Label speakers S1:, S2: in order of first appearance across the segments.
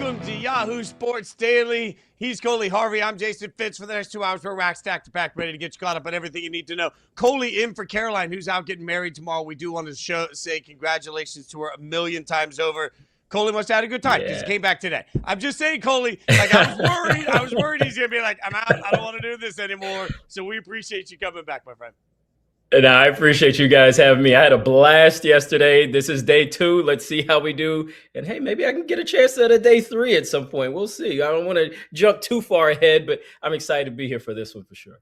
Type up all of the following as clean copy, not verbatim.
S1: Welcome to Yahoo Sports Daily. He's Coley Harvey. I'm Jason Fitz. For the next 2 hours, we're rack stacked to pack, ready to get you caught up on everything you need to know. Coley in for Caroline, who's out getting married tomorrow. We do want to say congratulations to her a million times over. Coley must have had a good time because he came back today. I'm just saying, Coley, like I was worried he's going to be like, I'm out. I don't want to do this anymore. So we appreciate you coming back, my friend.
S2: And I appreciate you guys having me. I had a blast yesterday. This is day 2. Let's see how we do. And hey, maybe I can get a chance at a day 3 at some point. We'll see. I don't want to jump too far ahead, but I'm excited to be here for this one for sure.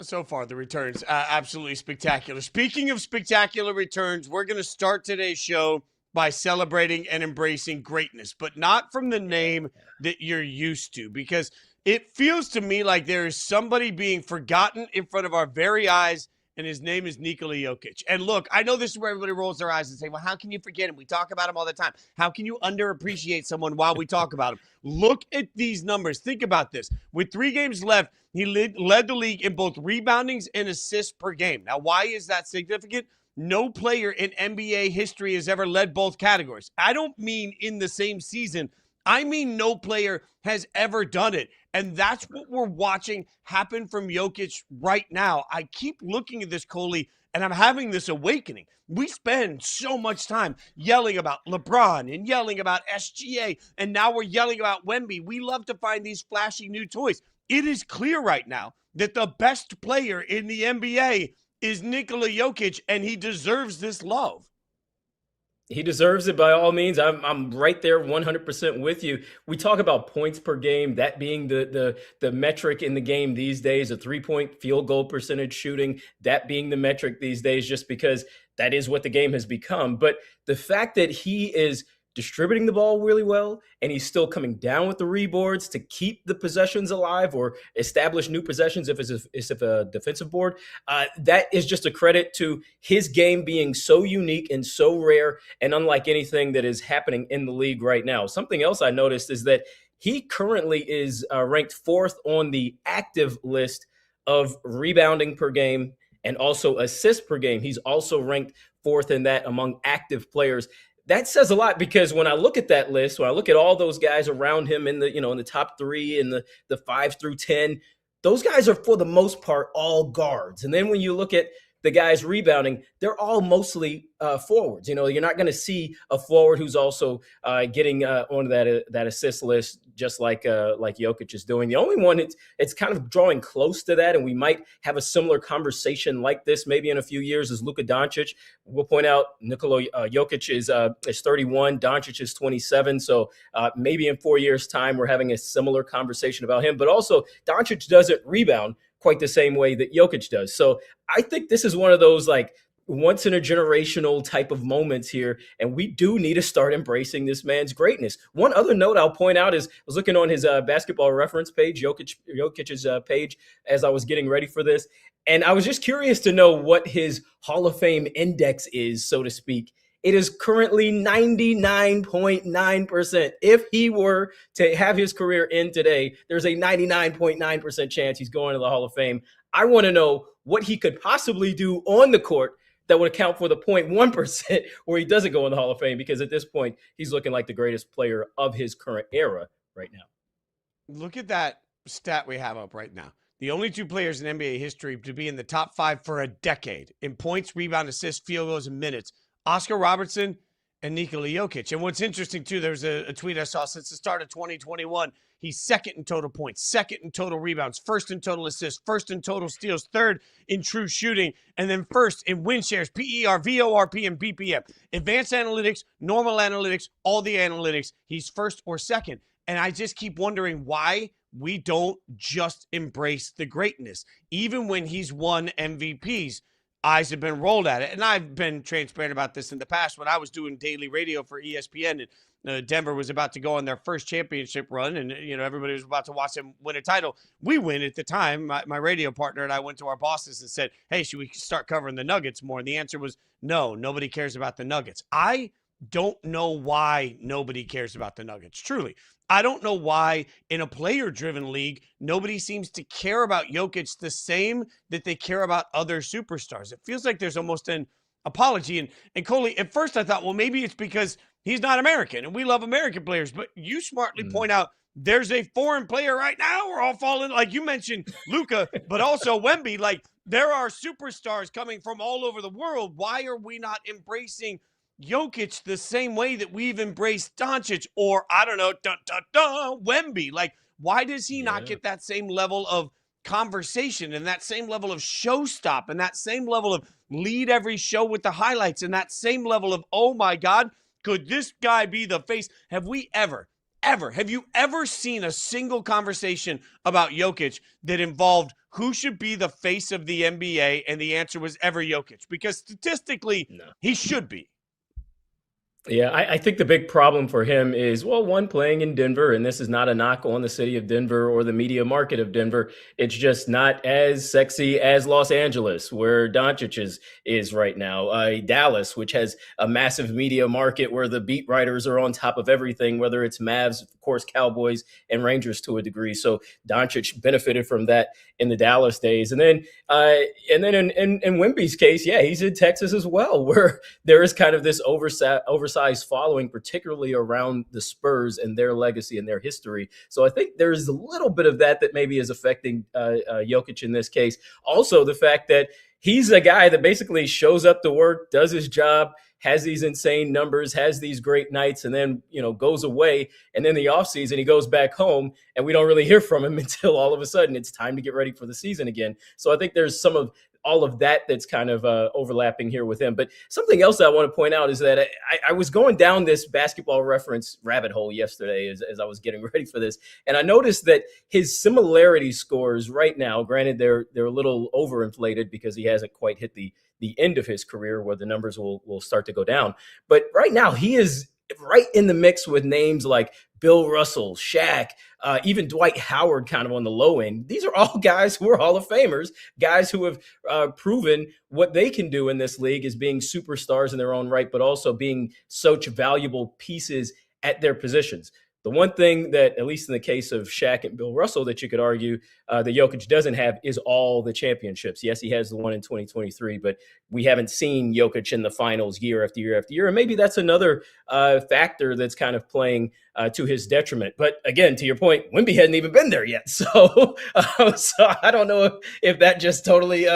S1: So far, the returns absolutely spectacular. Speaking of spectacular returns, we're going to start today's show by celebrating and embracing greatness, but not from the name that you're used to, because it feels to me like there is somebody being forgotten in front of our very eyes, and his name is Nikola Jokic. And look, I know this is where everybody rolls their eyes and say, well, how can you forget him? We talk about him all the time. How can you underappreciate someone while we talk about him? Look at these numbers. Think about this. With 3 games left, he led the league in both reboundings and assists per game. Now, why is that significant? No player in NBA history has ever led both categories. I don't mean in the same season. I mean no player has ever done it. And that's what we're watching happen from Jokic right now. I keep looking at this, Coley, and I'm having this awakening. We spend so much time yelling about LeBron and yelling about SGA, and now we're yelling about Wemby. We love to find these flashy new toys. It is clear right now that the best player in the NBA is Nikola Jokic, and he deserves this love.
S2: He deserves it by all means. I'm right there 100% with you. We talk about points per game, that being the metric in the game these days, a 3-point field goal percentage shooting, that being the metric these days, just because that is what the game has become. But the fact that he is distributing the ball really well, and he's still coming down with the reboards to keep the possessions alive or establish new possessions if it's a defensive board. That is just a credit to his game being so unique and so rare and unlike anything that is happening in the league right now. Something else I noticed is that he currently is ranked 4th on the active list of rebounding per game and also assists per game. He's also ranked 4th in that among active players. That says a lot, because when I look at that list, when I look at all those guys around him in the top 3 and the 5 through 10, those guys are for the most part all guards. And then when you look at the guys rebounding, they're all mostly forwards. You're not going to see a forward who's also getting onto that assist list, just like Jokic is doing. The only one it's kind of drawing close to that, and we might have a similar conversation like this maybe in a few years, is Luka Doncic. We'll point out Nikola Jokic is 31, Doncic is 27. So maybe in 4 years' time we're having a similar conversation about him. But also Doncic doesn't rebound quite the same way that Jokic does. So I think this is one of those like once in a generational type of moments here. And we do need to start embracing this man's greatness. One other note I'll point out is I was looking on his basketball reference page, Jokic's page, as I was getting ready for this. And I was just curious to know what his Hall of Fame index is, so to speak. It is currently 99.9%. If he were to have his career end today, there's a 99.9% chance he's going to the Hall of Fame. I want to know what he could possibly do on the court that would account for the 0.1% where he doesn't go in the Hall of Fame, because at this point, he's looking like the greatest player of his current era right now.
S1: Look at that stat we have up right now. The only 2 players in NBA history to be in the top 5 for a decade in points, rebound, assists, field goals, and minutes: Oscar Robertson and Nikola Jokic. And what's interesting, too, there's a tweet I saw since the start of 2021. He's 2nd in total points, 2nd in total rebounds, 1st in total assists, 1st in total steals, 3rd in true shooting, and then 1st in win shares, PER, VORP, and BPM. Advanced analytics, normal analytics, all the analytics, he's 1st or 2nd. And I just keep wondering why we don't just embrace the greatness. Even when he's won MVPs, eyes have been rolled at it. And I've been transparent about this in the past when I was doing daily radio for ESPN, and Denver was about to go on their first championship run, and everybody was about to watch them win a title. We win at the time. My radio partner and I went to our bosses and said, hey, should we start covering the Nuggets more? And the answer was no, nobody cares about the Nuggets. I don't know why nobody cares about the Nuggets. Truly, I don't know why in a player-driven league, nobody seems to care about Jokic the same that they care about other superstars. It feels like there's almost a apology. And Coley, at first I thought, well, maybe it's because he's not American and we love American players. But you smartly point out there's a foreign player right now. We're all falling, like you mentioned, Luka, but also Wemby. Like, there are superstars coming from all over the world. Why are we not embracing Jokic the same way that we've embraced Doncic or, I don't know, Wemby? Like, why does he not get that same level of conversation and that same level of showstop and that same level of lead every show with the highlights and that same level of, oh my God, could this guy be the face? Have you ever seen a single conversation about Jokic that involved who should be the face of the NBA? And the answer was ever Jokic, because statistically, he should be.
S2: Yeah, I think the big problem for him is, well, one, playing in Denver, and this is not a knock on the city of Denver or the media market of Denver. It's just not as sexy as Los Angeles, where Doncic is right now. Dallas, which has a massive media market where the beat writers are on top of everything, whether it's Mavs, of course, Cowboys, and Rangers to a degree. So Doncic benefited from that in the Dallas days. And then in Wemby's case, yeah, he's in Texas as well, where there is kind of this oversized following, particularly around the Spurs and their legacy and their history. So I think there's a little bit of that maybe is affecting Jokic in this case. Also, the fact that he's a guy that basically shows up to work, does his job, has these insane numbers, has these great nights, and then, goes away. And then the offseason, he goes back home and we don't really hear from him until all of a sudden it's time to get ready for the season again. So I think there's some of all of that's kind of overlapping here with him. But something else I want to point out is that I was going down this basketball reference rabbit hole yesterday as I was getting ready for this. And I noticed that his similarity scores right now, granted they're a little overinflated because he hasn't quite hit the end of his career where the numbers will start to go down. But right now he is right in the mix with names like Bill Russell, Shaq, even Dwight Howard kind of on the low end. These are all guys who are Hall of Famers, guys who have proven what they can do in this league as being superstars in their own right, but also being such valuable pieces at their positions. The one thing that, at least in the case of Shaq and Bill Russell, that you could argue that Jokic doesn't have is all the championships. Yes, he has the one in 2023, but we haven't seen Jokic in the finals year after year after year. And maybe that's another factor that's kind of playing to his detriment. But again, to your point, Wemby hadn't even been there yet. So I don't know if that just totally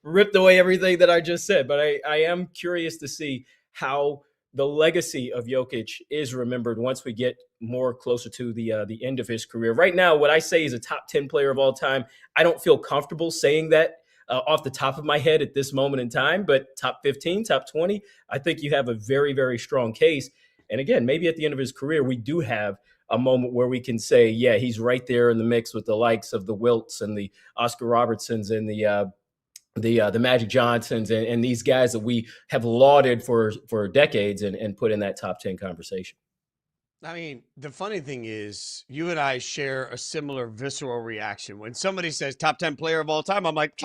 S2: ripped away everything that I just said. But I am curious to see how the legacy of Jokic is remembered once we get more closer to the end of his career. Right now, what I say is a top 10 player of all time. I don't feel comfortable saying that off the top of my head at this moment in time, but top 15, top 20, I think you have a very, very strong case. And again, maybe at the end of his career, we do have a moment where we can say, yeah, he's right there in the mix with the likes of the Wilts and the Oscar Robertsons and the Magic Johnsons and these guys that we have lauded for decades and put in that top 10 conversation.
S1: I mean, the funny thing is you and I share a similar visceral reaction. When somebody says top 10 player of all time, I'm like,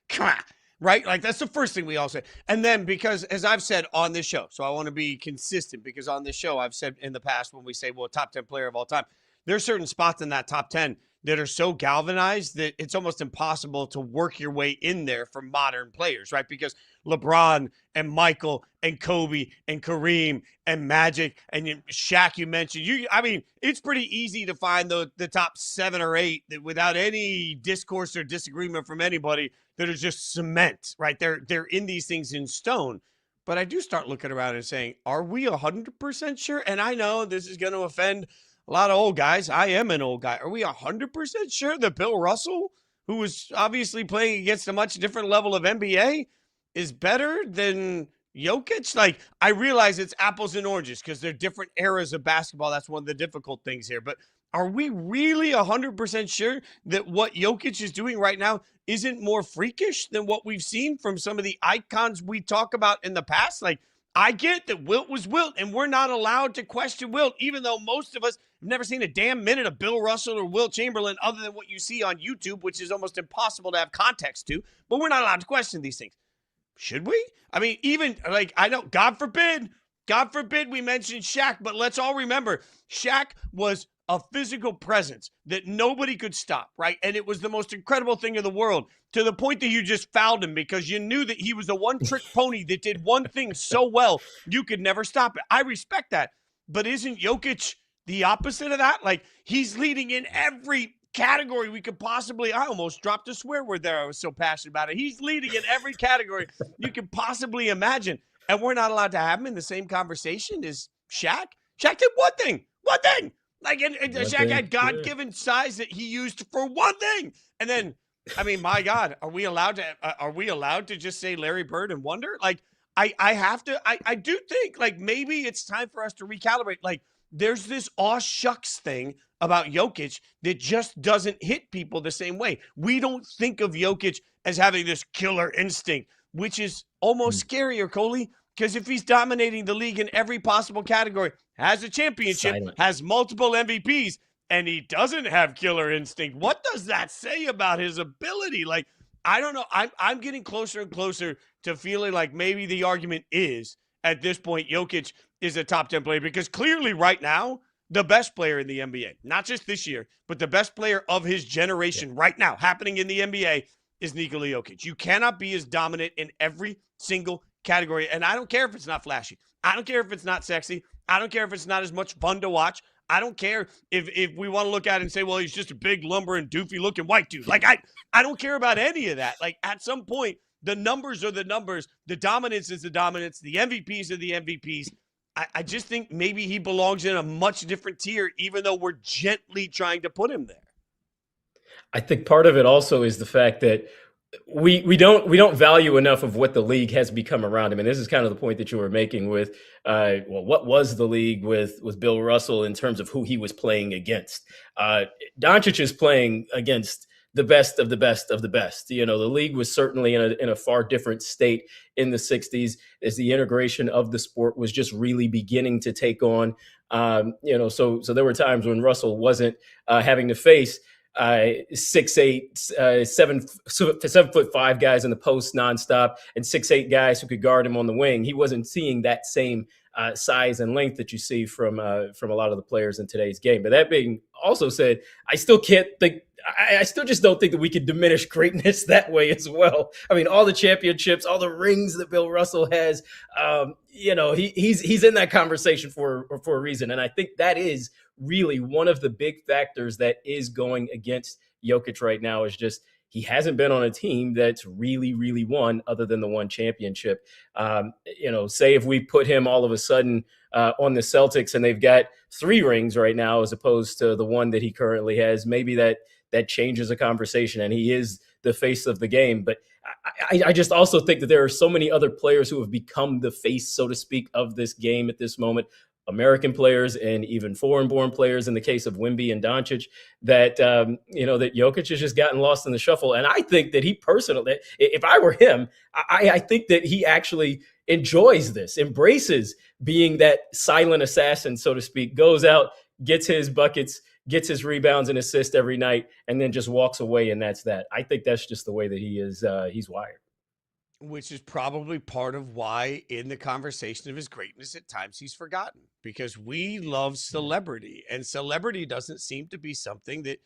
S1: come on, right? Like, that's the first thing we all say. And then, because as I've said on this show, so I want to be consistent, because on this show, I've said in the past when we say, well, top 10 player of all time, there are certain spots in that top 10 that are so galvanized that it's almost impossible to work your way in there for modern players, right? Because LeBron and Michael and Kobe and Kareem and Magic and Shaq, you mentioned. I mean, it's pretty easy to find the top 7 or 8 that, without any discourse or disagreement from anybody, that are just cement, right? They're in these things in stone. But I do start looking around and saying, are we 100% sure? And I know this is going to offend a lot of old guys. I am an old guy. Are we 100% sure that Bill Russell, who was obviously playing against a much different level of NBA, is better than Jokic? Like, I realize it's apples and oranges because they're different eras of basketball. That's one of the difficult things here. But are we really 100% sure that what Jokic is doing right now isn't more freakish than what we've seen from some of the icons we talk about in the past? Like, I get that Wilt was Wilt, and we're not allowed to question Wilt, even though most of us have never seen a damn minute of Bill Russell or Wilt Chamberlain other than what you see on YouTube, which is almost impossible to have context to. But we're not allowed to question these things. Should we? I mean, even, like, I know, God forbid we mention Shaq, but let's all remember, Shaq was a physical presence that nobody could stop, right? And it was the most incredible thing in the world, to the point that you just fouled him because you knew that he was a one-trick pony that did one thing so well, you could never stop it. I respect that. But isn't Jokic the opposite of that? Like, he's leading in every category we could possibly. I almost dropped a swear word there. I was so passionate about it. He's leading in every category you could possibly imagine. And we're not allowed to have him in the same conversation as Shaq. Shaq did one thing. Like, and Shaq had God-given size that he used for one thing. And then, I mean, my God, are we allowed to just say Larry Bird and wonder? Like, I do think, like, maybe it's time for us to recalibrate. Like, there's this aw shucks thing about Jokic that just doesn't hit people the same way. We don't think of Jokic as having this killer instinct, which is almost scarier, Coley, because if he's dominating the league in every possible category, has a championship, has multiple MVPs, and he doesn't have killer instinct, what does that say about his ability? Like, I don't know. I'm getting closer and closer to feeling like maybe the argument is, at this point, Jokic is a top 10 player, because clearly right now, the best player in the NBA, not just this year, but the best player of his generation right now happening in the NBA is Nikola Jokic. You cannot be as dominant in every single category. And I don't care if it's not flashy. I don't care if it's not sexy. I don't care if it's not as much fun to watch. I don't care if we want to look at it and say, well, he's just a big, lumbering, doofy looking white dude. Like, I don't care about any of that. Like, at some point, the numbers are the numbers. The dominance is the dominance. The MVPs are the MVPs. I just think maybe he belongs in a much different tier, even though we're gently trying to put him there.
S2: I think part of it also is the fact that we don't value enough of what the league has become around him. And this is kind of the point that you were making with, what was the league with Bill Russell in terms of who he was playing against. Doncic is playing against the best of the best of the best. You know, the league was certainly in a far different state in the 60s as the integration of the sport was just really beginning to take on. So there were times when Russell wasn't having to face 6'8", 7'5" guys in the post nonstop and 6'8" guys who could guard him on the wing. He wasn't seeing that same size and length that you see from a lot of the players in today's game. But that being also said, I still just don't think that we could diminish greatness that way as well. I mean, all the championships, all the rings that Bill Russell has, he's in that conversation for a reason. And I think that is really one of the big factors that is going against Jokic right now, is just he hasn't been on a team that's really, really won other than the one championship. Say if we put him all of a sudden on the Celtics and they've got 3 rings right now as opposed to the one that he currently has, maybe that changes a conversation and he is the face of the game. But I just also think that there are so many other players who have become the face, so to speak, of this game at this moment. American players and even foreign-born players in the case of Wemby and Doncic, that Jokic has just gotten lost in the shuffle. And I think that he personally, if I were him, I think that he actually enjoys this, embraces being that silent assassin, so to speak, goes out, gets his buckets, gets his rebounds and assists every night, and then just walks away, and that's that. I think that's just the way that he is. He's wired.
S1: Which is probably part of why in the conversation of his greatness at times he's forgotten, because we love celebrity, and celebrity doesn't seem to be something that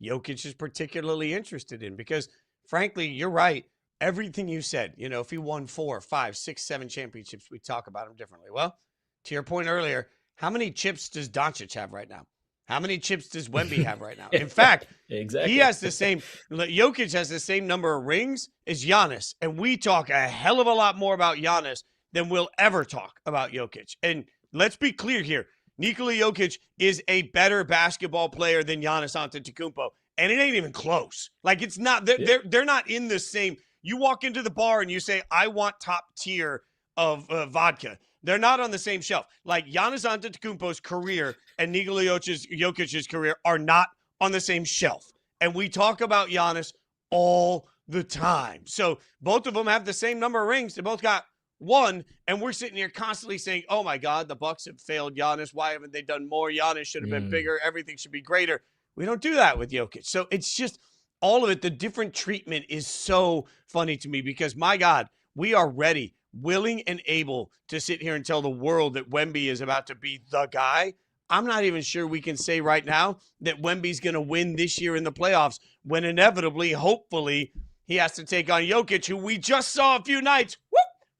S1: Jokic is particularly interested in, because frankly, you're right. Everything you said, if he won 4, 5, 6, 7 championships, we talk about him differently. Well, to your point earlier, how many chips does Doncic have right now? How many chips does Wemby have right now? In fact,
S2: exactly.
S1: Jokic has the same number of rings as Giannis. And we talk a hell of a lot more about Giannis than we'll ever talk about Jokic. And let's be clear here. Nikola Jokic is a better basketball player than Giannis Antetokounmpo. And it ain't even close. Like, it's not, they're not in the same. You walk into the bar and you say, I want top tier of vodka. They're not on the same shelf. Like, Giannis Antetokounmpo's career and Nikola Jokic's career are not on the same shelf. And we talk about Giannis all the time. So both of them have the same number of rings. They both got 1. And we're sitting here constantly saying, oh, my God, the Bucks have failed Giannis. Why haven't they done more? Giannis should have been bigger. Everything should be greater. We don't do that with Jokic. So it's just all of it. The different treatment is so funny to me because, my God, we are ready, willing and able to sit here and tell the world that Wemby is about to be the guy. I'm not even sure we can say right now that Wemby's going to win this year in the playoffs when inevitably, hopefully, he has to take on Jokic, who we just saw a few nights,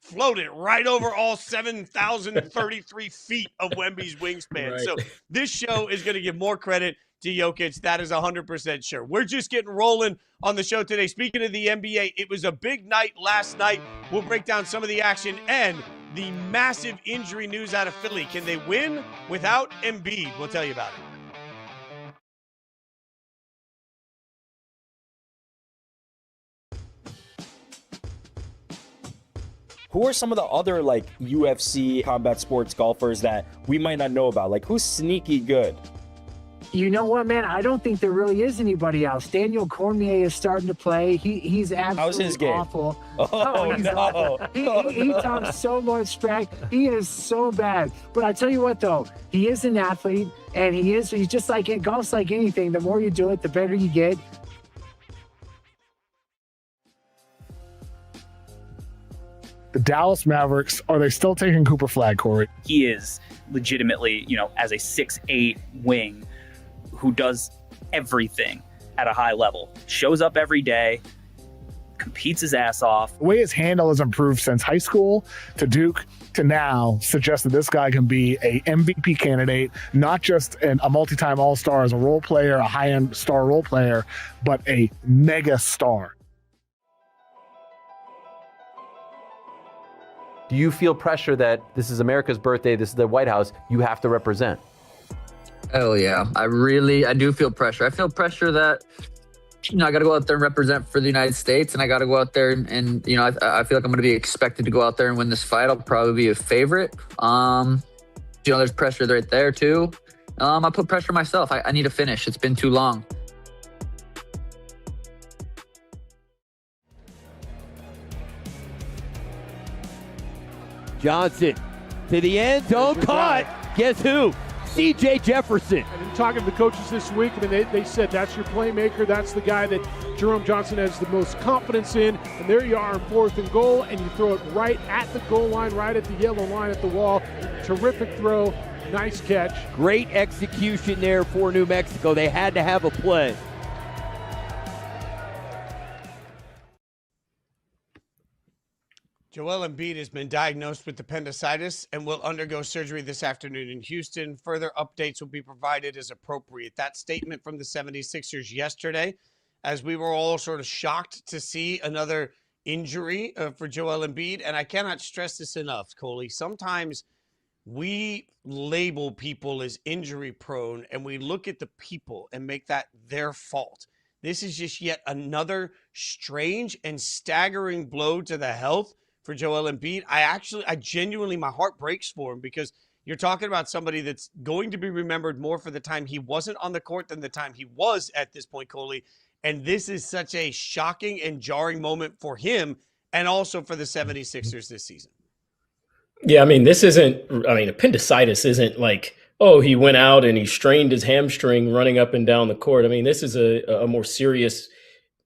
S1: floated right over all 7,033 feet of Wemby's wingspan.
S2: Right.
S1: So this show is going to give more credit to Jokic. That is 100% sure. We're just getting rolling on the show today. Speaking of the NBA, it was a big night last night. We'll break down some of the action and the massive injury news out of Philly. Can they win without Embiid? We'll tell you about it.
S3: Who are some of the other like UFC combat sports golfers that we might not know about? Like who's sneaky good?
S4: You know what, man? I don't think there really is anybody else. Daniel Cormier is starting to play. He's absolutely
S3: How's his game?
S4: Awful.
S3: He's
S4: no. Awful. He talks so much trash. He is so bad. But I tell you what, though, he is an athlete, and he's just like golf's like anything. The more you do it, the better you get.
S5: The Dallas Mavericks, are they still taking Cooper Flag, Corey?
S6: He is legitimately, as a 6'8" wing who does everything at a high level, shows up every day, competes his ass off.
S5: The way his handle has improved since high school to Duke to now suggests that this guy can be a MVP candidate, not just a multi-time All-Star as a role player, a high-end star role player, but a mega star.
S7: Do you feel pressure that this is America's birthday, this is the White House, you have to represent?
S8: Hell yeah. I do feel pressure. I feel pressure that, I got to go out there and represent for the United States, and I got to go out there and I feel like I'm going to be expected to go out there and win this fight. I'll probably be a favorite. There's pressure right there too. I put pressure on myself. I need to finish. It's been too long.
S9: Johnson to the end zone, caught. Guess who? C.J. Jefferson.
S10: And in talking to the coaches this week, they said that's your playmaker. That's the guy that Jerome Johnson has the most confidence in. And there you are in 4th and goal, and you throw it right at the goal line, right at the yellow line at the wall. Terrific throw. Nice catch.
S9: Great execution there for New Mexico. They had to have a play.
S1: Joel Embiid has been diagnosed with appendicitis and will undergo surgery this afternoon in Houston. Further updates will be provided as appropriate. That statement from the 76ers yesterday, as we were all sort of shocked to see another injury for Joel Embiid. And I cannot stress this enough, Coley. Sometimes we label people as injury prone and we look at the people and make that their fault. This is just yet another strange and staggering blow to the health for Joel Embiid. I genuinely, my heart breaks for him, because you're talking about somebody that's going to be remembered more for the time he wasn't on the court than the time he was at this point, Coley. And this is such a shocking and jarring moment for him and also for the 76ers this season.
S2: Yeah, appendicitis isn't like, oh, he went out and he strained his hamstring running up and down the court. I mean, this is a more serious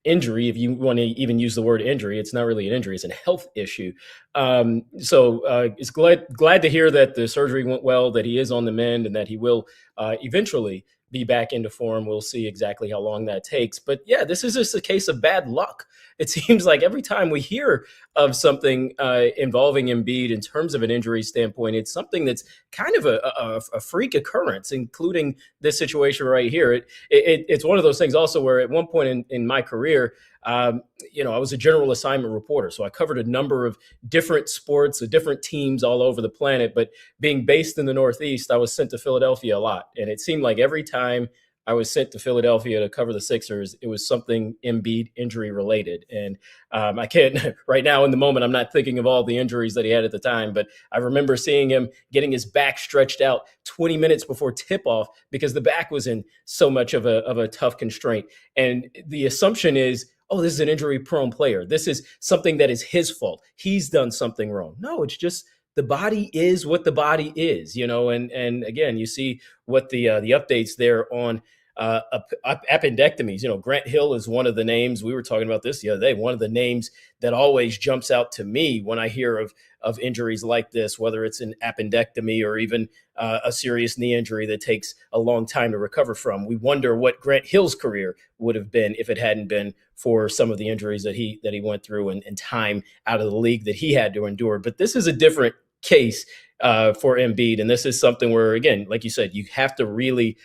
S2: injury, if you want to even use the word injury. It's not really an injury, it's a health issue. It's glad to hear that the surgery went well, that he is on the mend, and that he will eventually be back into form. We'll see exactly how long that takes. But yeah, this is just a case of bad luck. It seems like every time we hear of something involving Embiid in terms of an injury standpoint, it's something that's kind of a freak occurrence, including this situation right here. It's one of those things also where at one point in my career, I was a general assignment reporter. So I covered a number of different sports, different teams all over the planet. But being based in the Northeast, I was sent to Philadelphia a lot. And it seemed like every time I was sent to Philadelphia to cover the Sixers, it was something Embiid injury related. And I can't right now in the moment, I'm not thinking of all the injuries that he had at the time, but I remember seeing him getting his back stretched out 20 minutes before tip off because the back was in so much of a tough constraint. And the assumption is, oh, this is an injury prone player. This is something that is his fault. He's done something wrong. No, it's just the body is what the body is, and again, you see what the updates there on appendectomies. Grant Hill is one of the names. We were talking about this the other day. One of the names that always jumps out to me when I hear of injuries like this, whether it's an appendectomy or even a serious knee injury that takes a long time to recover from. We wonder what Grant Hill's career would have been if it hadn't been for some of the injuries that he went through and time out of the league that he had to endure. But this is a different case for Embiid, and this is something where, again, like you said, you have to really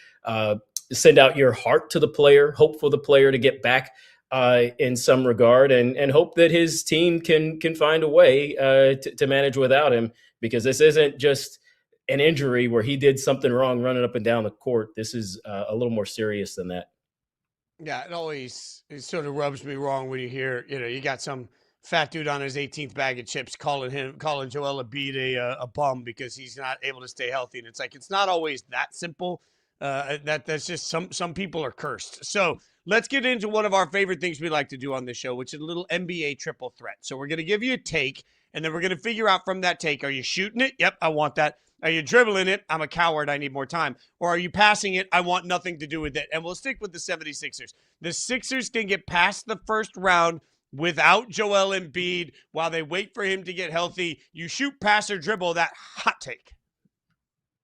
S2: send out your heart to the player, hope for the player to get back in some regard, and hope that his team can find a way to manage without him, because this isn't just an injury where he did something wrong running up and down the court. This is a little more serious than that.
S1: Yeah, it sort of rubs me wrong when you hear, you got some fat dude on his 18th bag of chips calling Joel Embiid a bum because he's not able to stay healthy. And it's like, it's not always that simple. That's just some people are cursed. So let's get into one of our favorite things we like to do on this show, which is a little NBA triple threat. So we're going to give you a take, and then we're going to figure out from that take, are you shooting it? Yep, I want that. Are you dribbling it? I'm a coward. I need more time. Or are you passing it? I want nothing to do with it. And we'll stick with the 76ers. The Sixers can get past the first round without Joel Embiid while they wait for him to get healthy. You shoot, pass, or dribble. That hot take.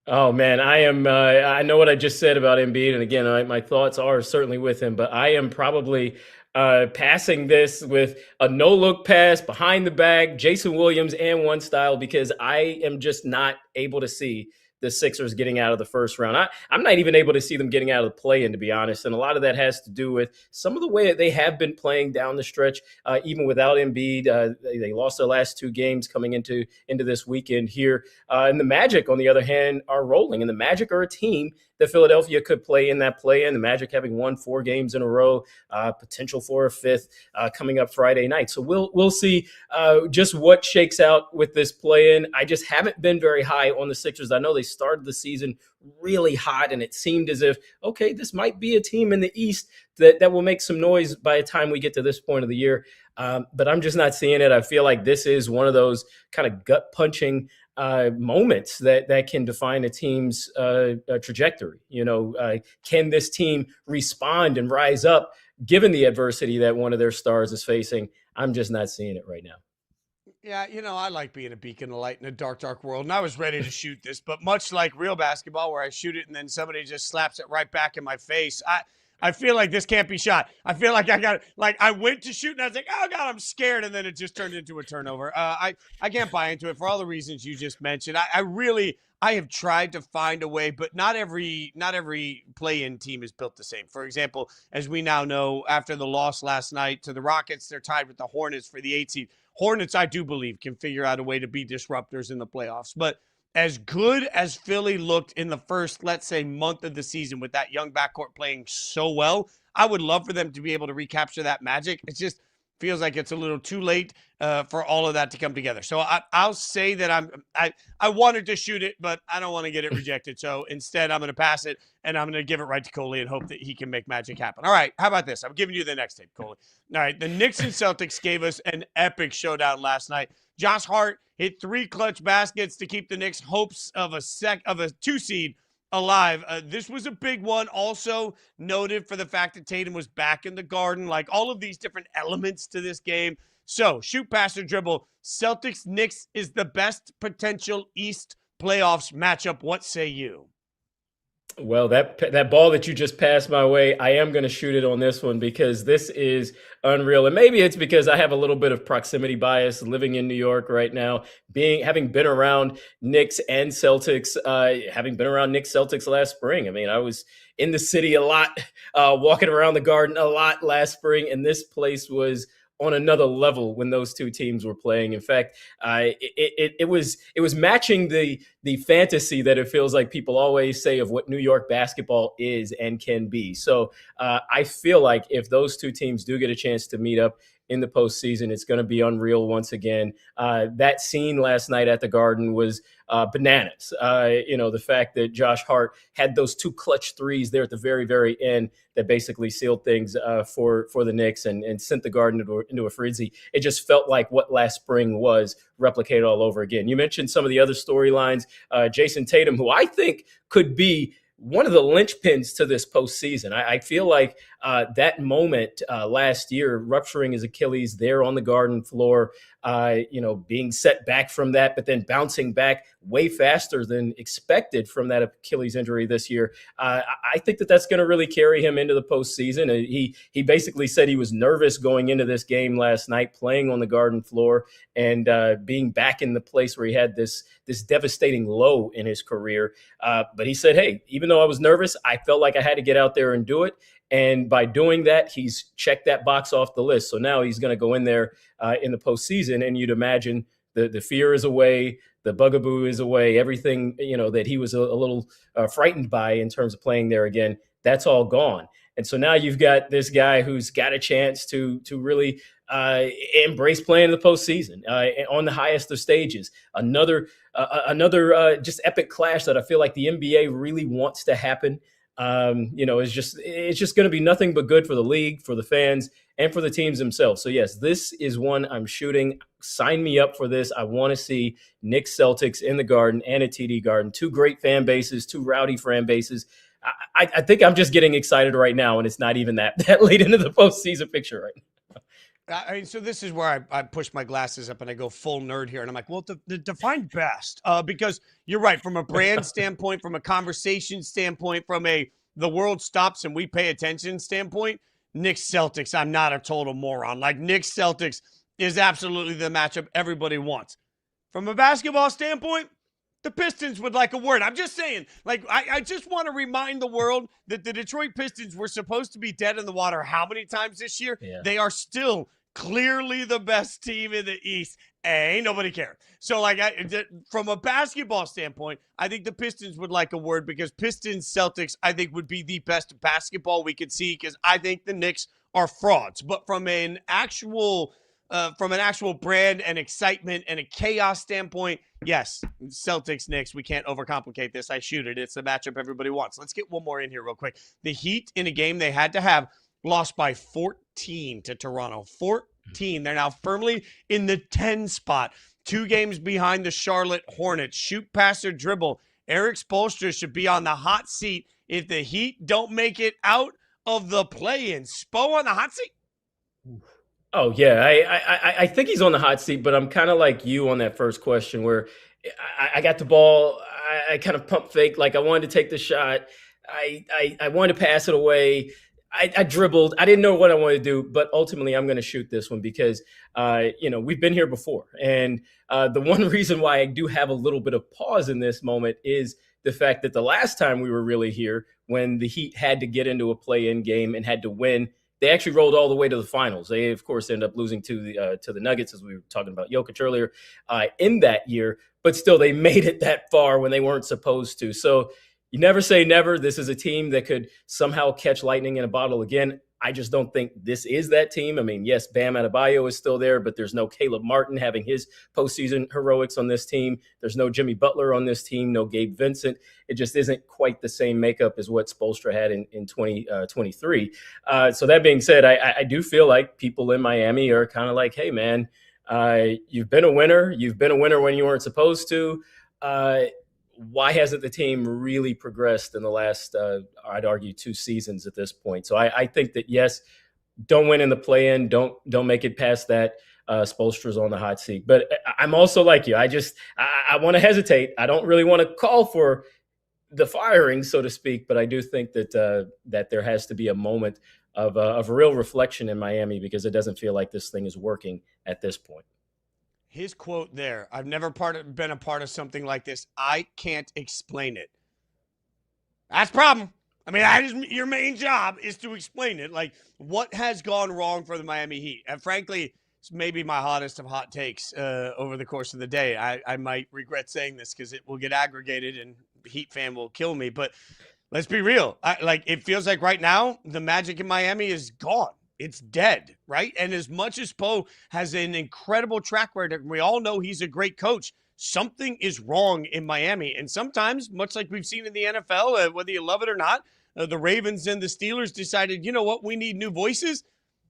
S2: Oh, man, I know what I just said about Embiid. And again, my thoughts are certainly with him, but I am probably passing this with a no-look pass behind the bag, Jason Williams and one style, because I am just not able to see the Sixers getting out of the first round. I'm not even able to see them getting out of the play-in, to be honest. And a lot of that has to do with some of the way that they have been playing down the stretch, even without Embiid. They lost their last two games coming into this weekend here. And the Magic, on the other hand, are rolling. And the Magic are a team that Philadelphia could play in that play-in. The Magic having won 4 games in a row, potential for a fifth coming up Friday night. So we'll see just what shakes out with this play-in. I just haven't been very high on the Sixers. I know they started the season really hot, and it seemed as if, okay, this might be a team in the East that will make some noise by the time we get to this point of the year. But I'm just not seeing it. I feel like this is one of those kind of gut-punching moments that can define a team's trajectory. Can this team respond and rise up given the adversity that one of their stars is facing? I'm just not seeing it right now.
S1: Yeah, I like being a beacon of light in a dark, dark world. And I was ready to shoot this, but much like real basketball where I shoot it and then somebody just slaps it right back in my face, I feel like this can't be shot. I feel like I went to shoot and I was like, oh God, I'm scared. And then it just turned into a turnover. I can't buy into it for all the reasons you just mentioned. I have tried to find a way, but not every play-in team is built the same. For example, as we now know, after the loss last night to the Rockets, they're tied with the Hornets for the 8th seed. Hornets, I do believe, can figure out a way to be disruptors in the playoffs. But as good as Philly looked in the first, let's say, month of the season with that young backcourt playing so well, I would love for them to be able to recapture that magic. It just feels like it's a little too late for all of that to come together. So I'll say that I wanted to shoot it, but I don't want to get it rejected. So instead, I'm going to pass it, and I'm going to give it right to Coley and hope that he can make magic happen. All right, how about this? I'm giving you the next tape, Coley. All right, the Knicks and Celtics gave us an epic showdown last night. Josh Hart hit 3 clutch baskets to keep the Knicks' hopes of a 2 seed alive. This was a big one, also noted for the fact that Tatum was back in the Garden, like all of these different elements to this game. So, shoot, pass, or dribble. Celtics-Knicks is the best potential East playoffs matchup. What say you?
S2: Well, that ball that you just passed my way, I am going to shoot it on this one because this is unreal. And maybe it's because I have a little bit of proximity bias living in New York right now, having been around Knicks and Celtics, having been around Knicks Celtics last spring. I mean, I was in the city a lot, walking around the Garden a lot last spring, and this place was on another level when those two teams were playing. In fact, it was matching the fantasy that it feels like people always say of what New York basketball is and can be. So I feel like if those two teams do get a chance to meet up in the postseason, it's going to be unreal once again. That scene last night at the Garden was bananas. The fact that Josh Hart had those 2 clutch threes there at the very, very end that basically sealed things for the Knicks and sent the Garden into a frenzy. It just felt like what last spring was replicated all over again. You mentioned some of the other storylines. Jason Tatum, who I think could be one of the linchpins to this postseason. I feel like that moment last year, rupturing his Achilles there on the Garden floor, being set back from that, but then bouncing back way faster than expected from that Achilles injury this year. I think that's going to really carry him into the postseason. He basically said he was nervous going into this game last night, playing on the Garden floor and being back in the place where he had this devastating low in his career. But he said, hey, even though I was nervous, I felt like I had to get out there and do it. And by doing that, he's checked that box off the list. So now he's going to go in there in the postseason, and you'd imagine the fear is away, the bugaboo is away, everything that he was a little frightened by in terms of playing there again, that's all gone. And so now you've got this guy who's got a chance to really embrace playing in the postseason on the highest of stages. Another just epic clash that I feel like the NBA really wants to happen. It's just going to be nothing but good for the league, for the fans, and for the teams themselves. So yes, this is one I'm shooting. Sign me up for this. I want to see Knicks Celtics in the Garden and at TD Garden. Two great fan bases, two rowdy fan bases. I think I'm just getting excited right now, and it's not even that late into the postseason picture right now.
S1: So this is where I push my glasses up and I go full nerd here. And I'm like, well, the define best, because you're right. From a brand standpoint, from a conversation standpoint, from the world stops and we pay attention standpoint, Knicks Celtics, I'm not a total moron. Like, Knicks Celtics is absolutely the matchup everybody wants. From a basketball standpoint, the Pistons would like a word. I'm just saying, like, I just want to remind the world that the Detroit Pistons were supposed to be dead in the water how many times this year? Yeah. They are still clearly the best team in the East. Ain't nobody care. So, like, from a basketball standpoint, I think the Pistons would like a word, because Pistons Celtics, I think, would be the best basketball we could see, because I think the Knicks are frauds. But from an actual brand and excitement and a chaos standpoint, yes, Celtics, Knicks, we can't overcomplicate this. I shoot it. It's the matchup everybody wants. Let's get one more in here real quick. The Heat, in a game they had to have, lost by 14 to Toronto. 14. They're now firmly in the 10 spot. 2 games behind the Charlotte Hornets. Shoot, pass, or dribble. Erik Spoelstra should be on the hot seat if the Heat don't make it out of the play-in. Spo on the hot seat?
S2: Oh, yeah. I think he's on the hot seat, but I'm kind of like you on that first question, where I got the ball. I kind of pump fake. Like, I wanted to take the shot. I wanted to pass it away. I dribbled. I didn't know what I wanted to do, but ultimately I'm going to shoot this one because, we've been here before. And the one reason why I do have a little bit of pause in this moment is the fact that the last time we were really here, when the Heat had to get into a play-in game and had to win, they actually rolled all the way to the finals. They, of course, ended up losing to the Nuggets, as we were talking about Jokic earlier, in that year. But still, they made it that far when they weren't supposed to. So you never say never. This is a team that could somehow catch lightning in a bottle again. I just don't think this is that team. I mean, yes, Bam Adebayo is still there, but there's no Caleb Martin having his postseason heroics on this team. There's no Jimmy Butler on this team, no Gabe Vincent. It just isn't quite the same makeup as what Spoelstra had in 2023. So that being said, I do feel like people in Miami are kind of like, hey, man, you've been a winner. You've been a winner when you weren't supposed to. Why hasn't the team really progressed in the last, I'd argue, 2 seasons at this point? So I think that, yes, don't win in the play-in. Don't make it past that. Spoelstra's on the hot seat. But I'm also like you. I want to hesitate. I don't really want to call for the firing, so to speak, but I do think that that there has to be a moment of real reflection in Miami, because it doesn't feel like this thing is working at this point.
S1: His quote there, I've never been a part of something like this. I can't explain it. That's a problem. I mean, that is your main job, is to explain it. Like, what has gone wrong for the Miami Heat? And frankly, it's maybe my hottest of hot takes over the course of the day. I might regret saying this because it will get aggregated and the Heat fan will kill me. But let's be real. It feels like right now the magic in Miami is gone. It's dead, right? And as much as Poe has an incredible track record, we all know he's a great coach, something is wrong in Miami. And sometimes, much like we've seen in the NFL, whether you love it or not, the Ravens and the Steelers decided, you know what, we need new voices.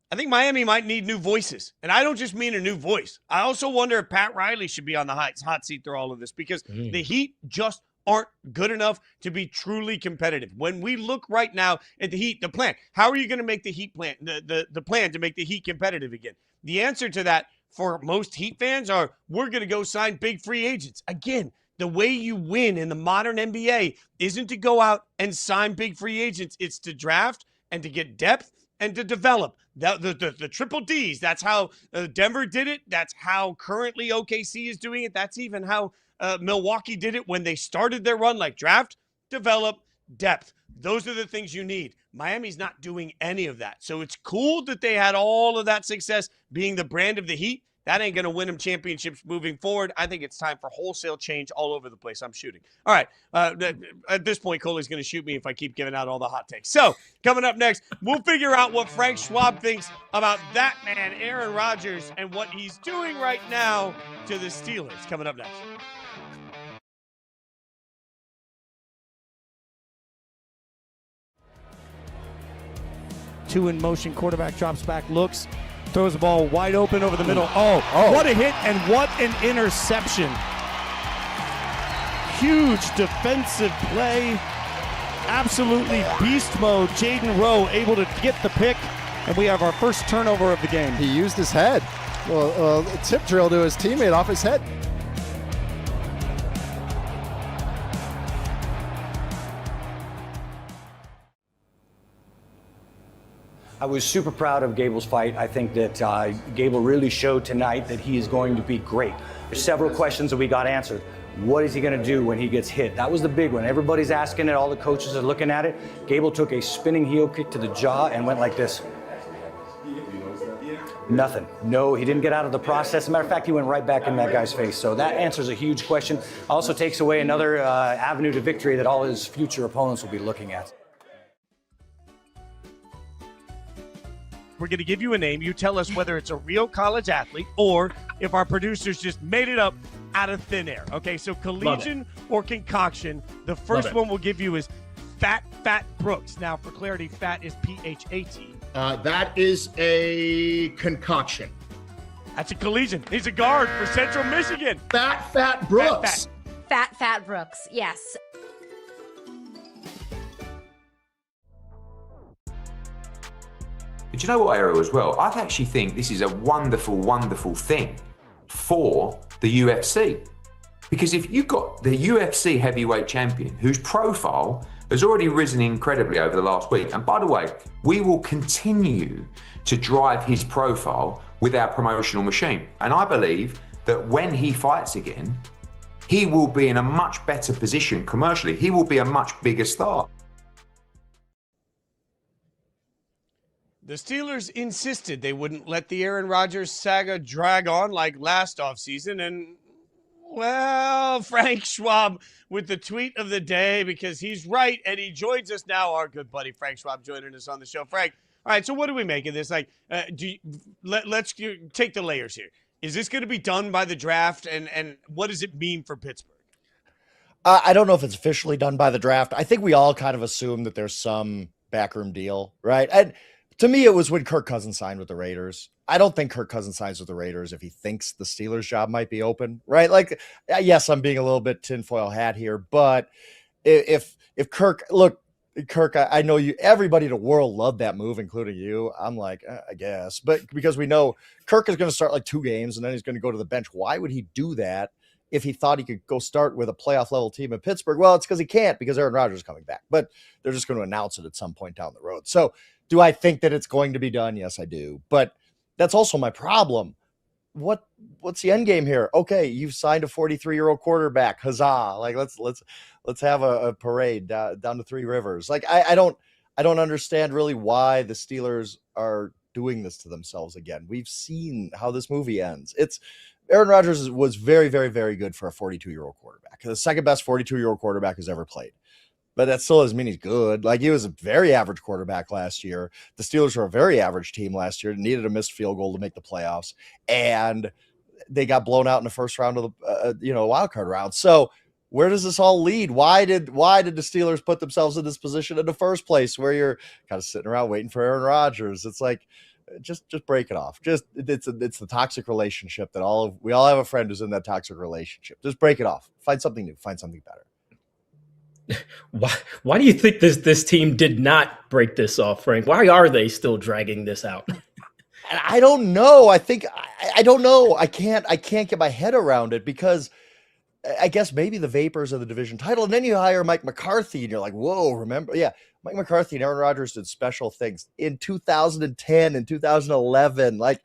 S1: I think Miami might need new voices. And I don't just mean a new voice. I also wonder if Pat Riley should be on the hot seat through all of this, because the Heat just aren't good enough to be truly competitive. When we look right now at the Heat, the plan, how are you going to make the Heat plan, the plan to make the Heat competitive again? The answer to that for most Heat fans are, we're going to go sign big free agents. Again, the way you win in the modern NBA isn't to go out and sign big free agents. It's to draft and to get depth and to develop. The triple Ds, that's how Denver did it. That's how currently OKC is doing it. That's even how Milwaukee did it when they started their run, like draft, develop, depth. Those are the things you need. Miami's not doing any of that. So it's cool that they had all of that success being the brand of the Heat. That ain't going to win them championships moving forward. I think it's time for wholesale change all over the place. I'm shooting. All right. At this point, Coley's going to shoot me if I keep giving out all the hot takes. So coming up next, we'll figure out what Frank Schwab thinks about that man, Aaron Rodgers, and what he's doing right now to the Steelers. Coming up next.
S9: 2 in motion, quarterback drops back, looks, throws the ball wide open over the middle. Oh, what a hit and what an interception. Huge defensive play. Absolutely beast mode. Jaden Rowe able to get the pick, and we have our first turnover of the game.
S11: He used his head. Well, a tip drill to his teammate off his head.
S12: I was super proud of Gable's fight. I think that Gable really showed tonight that he is going to be great. There's several questions that we got answered. What is he going to do when he gets hit? That was the big one. Everybody's asking it. All the coaches are looking at it. Gable took a spinning heel kick to the jaw and went like this. Nothing. No, he didn't get out of the process. As a matter of fact, he went right back in that guy's face. So that answers a huge question. Also takes away another avenue to victory that all his future opponents will be looking at.
S1: We're going to give you a name. You tell us whether it's a real college athlete or if our producers just made it up out of thin air. Okay, so collegian or concoction. The first one we'll give you is Fat Brooks. Now, for clarity, fat is P-H-A-T.
S13: That is a concoction.
S1: That's a collegian. He's a guard for Central Michigan.
S13: Fat Brooks.
S14: Fat Brooks, yes.
S15: But you know what, Ariel, as well? I actually think this is a wonderful, wonderful thing for the UFC. Because if you've got the UFC heavyweight champion whose profile has already risen incredibly over the last week, and by the way, we will continue to drive his profile with our promotional machine. And I believe that when he fights again, he will be in a much better position commercially. He will be a much bigger star.
S1: The Steelers insisted they wouldn't let the Aaron Rodgers saga drag on like last offseason. And, well, Frank Schwab with the tweet of the day, because he's right, and he joins us now. Our good buddy Frank Schwab joining us on the show. Frank, all right, so what do we make of this? Like, let's take the layers here. Is this going to be done by the draft, and what does it mean for Pittsburgh?
S16: I don't know if it's officially done by the draft. I think we all kind of assume that there's some backroom deal, right? And to me, it was when Kirk Cousins signed with the Raiders. I don't think Kirk Cousins signs with the Raiders if he thinks the Steelers job might be open, right? Like, yes, I'm being a little bit tinfoil hat here, but if Kirk, look, Kirk, I know you, everybody in the world loved that move, including you. I'm like, I guess, but because we know Kirk is going to start like 2 games and then he's going to go to the bench. Why would he do that if he thought he could go start with a playoff level team in Pittsburgh? Well, it's because he can't, because Aaron Rodgers is coming back, but they're just going to announce it at some point down the road. So do I think that it's going to be done? Yes, I do. But that's also my problem. What's the end game here? Okay, you've signed a 43-year-old quarterback. Huzzah. Like, let's have a parade down to Three Rivers. Like, I don't understand really why the Steelers are doing this to themselves again. We've seen how this movie ends. Aaron Rodgers was very, very, very good for a 42-year-old quarterback. The second best 42-year-old quarterback who's ever played. But that still doesn't mean he's good. Like, he was a very average quarterback last year. The Steelers were a very average team last year, needed a missed field goal to make the playoffs, and they got blown out in the first round of the wild card round. So where does this all lead? Why did the Steelers put themselves in this position in the first place, where you're kind of sitting around waiting for Aaron Rodgers? It's like, just break it off. It's the toxic relationship that we all have a friend who's in that toxic relationship. Just break it off. Find something new. Find something better.
S2: Why do you think this team did not break this off, Frank? Why are they still dragging this out?
S16: I don't know. I don't know. I can't get my head around it because I guess maybe the vapors of the division title, and then you hire Mike McCarthy, and you're like, whoa, remember? Yeah, Mike McCarthy and Aaron Rodgers did special things in 2010 and 2011. Like,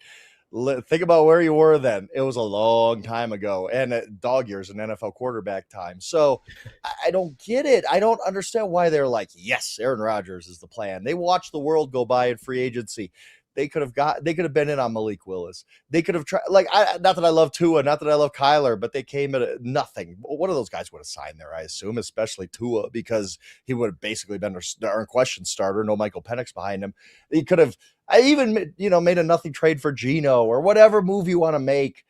S16: think about where you were then. It was a long time ago, and dog years in NFL quarterback time. So I don't get it. I don't understand why they're like, yes, Aaron Rodgers is the plan. They watched the world go by in free agency. They could have been in on Malik Willis. They could have tried, not that I love Tua, not that I love Kyler, but they came at nothing. One of those guys would have signed there, I assume, especially Tua, because he would have basically been their unquestioned starter. No Michael Penix behind him. He could have, made a nothing trade for Geno or whatever move you want to make.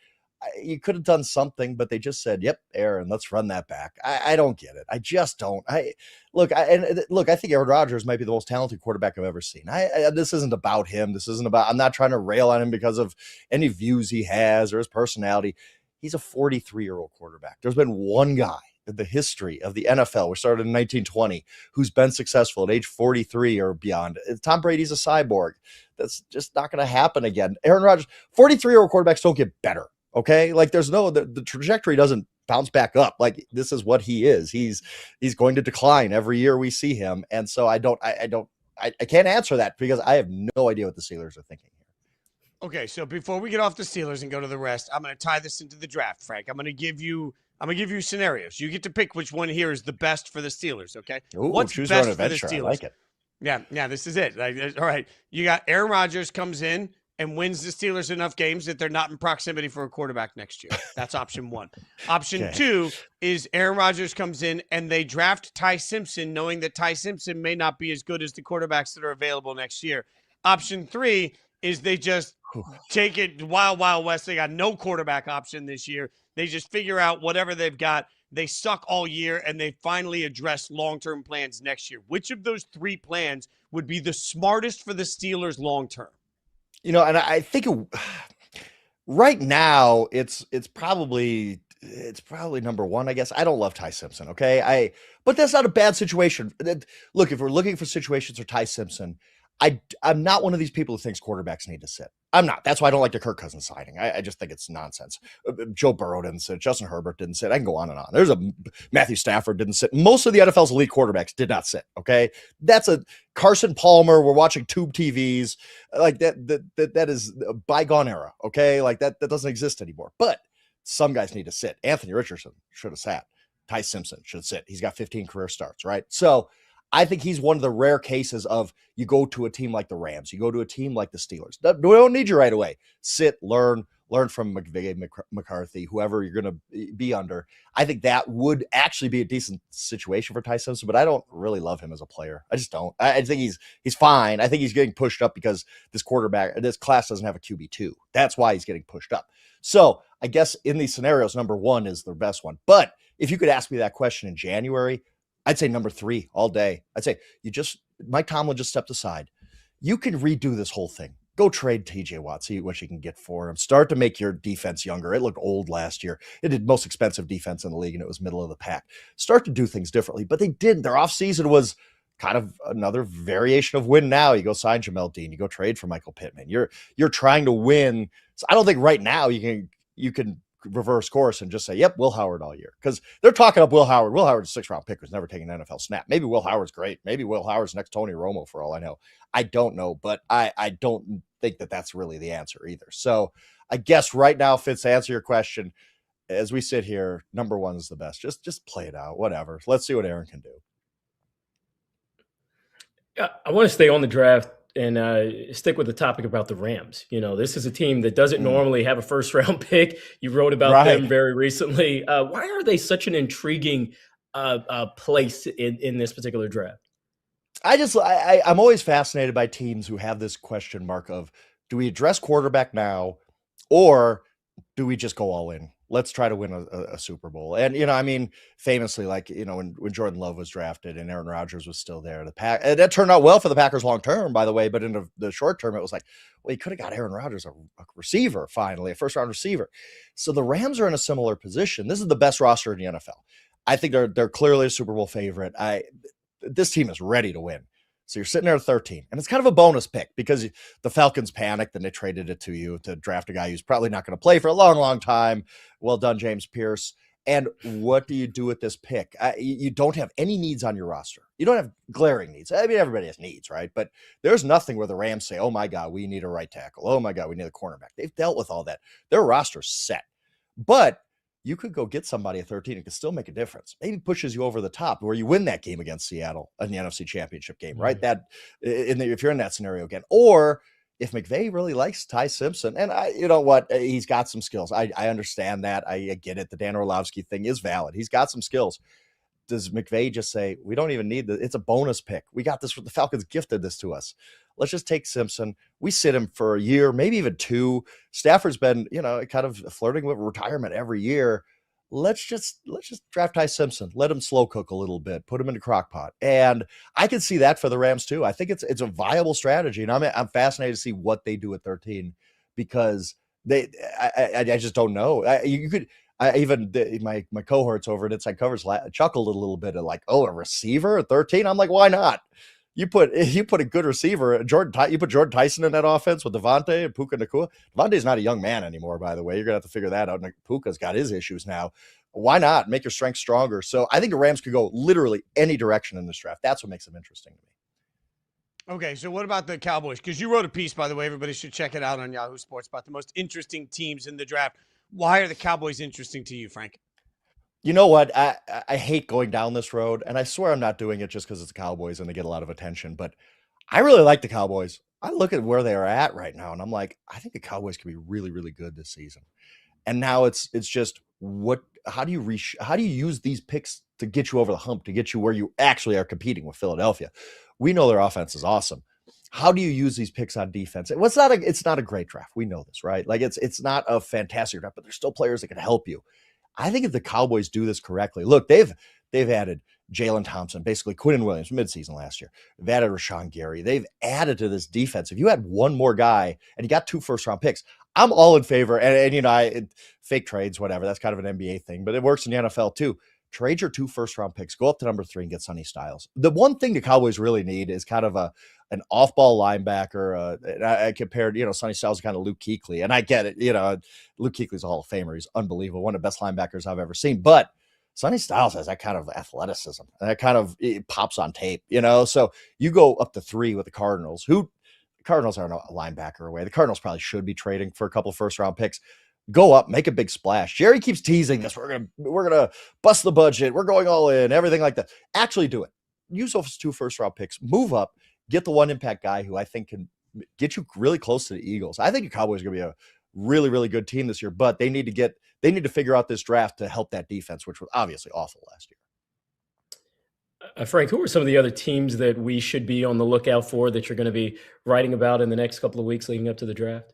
S16: You could have done something, but they just said, yep, Aaron, let's run that back. I don't get it. I just don't. I think Aaron Rodgers might be the most talented quarterback I've ever seen. This isn't about him. I'm not trying to rail on him because of any views he has or his personality. He's a 43-year-old quarterback. There's been one guy in the history of the NFL, which started in 1920, who's been successful at age 43 or beyond. Tom Brady's a cyborg. That's just not going to happen again. Aaron Rodgers, 43-year-old quarterbacks don't get better. Okay. Like there's the trajectory doesn't bounce back up. Like this is what he is. He's going to decline every year we see him. And so I can't answer that because I have no idea what the Steelers are thinking here.
S1: Okay. So before we get off the Steelers and go to the rest, I'm going to tie this into the draft, Frank. I'm going to give you scenarios. You get to pick which one here is the best for the Steelers. Okay.
S16: Ooh,
S1: what's
S16: choose
S1: best
S16: your own
S1: for the
S16: adventure.
S1: Steelers?
S16: I like it.
S1: Yeah. This is it. All right. You got Aaron Rodgers comes in and wins the Steelers enough games that they're not in proximity for a quarterback next year. That's option one. Option two is Aaron Rodgers comes in and they draft Ty Simpson, knowing that Ty Simpson may not be as good as the quarterbacks that are available next year. Option three is they just take it wild, wild west. They got no quarterback option this year. They just figure out whatever they've got. They suck all year, and they finally address long-term plans next year. Which of those three plans would be the smartest for the Steelers long-term?
S16: And I think right now it's probably number one, I guess. I don't love Ty Simpson, okay? But that's not a bad situation. Look, if we're looking for situations for Ty Simpson, I'm not one of these people who thinks quarterbacks need to sit. I'm not. That's why I don't like the Kirk Cousins signing. I just think it's nonsense. Joe Burrow didn't sit. Justin Herbert didn't sit. I can go on and on. There's a Matthew Stafford didn't sit. Most of the NFL's elite quarterbacks did not sit. Okay, that's a Carson Palmer. We're watching tube TVs like that. That is a bygone era. Okay, like that doesn't exist anymore. But some guys need to sit. Anthony Richardson should have sat. Ty Simpson should sit. He's got 15 career starts. Right. So I think he's one of the rare cases of you go to a team like the Rams, you go to a team like the Steelers. We don't need you right away. Sit, learn from McCarthy, whoever you're going to be under. I think that would actually be a decent situation for Ty Simpson, but I don't really love him as a player. I just don't. I think he's fine. I think he's getting pushed up because this class doesn't have a QB2. That's why he's getting pushed up. So I guess in these scenarios, number one is the best one. But if you could ask me that question in January, I'd say number three all day. I'd say Mike Tomlin just stepped aside. You can redo this whole thing. Go trade TJ Watt, see what you can get for him. Start to make your defense younger. It looked old last year. It did most expensive defense in the league, and it was middle of the pack. Start to do things differently, but they didn't. Their offseason was kind of another variation of win now. You go sign Jamel Dean. You go trade for Michael Pittman. You're trying to win. So I don't think right now you can reverse course and just say, yep, Will Howard all year. Because they're talking up Will Howard. Will Howard's a 6th-round pick who's never taken an NFL snap. Maybe Will Howard's great. Maybe Will Howard's next Tony Romo for all I know. I don't know, but I don't think that that's really the answer either. So I guess right now, Fitz, to answer your question, as we sit here, number one is the best. Just play it out, whatever. Let's see what Aaron can do.
S2: I want to stay on the draft and stick with the topic about the Rams. This is a team that doesn't normally have a 1st-round pick. You wrote about them very recently. Why are they such an intriguing place in this particular draft?
S16: I'm always fascinated by teams who have this question mark of, do we address quarterback now or do we just go all in? Let's try to win a Super Bowl. And, famously, when Jordan Love was drafted and Aaron Rodgers was still there, that turned out well for the Packers long-term, by the way, but in the short term, it was like, well, you could have got Aaron Rodgers a receiver, finally, a 1st-round receiver. So the Rams are in a similar position. This is the best roster in the NFL. I think they're clearly a Super Bowl favorite. This team is ready to win. So you're sitting there at 13, and it's kind of a bonus pick because the Falcons panicked and they traded it to you to draft a guy who's probably not going to play for a long, long time. Well done, James Pierce. And what do you do with this pick? You don't have any needs on your roster. You don't have glaring needs. I mean, everybody has needs, right? But there's nothing where the Rams say, oh my God, we need a right tackle. Oh my God, we need a cornerback. They've dealt with all that. Their roster's set. But you could go get somebody at 13 and could still make a difference. Maybe pushes you over the top where you win that game against Seattle in the NFC Championship game, right? If you're in that scenario again. Or if McVay really likes Ty Simpson, and you know what, he's got some skills. I understand that. I get it. The Dan Orlovsky thing is valid. He's got some skills. Does McVay just say, we don't even need it's a bonus pick. We got this. The Falcons gifted this to us. Let's just take Simpson. We sit him for a year, maybe even 2. Stafford's been, kind of flirting with retirement every year. Let's just draft Ty Simpson. Let him slow cook a little bit. Put him in the crock pot. And I can see that for the Rams too. I think it's a viable strategy, and I'm fascinated to see what they do at 13 because I just don't know. My cohorts over at Inside Covers chuckled a little bit of like, oh, a receiver at 13. I'm like, why not? You put a good receiver, you put Jordan Tyson in that offense with Devontae and Puka Nacua. Devontae's not a young man anymore, by the way. You're going to have to figure that out. Puka's got his issues now. Why not make your strength stronger? So I think the Rams could go literally any direction in this draft. That's what makes them interesting to me.
S1: Okay, so what about the Cowboys? Because you wrote a piece, by the way. Everybody should check it out on Yahoo Sports about the most interesting teams in the draft. Why are the Cowboys interesting to you, Frank?
S16: You know what? I hate going down this road, and I swear I'm not doing it just because it's the Cowboys and they get a lot of attention, but I really like the Cowboys. I look at where they are at right now, and I'm like, I think the Cowboys could be really, really good this season. And now it's just how do you use these picks to get you over the hump, to get you where you actually are competing with Philadelphia? We know their offense is awesome. How do you use these picks on defense? Well, it's not a great draft. We know this, right? Like it's not a fantastic draft, but there's still players that can help you. I think if the Cowboys do this correctly, look, they've added Jalen Thompson, basically Quinnen Williams midseason last year. They've added Rashawn Gary. They've added to this defense. If you had one more guy and you got 2 first-round picks, I'm all in favor. And fake trades, whatever. That's kind of an NBA thing, but it works in the NFL too. Trade your 2 first-round picks, go up to number 3 and get Sonny Styles. The one thing the Cowboys really need is kind of an off-ball linebacker. I compared, Sonny Styles to kind of Luke Kuechly, and I get it. Luke Kuechly's a Hall of Famer. He's unbelievable, one of the best linebackers I've ever seen. But Sonny Styles has that kind of athleticism, and that kind of it pops on tape. So you go up to 3 with the Cardinals. Cardinals aren't a linebacker away. The Cardinals probably should be trading for a couple of first-round picks. Go up, make a big splash. Jerry keeps teasing this. We're gonna bust the budget. We're going all in, everything like that. Actually do it. Use those 2 first-round picks. Move up. Get the one impact guy who I think can get you really close to the Eagles. I think the Cowboys are going to be a really, really good team this year, but they need to figure out this draft to help that defense, which was obviously awful last year.
S2: Frank, who are some of the other teams that we should be on the lookout for that you're going to be writing about in the next couple of weeks leading up to the draft?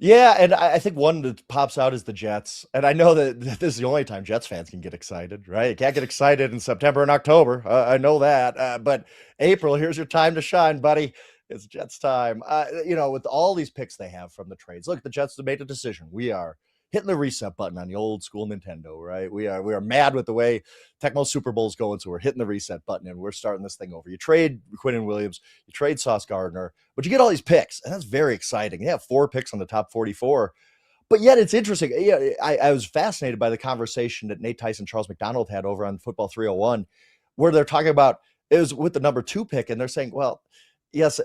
S16: Yeah, and I think one that pops out is the Jets. And I know that this is the only time Jets fans can get excited, right? You can't get excited in September and October. I know that. But April, here's your time to shine, buddy. It's Jets time. With all these picks they have from the trades. Look, the Jets have made a decision. We are hitting the reset button on the old school Nintendo, right? We are mad with the way Tecmo Super Bowl's going, so we're hitting the reset button and we're starting this thing over. You trade Quinnen Williams, you trade Sauce Gardner, but you get all these picks, and that's very exciting. You have 4 picks on the top 44, but yet it's interesting. Yeah, I was fascinated by the conversation that Nate Tyson, Charles McDonald had over on Football 301, where they're talking about it was with the number 2 pick, and they're saying, well, yes,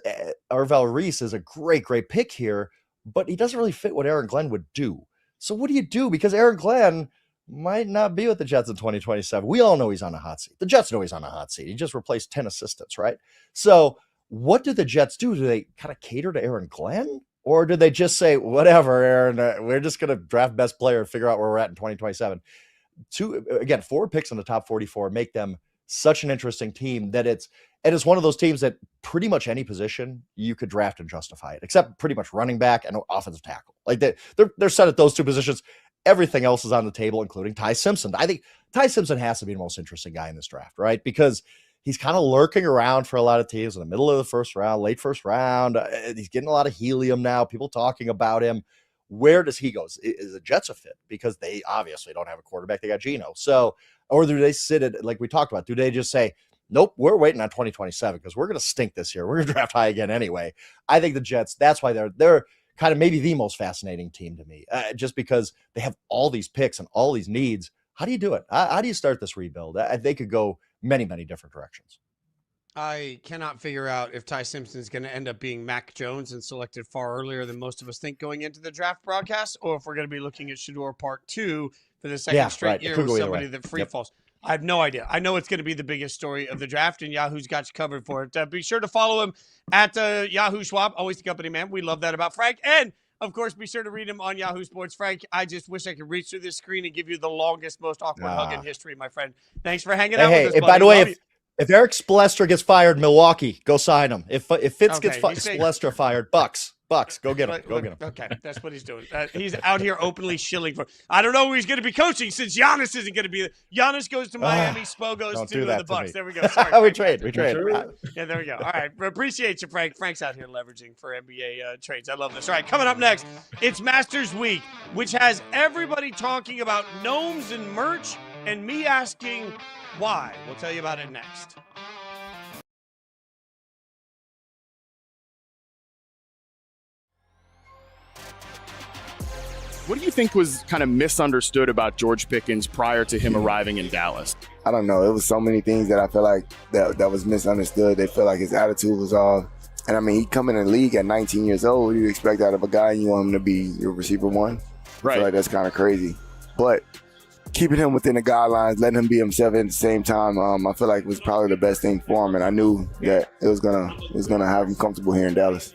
S16: Arvell Reese is a great, great pick here, but he doesn't really fit what Aaron Glenn would do. So what do you do? Because Aaron Glenn might not be with the Jets in 2027. We all know he's on a hot seat. The Jets know he's on a hot seat. He just replaced 10 assistants, right? So what do the Jets do? Do they kind of cater to Aaron Glenn? Or do they just say, whatever, Aaron, we're just going to draft best player and figure out where we're at in 2027? 4 picks in the top 44 make them such an interesting team that it's one of those teams that pretty much any position you could draft and justify it, except pretty much running back and offensive tackle. Like they're set at those 2 positions. Everything else is on the table, including Ty Simpson. I think Ty Simpson has to be the most interesting guy in this draft, right? Because he's kind of lurking around for a lot of teams in the middle of the first round, late first round. He's getting a lot of helium now, people talking about him. where does he go? Is the Jets a fit? Because they obviously don't have a quarterback. They got Geno. So, or do they sit at, like we talked about, do they just say, nope, we're waiting on 2027 because we're going to stink this year. We're going to draft high again anyway. I think the Jets, that's why they're kind of maybe the most fascinating team to me, just because they have all these picks and all these needs. How do you do it? How do you start this rebuild? They could go many, many different directions.
S1: I cannot figure out if Ty Simpson is going to end up being Mac Jones and selected far earlier than most of us think going into the draft broadcast, or if we're going to be looking at Shedeur Part 2 for the second straight year with somebody that free falls. I have no idea. I know it's going to be the biggest story of the draft, and Yahoo's got you covered for it. Be sure to follow him at Yahoo Schwab, always the company man. We love that about Frank. And, of course, be sure to read him on Yahoo Sports. Frank, I just wish I could reach through this screen and give you the longest, most awkward hug in history, my friend. Thanks for hanging out with us, buddy.
S16: By the way, if Erik Spoelstra gets fired, Milwaukee, go sign him. If Fitz gets Spoelstra fired, Bucks, go get him. Go get him.
S1: Okay, that's what he's doing. He's out here openly shilling for. I don't know who he's going to be coaching since Giannis isn't going to be. Giannis goes to Miami. Spo goes to the Bucks. There we go. Sorry,
S16: we trade.
S1: Yeah, there we go. All right, appreciate you, Frank. Frank's out here leveraging for NBA trades. I love this. All right, coming up next, it's Masters Week, which has everybody talking about gnomes and merch, and me asking why. We'll tell you about it next.
S17: What do you think was kind of misunderstood about George Pickens prior to him arriving in Dallas?
S18: I don't know. It was so many things that I feel like that was misunderstood. They feel like his attitude was off. And I mean, he come in the league at 19 years old. You expect out of a guy, and you want him to be your receiver one.
S17: Right.
S18: I feel like that's kind of crazy. But keeping him within the guidelines, letting him be himself at the same time, I feel like was probably the best thing for him. And I knew that it was gonna have him comfortable here in Dallas.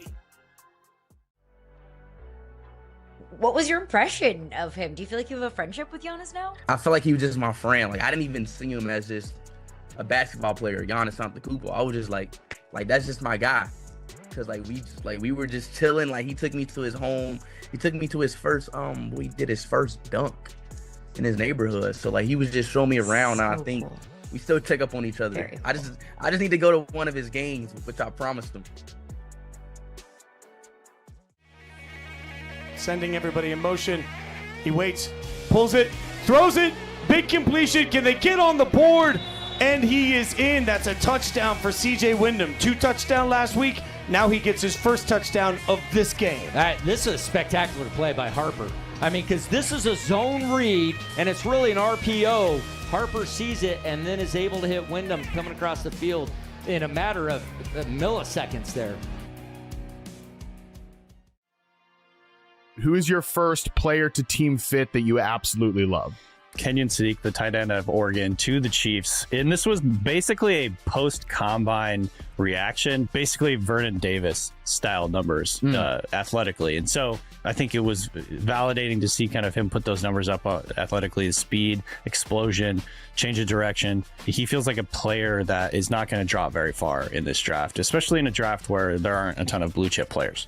S14: What was your impression of him? Do you feel like you have a friendship with Giannis now?
S19: I feel like he was just my friend. Like, I didn't even see him as just a basketball player, Giannis Antetokounmpo. I was just like that's just my guy. Cause we were just chilling. Like, he took me to his home. He took me to his first we did his first dunk in his neighborhood. So like, he was just showing me around. And I think we still check up on each other.
S14: Very
S19: I just need to go to one of his games, which I promised him.
S9: Sending everybody in motion. He waits, pulls it, throws it, big completion. Can they get on the board? And he is in. That's a touchdown for C.J. Wyndham. 2 touchdowns last week. Now he gets his first touchdown of this game.
S20: This is a spectacular play by Harper. I mean, because this is a zone read, and it's really an RPO. Harper sees it and then is able to hit Wyndham coming across the field in a matter of milliseconds there.
S17: Who is your first player to team fit that you absolutely love?
S21: Kenyon Sadiq, the tight end of Oregon, to the Chiefs. And this was basically a post-combine reaction, basically Vernon Davis style numbers athletically. And so I think it was validating to see kind of him put those numbers up athletically, the speed, explosion, change of direction. He feels like a player that is not going to drop very far in this draft, especially in a draft where there aren't a ton of blue chip players.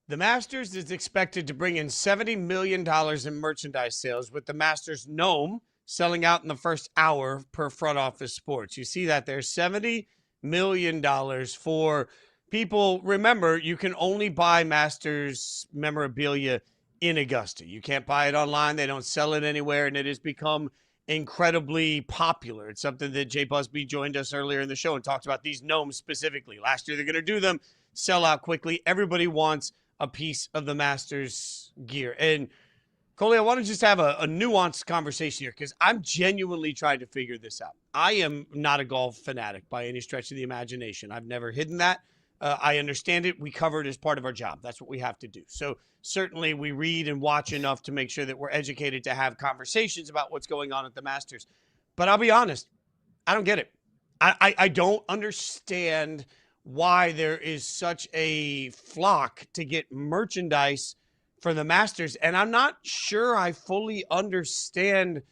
S1: The Masters is expected to bring in $70 million in merchandise sales, with the Masters Gnome selling out in the first hour per Front Office Sports. You see that there's $70 million for people. Remember, you can only buy Masters memorabilia in Augusta. You can't buy it online. They don't sell it anywhere, and it has become incredibly popular. It's something that Jay Busby joined us earlier in the show and talked about these gnomes specifically. Last year, they're going to do them, sell out quickly. Everybody wants a piece of the Masters gear. And Coley, I want to just have a nuanced conversation here because I'm genuinely trying to figure this out. I am not a golf fanatic by any stretch of the imagination. I've never hidden that. I understand it. We cover it as part of our job. That's what we have to do. So certainly we read and watch enough to make sure that we're educated to have conversations about what's going on at the Masters. But I'll be honest, I don't get it. I don't understand why there is such a flock to get merchandise for the Masters. And I'm not sure I fully understand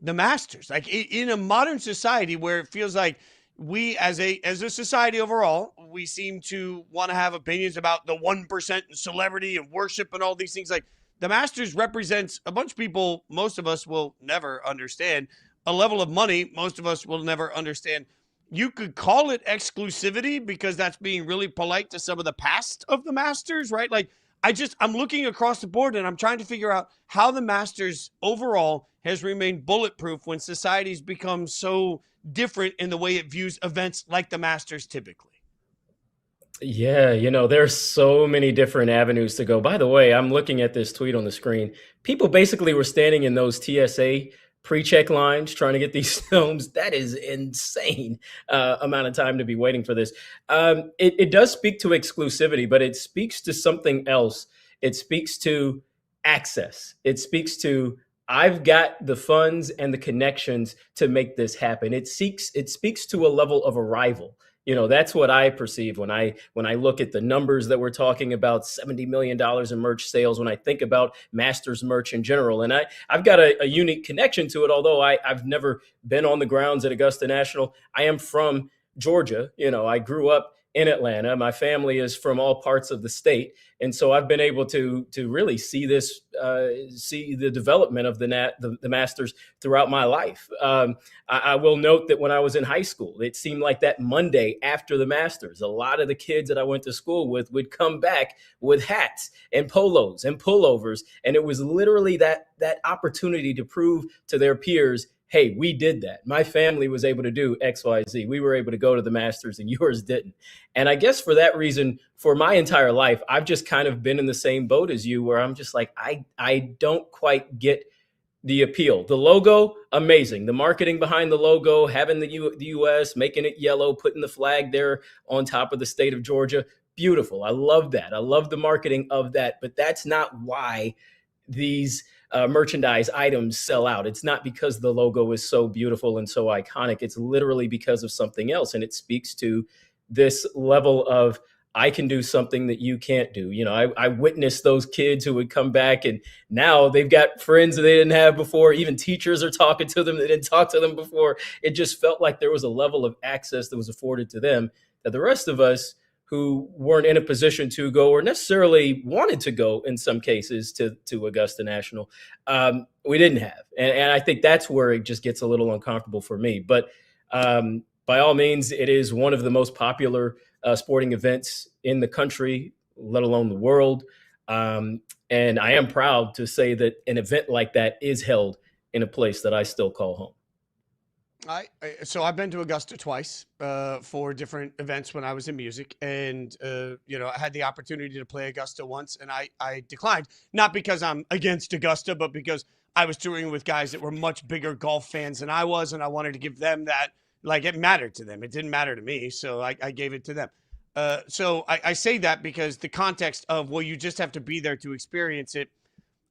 S1: the Masters. Like, in a modern society where it feels like we as a society overall, we seem to want to have opinions about the 1% and celebrity and worship and all these things. Like, the Masters represents a bunch of people most of us will never understand, a level of money most of us will never understand. you could call it exclusivity because that's being really polite to some of the past of the Masters, right? Like, I'm looking across the board and I'm trying to figure out how the Masters overall has remained bulletproof when society's become so different in the way it views events like the Masters typically.
S2: Yeah, there's so many different avenues to go. By the way, I'm looking at this tweet on the screen. People basically were standing in those TSA pre-check lines trying to get these films. That is insane amount of time to be waiting for this. It does speak to exclusivity, but it speaks to something else. It speaks to access. It speaks to, I've got the funds and the connections to make this happen. It speaks to a level of arrival. That's what I perceive when I look at the numbers that we're talking about, $70 million in merch sales, when I think about Masters merch in general. And I've got a unique connection to it, although I've never been on the grounds at Augusta National. I am from Georgia. I grew up in Atlanta. My family is from all parts of the state. And so I've been able to really see this, see the development of the Masters throughout my life. I will note that when I was in high school, it seemed like that Monday after the Masters, a lot of the kids that I went to school with would come back with hats and polos and pullovers. And it was literally that opportunity to prove to their peers, hey, we did that. My family was able to do X, Y, Z. We were able to go to the Masters and yours didn't. And I guess for that reason, for my entire life, I've just kind of been in the same boat as you, where I'm just like, I don't quite get the appeal. The logo, amazing. The marketing behind the logo, having the U.S., making it yellow, putting the flag there on top of the state of Georgia, beautiful. I love that. I love the marketing of that. But that's not why these merchandise items sell out. It's not because the logo is so beautiful and so iconic. It's literally because of something else. And it speaks to this level of, I can do something that you can't do. I witnessed those kids who would come back and now they've got friends that they didn't have before. Even teachers are talking to them that didn't talk to them before. It just felt like there was a level of access that was afforded to them that the rest of us who weren't in a position to go or necessarily wanted to go in some cases to Augusta National, we didn't have. And I think that's where it just gets a little uncomfortable for me. But by all means, it is one of the most popular sporting events in the country, let alone the world. And I am proud to say that an event like that is held in a place that I still call home.
S1: So I've been to Augusta twice for different events when I was in music, and I had the opportunity to play Augusta once, and I declined, not because I'm against Augusta, but because I was touring with guys that were much bigger golf fans than I was, and I wanted to give them that, like, it mattered to them. It didn't matter to me, so I gave it to them. So I say that because the context of, well, you just have to be there to experience it.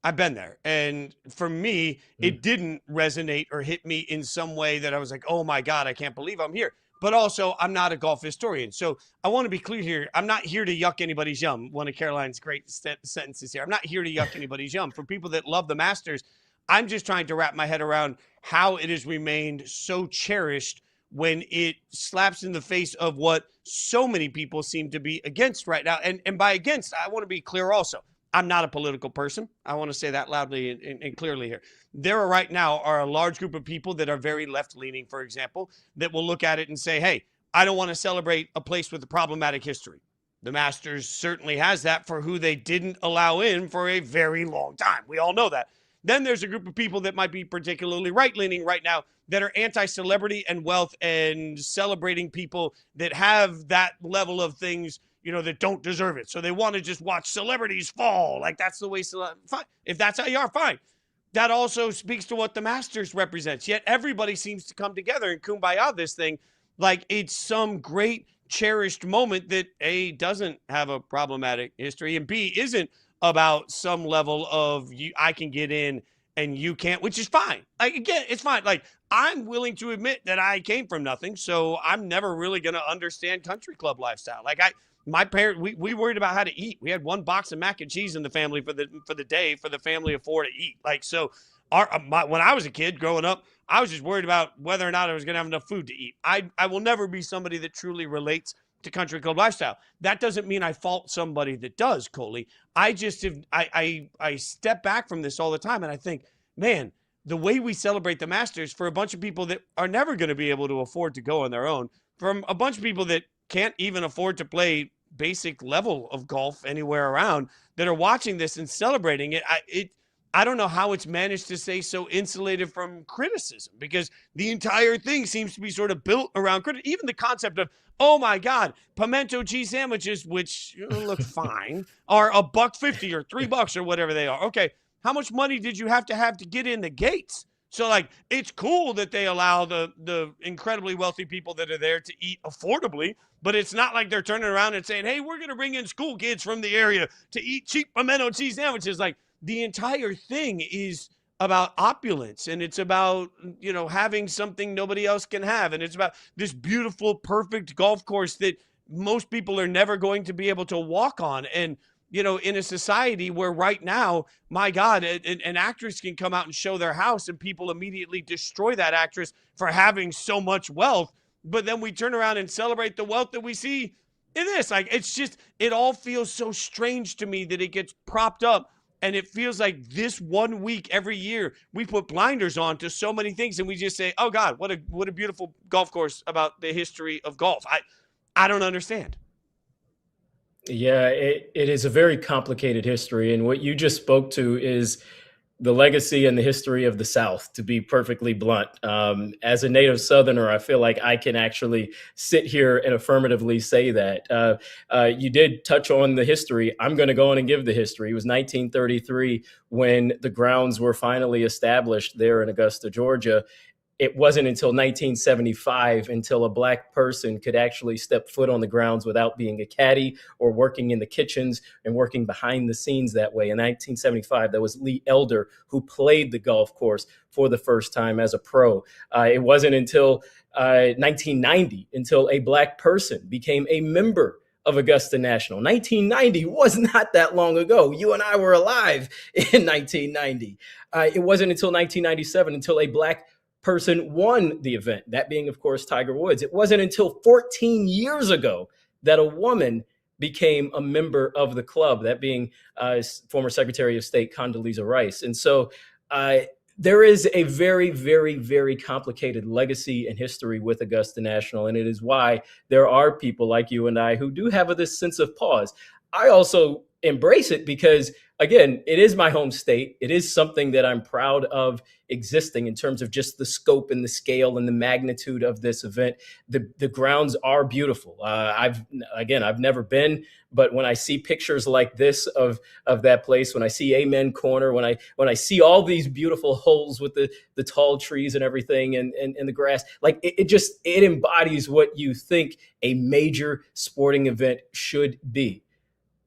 S1: I've been there. And for me, it didn't resonate or hit me in some way that I was like, oh my God, I can't believe I'm here. But also, I'm not a golf historian. So I want to be clear here. I'm not here to yuck anybody's yum. One of Caroline's great sentences here. I'm not here to yuck anybody's yum. For people that love the Masters, I'm just trying to wrap my head around how it has remained so cherished when it slaps in the face of what so many people seem to be against right now. And by against, I want to be clear also. I'm not a political person. I want to say that loudly and clearly here. There right now are a large group of people that are very left-leaning, for example, that will look at it and say, hey, I don't want to celebrate a place with a problematic history. The Masters certainly has that for who they didn't allow in for a very long time. We all know that. Then there's a group of people that might be particularly right-leaning right now that are anti-celebrity and wealth and celebrating people that have that level of things, that don't deserve it. So they want to just watch celebrities fall. Like, that's the way, fine. If that's how you are, fine. That also speaks to what the Masters represents. Yet everybody seems to come together and kumbaya this thing like it's some great cherished moment that A, doesn't have a problematic history, and B, isn't about some level of I can get in and you can't, which is fine. Like, again, it's fine. Like, I'm willing to admit that I came from nothing, so I'm never really going to understand country club lifestyle. Like, my parents, we worried about how to eat. We had one box of mac and cheese in the family for the day for the family of four to eat. Like, so when I was a kid growing up, I was just worried about whether or not I was going to have enough food to eat. I will never be somebody that truly relates to country club lifestyle. That doesn't mean I fault somebody that does, Coley. I just have, I step back from this all the time and I think, man, the way we celebrate the Masters for a bunch of people that are never going to be able to afford to go on their own, from a bunch of people that can't even afford to play basic level of golf anywhere around that are watching this and celebrating it. I don't know how it's managed to stay so insulated from criticism, because the entire thing seems to be sort of built around criticism. Even the concept of, oh my God, pimento cheese sandwiches, which look fine, are $1.50 or $3 or whatever they are. Okay, how much money did you have to get in the gates? So, like, it's cool that they allow the incredibly wealthy people that are there to eat affordably, but it's not like they're turning around and saying, hey, we're going to bring in school kids from the area to eat cheap pimento cheese sandwiches. Like, the entire thing is about opulence, and it's about, having something nobody else can have. And it's about this beautiful, perfect golf course that most people are never going to be able to walk on. And, in a society where right now, my God, an actress can come out and show their house and people immediately destroy that actress for having so much wealth. But then we turn around and celebrate the wealth that we see in this. Like, it's just, it all feels so strange to me that it gets propped up. And it feels like this 1 week every year, we put blinders on to so many things, and we just say, oh God, what a beautiful golf course about the history of golf. I don't understand.
S2: Yeah, it is a very complicated history. And what you just spoke to is the legacy and the history of the South, to be perfectly blunt. As a native Southerner, I feel like I can actually sit here and affirmatively say that. You did touch on the history. I'm going to go on and give the history. It was 1933 when the grounds were finally established there in Augusta, Georgia. It wasn't until 1975 until a Black person could actually step foot on the grounds without being a caddy or working in the kitchens and working behind the scenes that way. In 1975, that was Lee Elder, who played the golf course for the first time as a pro. It wasn't until 1990 until a Black person became a member of Augusta National. 1990 was not that long ago. You and I were alive in 1990. It wasn't until 1997 until a Black person won the event, that being, of course, Tiger Woods. It wasn't until 14 years ago that a woman became a member of the club, that being former Secretary of State Condoleezza Rice. And so there is a very, very, very complicated legacy and history with Augusta National, and it is why there are people like you and I who do have this sense of pause. I also embrace it because, again, it is my home state. It is something that I'm proud of existing in terms of just the scope and the scale and the magnitude of this event. The grounds are beautiful. I've never been, but when I see pictures like this of that place, when I see Amen Corner, when I see all these beautiful holes with the tall trees and everything and the grass, like it embodies what you think a major sporting event should be.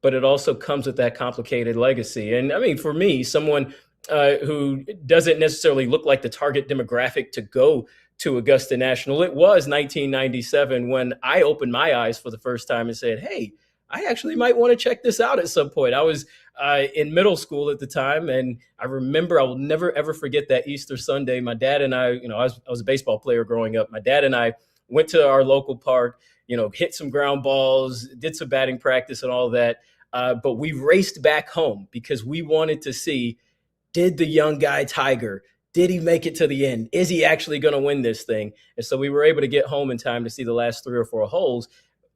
S2: But it also comes with that complicated legacy. And I mean, for me, someone who doesn't necessarily look like the target demographic to go to Augusta National, it was 1997 when I opened my eyes for the first time and said, hey, I actually might want to check this out at some point. I was in middle school at the time, and I remember, I will never, ever forget that Easter Sunday. My dad and I was a baseball player growing up. My dad and I went to our local park, hit some ground balls, did some batting practice and all that. But we raced back home because we wanted to see, did the young guy Tiger, did he make it to the end? Is he actually going to win this thing? And so we were able to get home in time to see the last 3 or 4 holes.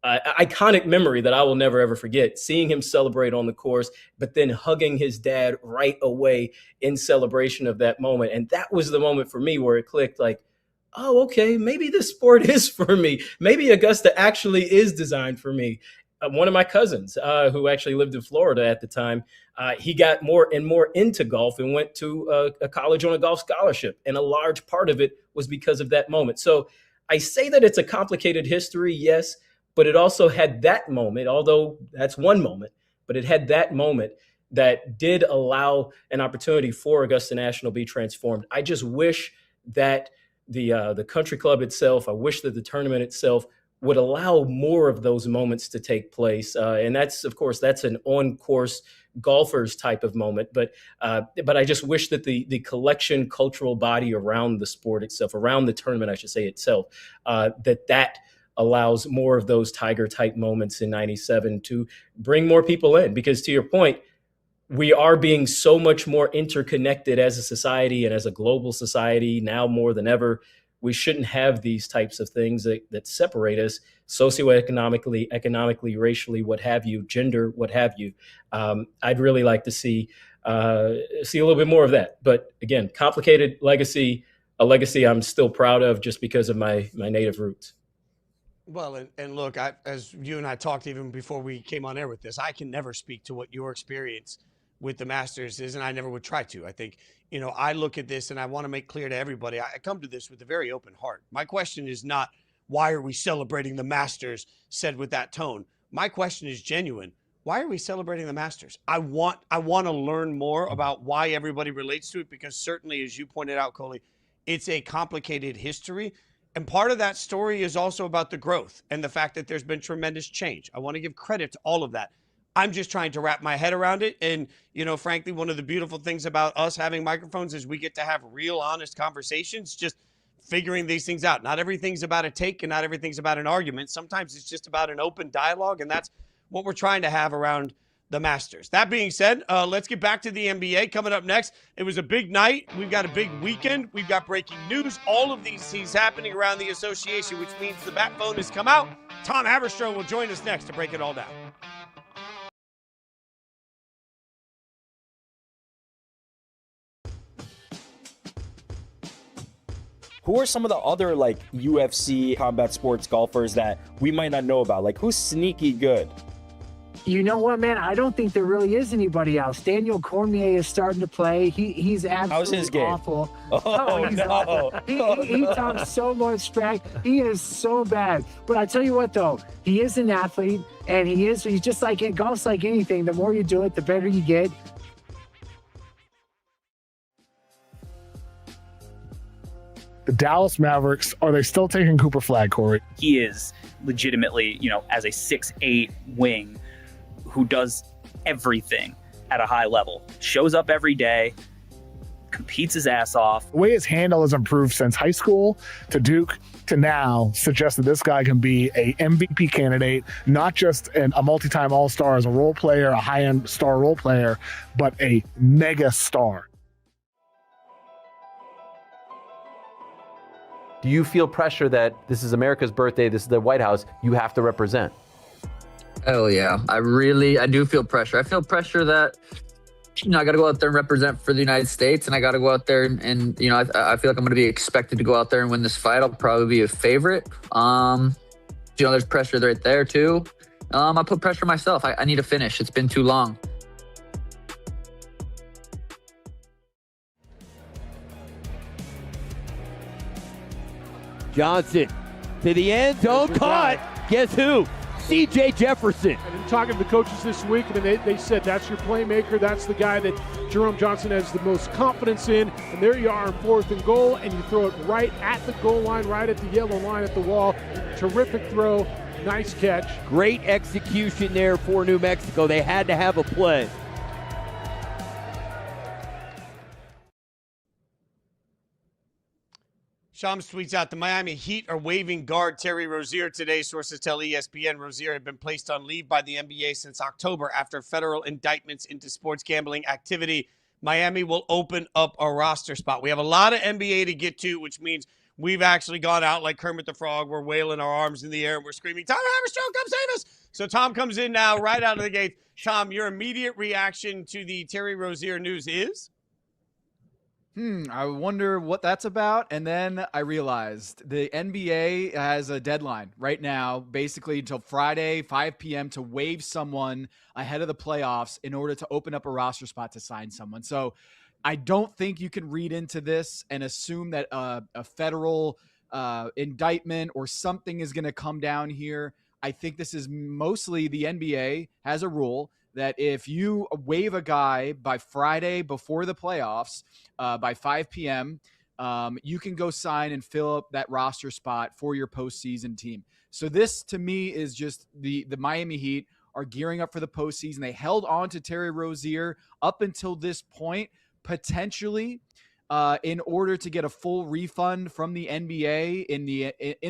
S2: Iconic memory that I will never, ever forget, seeing him celebrate on the course, but then hugging his dad right away in celebration of that moment. And that was the moment for me where it clicked, like, oh, okay, maybe this sport is for me. Maybe Augusta actually is designed for me. One of my cousins who actually lived in Florida at the time, he got more and more into golf and went to a college on a golf scholarship. And a large part of it was because of that moment. So I say that it's a complicated history, yes, but it also had that moment, although that's one moment, but it had that moment that did allow an opportunity for Augusta National to be transformed. I just wish that the country club itself, I wish that the tournament itself would allow more of those moments to take place. And that's, of course, that's an on-course golfers type of moment. But I just wish that the collection cultural body around the sport itself, around the tournament, I should say itself, that allows more of those Tiger type moments in 97 to bring more people in. Because to your point, we are being so much more interconnected as a society and as a global society now more than ever. we shouldn't have these types of things that separate us socioeconomically, economically, racially, what have you, gender, what have you. I'd really like to see a little bit more of that. But again, complicated legacy, a legacy I'm still proud of just because of my native roots.
S1: Well, and look, as you and I talked even before we came on air with this, I can never speak to what your experience with the Masters is, and I never would try to. I think, I look at this and I want to make clear to everybody, I come to this with a very open heart. My question is not, why are we celebrating the Masters, said with that tone. My question is genuine. Why are we celebrating the Masters? I want to learn more about why everybody relates to it, because certainly, as you pointed out, Coley, it's a complicated history. And part of that story is also about the growth and the fact that there's been tremendous change. I want to give credit to all of that. I'm just trying to wrap my head around it. And, frankly, one of the beautiful things about us having microphones is we get to have real, honest conversations, just figuring these things out. Not everything's about a take and not everything's about an argument. Sometimes it's just about an open dialogue, and that's what we're trying to have around the Masters. That being said, let's get back to the NBA coming up next. It was a big night. We've got a big weekend. We've got breaking news. All of these things happening around the association, which means the bat phone has come out. Tom Haberstroh will join us next to break it all down.
S3: Who are some of the other UFC combat sports golfers that we might not know about? Who's sneaky good?
S4: You know what, man? I don't think there really is anybody else. Daniel Cormier is starting to play. He's absolutely
S3: How's his game?
S4: awful.
S3: He's
S4: no.
S3: awful.
S4: He talks so much trash. He is so bad. But I tell you what, though, he is an athlete, and he's just like golf's like anything. The more you do it, the better you get.
S5: The Dallas Mavericks, are they still taking Cooper Flag, Corey?
S6: He is legitimately, as a 6'8" wing who does everything at a high level, shows up every day, competes his ass off.
S5: The way his handle has improved since high school to Duke to now suggests that this guy can be a MVP candidate, not just a multi-time all-star as a role player, a high-end star role player, but a mega star.
S7: Do you feel pressure that this is America's birthday, this is the White House, you have to represent?
S8: Hell yeah. I do feel pressure. I feel pressure that, I got to go out there and represent for the United States, and I got to go out there and I feel like I'm going to be expected to go out there and win this fight. I'll probably be a favorite. There's pressure right there too. I put pressure on myself. I need to finish. It's been too long.
S20: Johnson to the end zone, caught. Guess who? C.J. Jefferson.
S10: And in talking to the coaches this week, they said that's your playmaker. That's the guy that Jerome Johnson has the most confidence in. And there you are in 4th and goal, and you throw it right at the goal line, right at the yellow line at the wall. Terrific throw. Nice catch.
S20: Great execution there for New Mexico. They had to have a play.
S1: Shams tweets out, the Miami Heat are waiving guard Terry Rozier today. Sources tell ESPN Rozier had been placed on leave by the NBA since October after federal indictments into sports gambling activity. Miami will open up a roster spot. We have a lot of NBA to get to, which means we've actually gone out like Kermit the Frog. We're wailing our arms in the air and we're screaming, Tom Haberstroh, come save us. So Tom comes in now right out of the gate. Tom, your immediate reaction to the Terry Rozier news is?
S22: I wonder what that's about. And then I realized the NBA has a deadline right now, basically until Friday, 5 p.m. to waive someone ahead of the playoffs in order to open up a roster spot to sign someone. So I don't think you can read into this and assume that a federal indictment or something is going to come down here. I think this is mostly the NBA has a rule that if you waive a guy by Friday before the playoffs, by 5 p.m., you can go sign and fill up that roster spot for your postseason team. So this, to me, is just the Miami Heat are gearing up for the postseason. They held on to Terry Rozier up until this point, potentially in order to get a full refund from the NBA in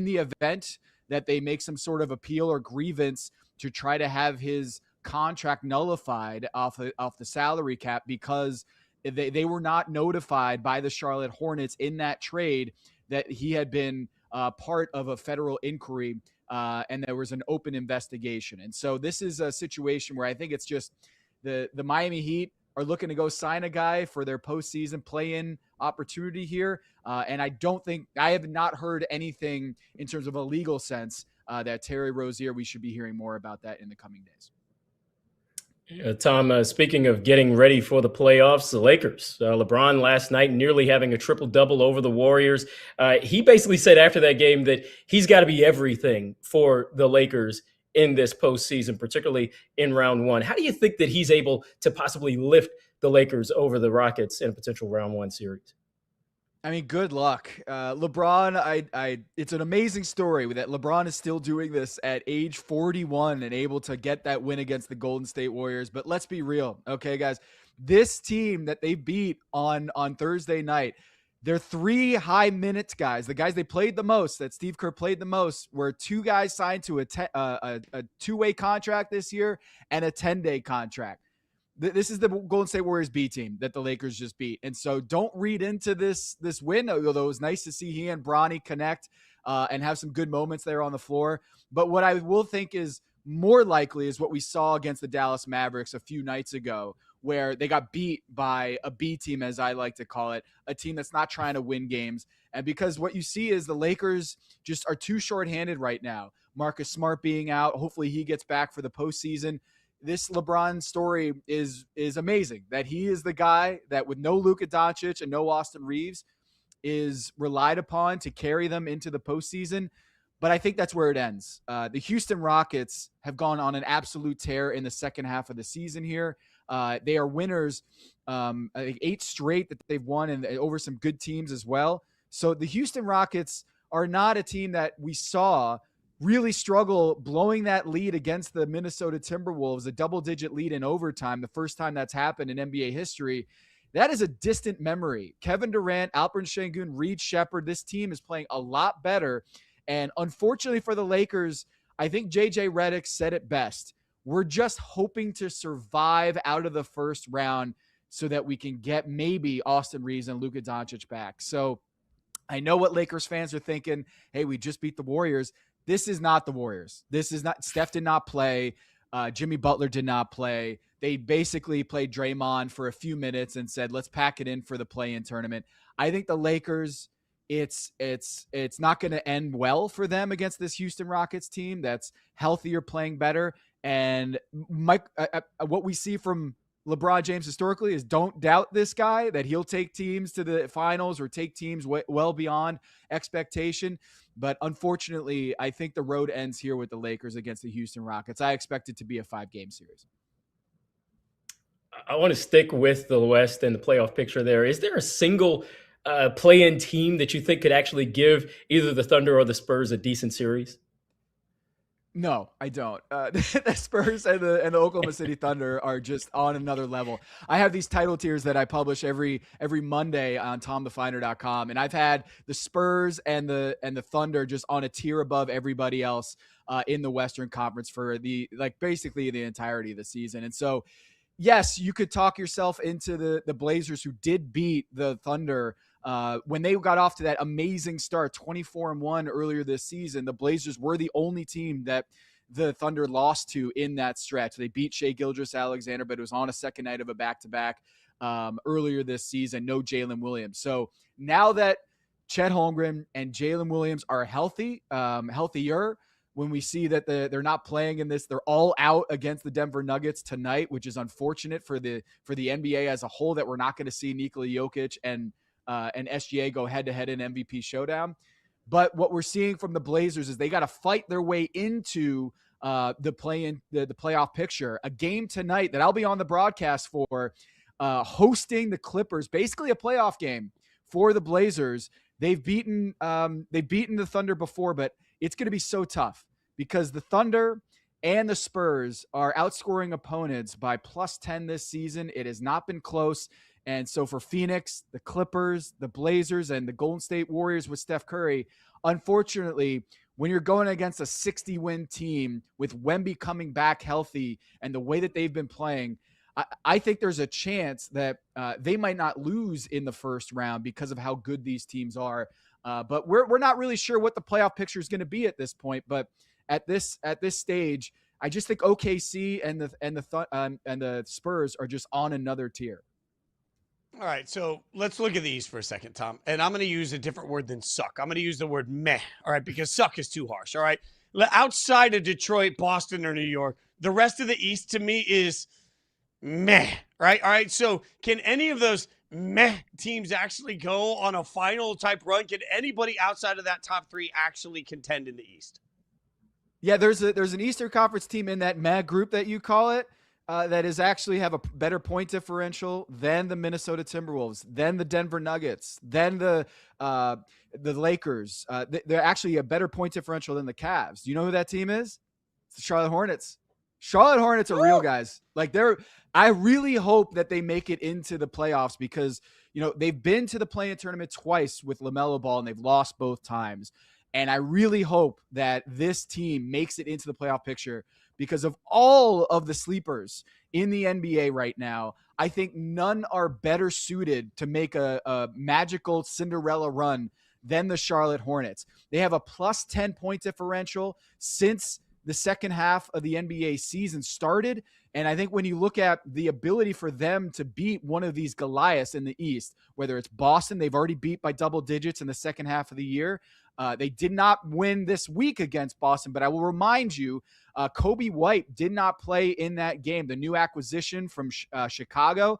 S22: the event that they make some sort of appeal or grievance to try to have his contract nullified off the salary cap, because they were not notified by the Charlotte Hornets in that trade that he had been part of a federal inquiry and there was an open investigation. And so this is a situation where I think it's just the Miami Heat are looking to go sign a guy for their postseason play-in opportunity here. And I have not heard anything in terms of a legal sense that Terry Rozier, we should be hearing more about that in the coming days.
S2: Tom, speaking of getting ready for the playoffs, the Lakers, LeBron last night nearly having a triple-double over the Warriors. He basically said after that game that he's got to be everything for the Lakers in this postseason, particularly in round one. How do you think that he's able to possibly lift the Lakers over the Rockets in a potential round one series?
S22: I mean, good luck. LeBron, it's an amazing story that LeBron is still doing this at age 41 and able to get that win against the Golden State Warriors. But let's be real. Okay, guys, this team that they beat on Thursday night, their three high minutes guys, the guys they played the most, that Steve Kerr played the most, were two guys signed to a two-way contract this year and a 10-day contract. This is the Golden State Warriors B team that the Lakers just beat. And so don't read into this win, although it was nice to see he and Bronny connect and have some good moments there on the floor. But what I will think is more likely is what we saw against the Dallas Mavericks a few nights ago, where they got beat by a B team, as I like to call it, a team that's not trying to win games. And because what you see is the Lakers just are too shorthanded right now. Marcus Smart being out, hopefully he gets back for the postseason. This LeBron story is amazing, that he is the guy that with no Luka Doncic and no Austin Reeves is relied upon to carry them into the postseason. But I think that's where it ends. The Houston Rockets have gone on an absolute tear in the second half of the season here. They are winners, I think 8 straight that they've won and over some good teams as well. So the Houston Rockets are not a team that we saw really struggle blowing that lead against the Minnesota Timberwolves, a double-digit lead in overtime, the first time that's happened in NBA history. That is a distant memory. Kevin Durant, Alperen Sengun, Reed Shepherd, this team is playing a lot better. And unfortunately for the Lakers, I think JJ Redick said it best. We're just hoping to survive out of the first round so that we can get maybe Austin Reeves and Luka Doncic back. So I know what Lakers fans are thinking. Hey, we just beat the Warriors. This is not the Warriors. This is not. Steph did not play. Jimmy Butler did not play. They basically played Draymond for a few minutes and said, let's pack it in for the play-in tournament. I think the Lakers, it's not going to end well for them against this Houston Rockets team that's healthier, playing better. And what we see from LeBron James historically is don't doubt this guy, that he'll take teams to the finals or take teams well beyond expectation. But unfortunately, I think the road ends here with the Lakers against the Houston Rockets. I expect it to be a 5-game series.
S2: I want to stick with the West and the playoff picture there. Is there a single play-in team that you think could actually give either the Thunder or the Spurs a decent series?
S22: No, I don't. The Spurs and the Oklahoma City Thunder are just on another level. I have these title tiers that I publish every Monday on TomTheFiner.com, and I've had the Spurs and the Thunder just on a tier above everybody else in the Western Conference for basically the entirety of the season. And so, yes, you could talk yourself into the Blazers, who did beat the Thunder when they got off to that amazing start, 24-1 earlier this season. The Blazers were the only team that the Thunder lost to in that stretch. They beat Shai Gilgeous-Alexander, but it was on a second night of a back-to-back earlier this season. No Jalen Williams. So now that Chet Holmgren and Jalen Williams are healthier, when we see that they're not playing in this, they're all out against the Denver Nuggets tonight, which is unfortunate for the NBA as a whole, that we're not going to see Nikola Jokic and SGA go head-to-head in MVP showdown. But what we're seeing from the Blazers is they got to fight their way into the playoff picture. A game tonight that I'll be on the broadcast for, hosting the Clippers, basically a playoff game for the Blazers. They've beaten the Thunder before, but it's going to be so tough because the Thunder and the Spurs are outscoring opponents by +10 this season. It has not been close. And so for Phoenix, the Clippers, the Blazers, and the Golden State Warriors with Steph Curry, unfortunately, when you're going against a 60-win team with Wemby coming back healthy and the way that they've been playing, I think there's a chance that they might not lose in the first round because of how good these teams are. But we're not really sure what the playoff picture is going to be at this point. But at this stage, I just think OKC and the Spurs are just on another tier.
S1: All right, so let's look at the East for a second, Tom. And I'm going to use a different word than suck. I'm going to use the word meh, all right, because suck is too harsh, all right? Outside of Detroit, Boston, or New York, the rest of the East to me is meh, right? All right, so can any of those meh teams actually go on a final type run? Can anybody outside of that top three actually contend in the East?
S22: Yeah, there's an Eastern Conference team in that meh group that you call it that is actually have a better point differential than the Minnesota Timberwolves, than the Denver Nuggets, than the Lakers. They're actually a better point differential than the Cavs. Do you know who that team is? It's the Charlotte Hornets. Charlotte Hornets are real guys. Like I really hope that they make it into the playoffs because, they've been to the play-in tournament twice with LaMelo Ball and they've lost both times. And I really hope that this team makes it into the playoff picture because of all of the sleepers in the NBA right now. I think none are better suited to make a magical Cinderella run than the Charlotte Hornets. They have a plus 10 point differential since the second half of the NBA season started. And I think when you look at the ability for them to beat one of these Goliaths in the East, whether it's Boston, they've already beat by double digits in the second half of the year. They did not win this week against Boston, but I will remind you, Kobe White did not play in that game. The new acquisition from Chicago,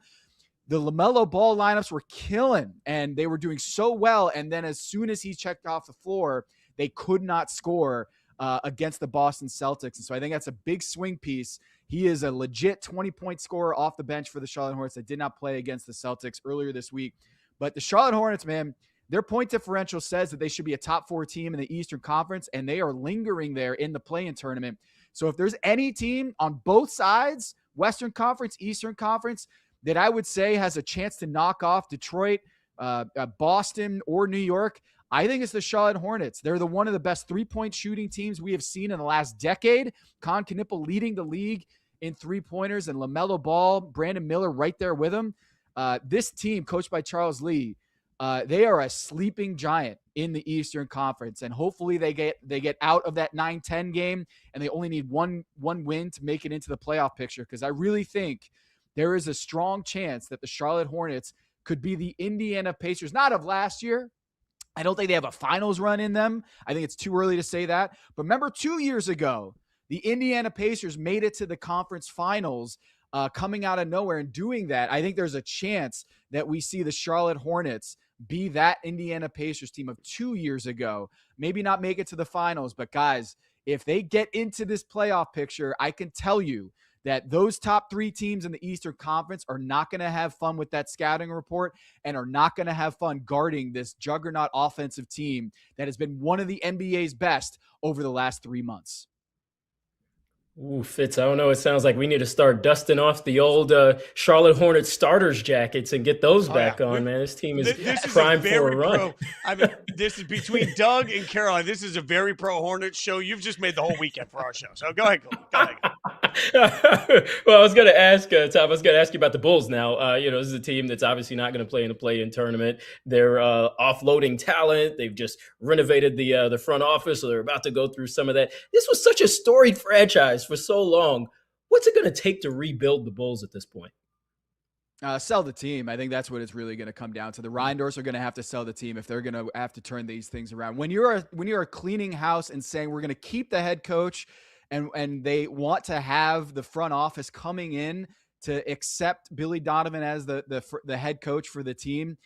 S22: the LaMelo Ball lineups were killing, and they were doing so well. And then as soon as he checked off the floor, they could not score against the Boston Celtics. And so I think that's a big swing piece. He is a legit 20-point scorer off the bench for the Charlotte Hornets that did not play against the Celtics earlier this week. But the Charlotte Hornets, man, their point differential says that they should be a top 4 team in the Eastern Conference, and they are lingering there in the play-in tournament. So if there's any team on both sides, Western Conference, Eastern Conference, that I would say has a chance to knock off Detroit, Boston, or New York, I think it's the Charlotte Hornets. They're one of the best three-point shooting teams we have seen in the last decade. Con Knippel leading the league in three-pointers, and LaMelo Ball, Brandon Miller right there with him. This team, coached by Charles Lee, they are a sleeping giant in the Eastern Conference, and hopefully they get out of that 9-10 game, and they only need one win to make it into the playoff picture, because I really think there is a strong chance that the Charlotte Hornets could be the Indiana Pacers, not of last year. I don't think they have a finals run in them. I think it's too early to say that. But remember 2 years ago, the Indiana Pacers made it to the conference finals coming out of nowhere, and doing that, I think there's a chance that we see the Charlotte Hornets be that Indiana Pacers team of 2 years ago. Maybe not make it to the finals, but guys, if they get into this playoff picture, I can tell you that those top 3 teams in the Eastern Conference are not going to have fun with that scouting report and are not going to have fun guarding this juggernaut offensive team that has been one of the NBA's best over the last 3 months.
S2: Ooh, Fitz, I don't know. It sounds like we need to start dusting off the old Charlotte Hornets starters jackets and get those back on, man. This team is primed for a run.
S1: This is between Doug and Caroline. This is a very pro Hornets show. You've just made the whole weekend for our show. So go ahead, Coley. Go ahead.
S2: Well, I was going to ask, Tom, I was going to ask you about the Bulls now. This is a team that's obviously not going to play in the play-in tournament. They're offloading talent. They've just renovated the front office, so they're about to go through some of that. This was such a storied franchise for so long. What's it going to take to rebuild the Bulls at this point?
S22: Sell the team. I think that's what it's really going to come down to. The Reinders are going to have to sell the team if they're going to have to turn these things around. When you're cleaning house and saying we're going to keep the head coach, and they want to have the front office coming in to accept Billy Donovan as the head coach for the team,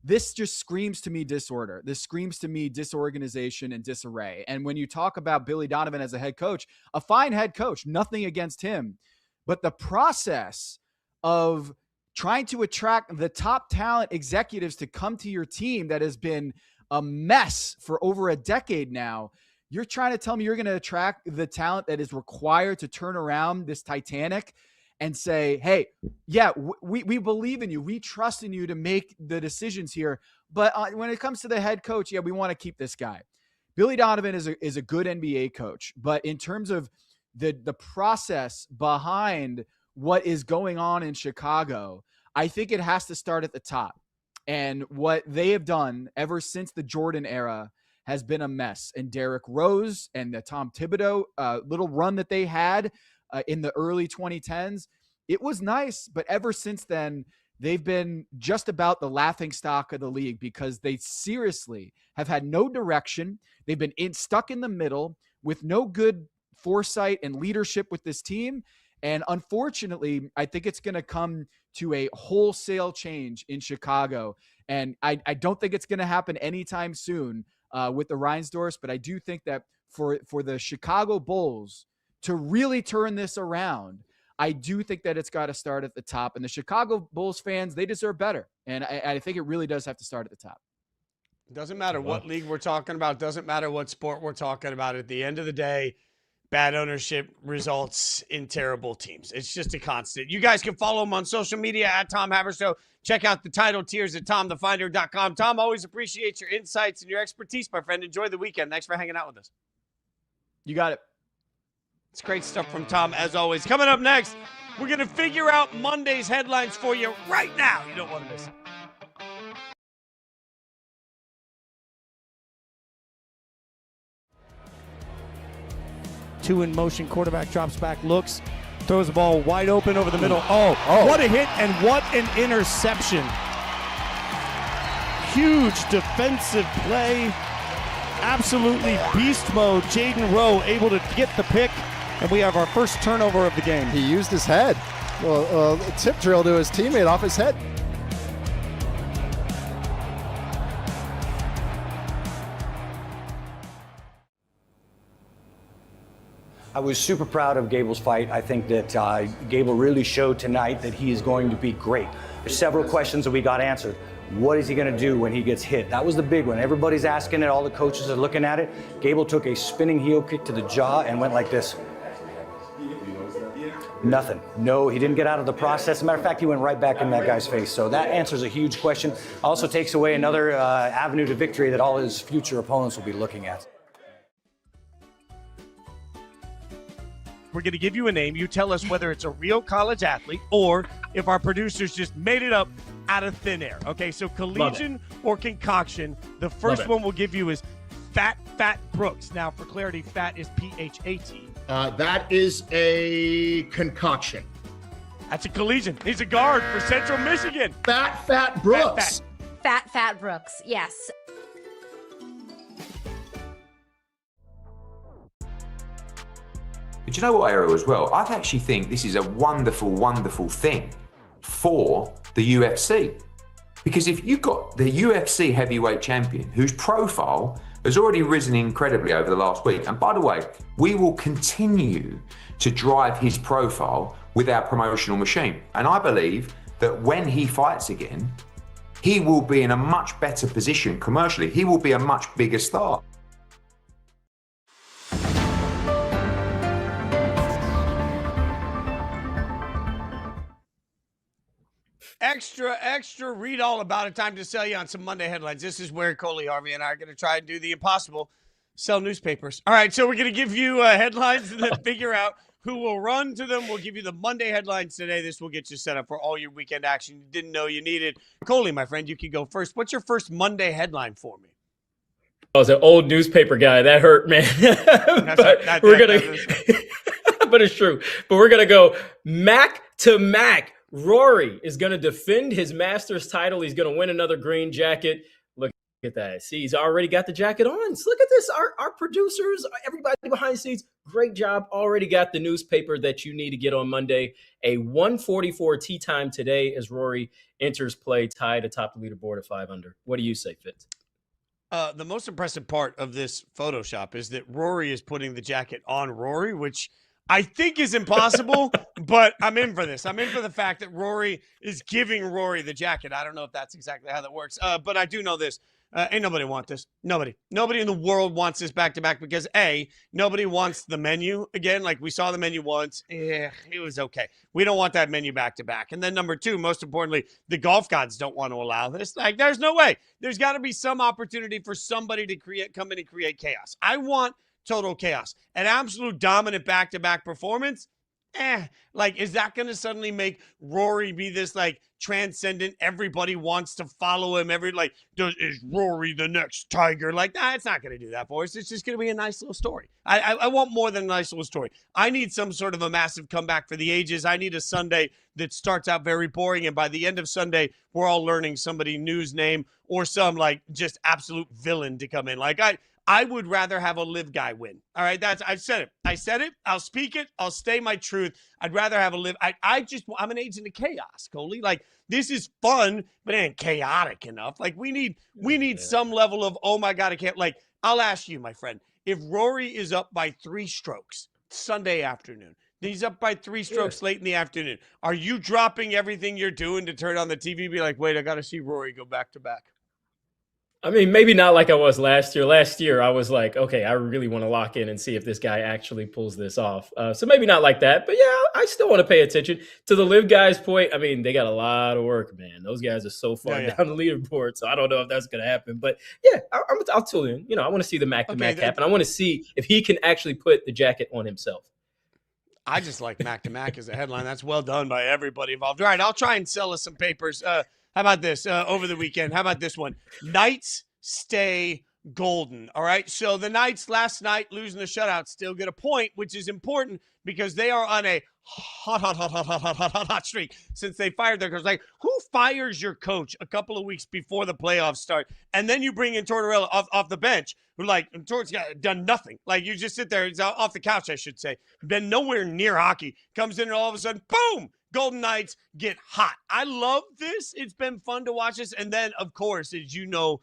S22: this just screams to me disorder. This screams to me disorganization and disarray. And when you talk about Billy Donovan as a head coach, a fine head coach, nothing against him, but the process of trying to attract the top talent executives to come to your team that has been a mess for over a decade now, you're trying to tell me you're going to attract the talent that is required to turn around this Titanic and say, hey, yeah, we believe in you. We trust in you to make the decisions here. But when it comes to the head coach, yeah, we want to keep this guy. Billy Donovan is a good NBA coach. But in terms of the process behind what is going on in Chicago, I think it has to start at the top. And what they have done ever since the Jordan era has been a mess. And Derrick Rose and the Tom Thibodeau little run that they had in the early 2010s, it was nice. But ever since then, they've been just about the laughing stock of the league because they seriously have had no direction. They've been stuck in the middle with no good foresight and leadership with this team. And unfortunately, I think it's going to come to a wholesale change in Chicago. And I don't think it's going to happen anytime soon with the Reinsdorfs, but I do think that for the Chicago Bulls to really turn this around, I do think that it's got to start at the top. And the Chicago Bulls fans, they deserve better. And I think it really does have to start at the top.
S1: Doesn't matter what league we're talking about. Doesn't matter what sport we're talking about. At the end of the day, bad ownership results in terrible teams. It's just a constant. You guys can follow him on social media at Tom Haberstroh. Check out the title tiers at TomTheFinder.com. Tom, always appreciate your insights and your expertise, my friend. Enjoy the weekend. Thanks for hanging out with us.
S22: You got it.
S1: It's great stuff from Tom, as always. Coming up next, we're going to figure out Monday's headlines for you right now. You don't want to miss it.
S9: Two in motion, quarterback drops back, looks, throws the ball wide open over the middle. Oh, what a hit and what an interception. Huge defensive play. Absolutely beast mode. Jaden Rowe able to get the pick, and we have our first turnover of the game.
S11: He used his head. Well, a tip drill to his teammate off his head.
S12: I was super proud of Gable's fight. I think that Gable really showed tonight that he is going to be great. There's several questions that we got answered. What is he going to do when he gets hit? That was the big one. Everybody's asking it. All the coaches are looking at it. Gable took a spinning heel kick to the jaw and went like this. Nothing. No, he didn't get out of the process. As a matter of fact, he went right back in that guy's face. So that answers a huge question. Also takes away another avenue to victory that all his future opponents will be looking at.
S1: We're going to give you a name. You tell us whether it's a real college athlete or if our producers just made it up out of thin air. Okay, so collegian or concoction. The first one we'll give you is Fat Brooks. Now, for clarity, fat is P-H-A-T.
S13: That is a concoction.
S1: That's a collegian. He's a guard for Central Michigan.
S13: Fat Brooks.
S14: Fat Brooks, yes.
S15: But you know what, Ariel, as well? I actually think this is a wonderful, wonderful thing for the UFC. Because if you've got the UFC heavyweight champion whose profile has already risen incredibly over the last week, and by the way, we will continue to drive his profile with our promotional machine. And I believe that when he fights again, he will be in a much better position commercially. He will be a much bigger star.
S1: Extra, read all about it. Time to sell you on some Monday headlines. This is where Coley, Harvey, and I are going to try and do the impossible, sell newspapers. All right, so we're going to give you headlines and then figure out who will run to them. We'll give you the Monday headlines today. This will get you set up for all your weekend action you didn't know you needed. Coley, my friend, you can go first. What's your first Monday headline for me?
S2: I was an old newspaper guy. That hurt, man. But it's true. But we're going to go Mac to Mac. Rory is going to defend his Masters title. He's going to win another green jacket. Look at that. See, he's already got the jacket on. So look at this. Our producers, everybody behind the scenes, great job. Already got the newspaper that you need to get on Monday. A 144 tee time today as Rory enters play tied atop the leaderboard at 5 under. What do you say, Fitz?
S1: The most impressive part of this Photoshop is that Rory is putting the jacket on Rory, which I think is impossible, but I'm in for this. I'm in for the fact that Rory is giving Rory the jacket. I don't know if that's exactly how that works, but I do know this. Ain't nobody want this. Nobody in the world wants this back-to-back because, A, nobody wants the menu again. Like, we saw the menu once. It was okay. We don't want that menu back-to-back. And then number two, most importantly, the golf gods don't want to allow this. Like, there's no way. There's got to be some opportunity for somebody to come in and create chaos. I want total chaos. An absolute dominant back-to-back performance, Like, is that going to suddenly make Rory be this like transcendent? Everybody wants to follow him. Is Rory the next Tiger? Like, it's not going to do that for us. It's just going to be a nice little story. I want more than a nice little story. I need some sort of a massive comeback for the ages. I need a Sunday that starts out very boring, and by the end of Sunday, we're all learning somebody new's name or some like just absolute villain to come in. Like, I would rather have a live guy win. All right, I've said it. I said it. I'll speak it. I'll stay my truth. I'd rather have a live. I'm an agent of chaos, Coley. Like, this is fun, but it ain't chaotic enough. Like, we need some level of, oh my God, I can't. Like, I'll ask you, my friend, if Rory is up by 3 strokes Sunday afternoon, he's up by 3 strokes late in the afternoon, are you dropping everything you're doing to turn on the TV and be like, wait, I got to see Rory go back to back?
S2: I mean, maybe not like I was last year. Last year, I was like, okay, I really want to lock in and see if this guy actually pulls this off. So maybe not like that. But yeah, I still want to pay attention. To the live guys' point, I mean, they got a lot of work, man. Those guys are so far down the leaderboard. So I don't know if that's going to happen. But yeah, I'll tune in. You know, I want to see the Mac-to-Mac happen. I want to see if he can actually put the jacket on himself.
S1: I just like Mac-to-Mac as a headline. That's well done by everybody involved. All right, I'll try and sell us some papers. How about this over the weekend? How about this one? Knights stay golden. All right. So the Knights last night losing the shutout still get a point, which is important because they are on a hot streak since they fired their coach. Like, who fires your coach a couple of weeks before the playoffs start? And then you bring in Tortorella off the bench, who Tort's done nothing. Like, you just sit there, it's off the couch, I should say. Been nowhere near hockey. Comes in and all of a sudden, boom! Golden Knights get hot. I love this. It's been fun to watch this. And then, of course, as you know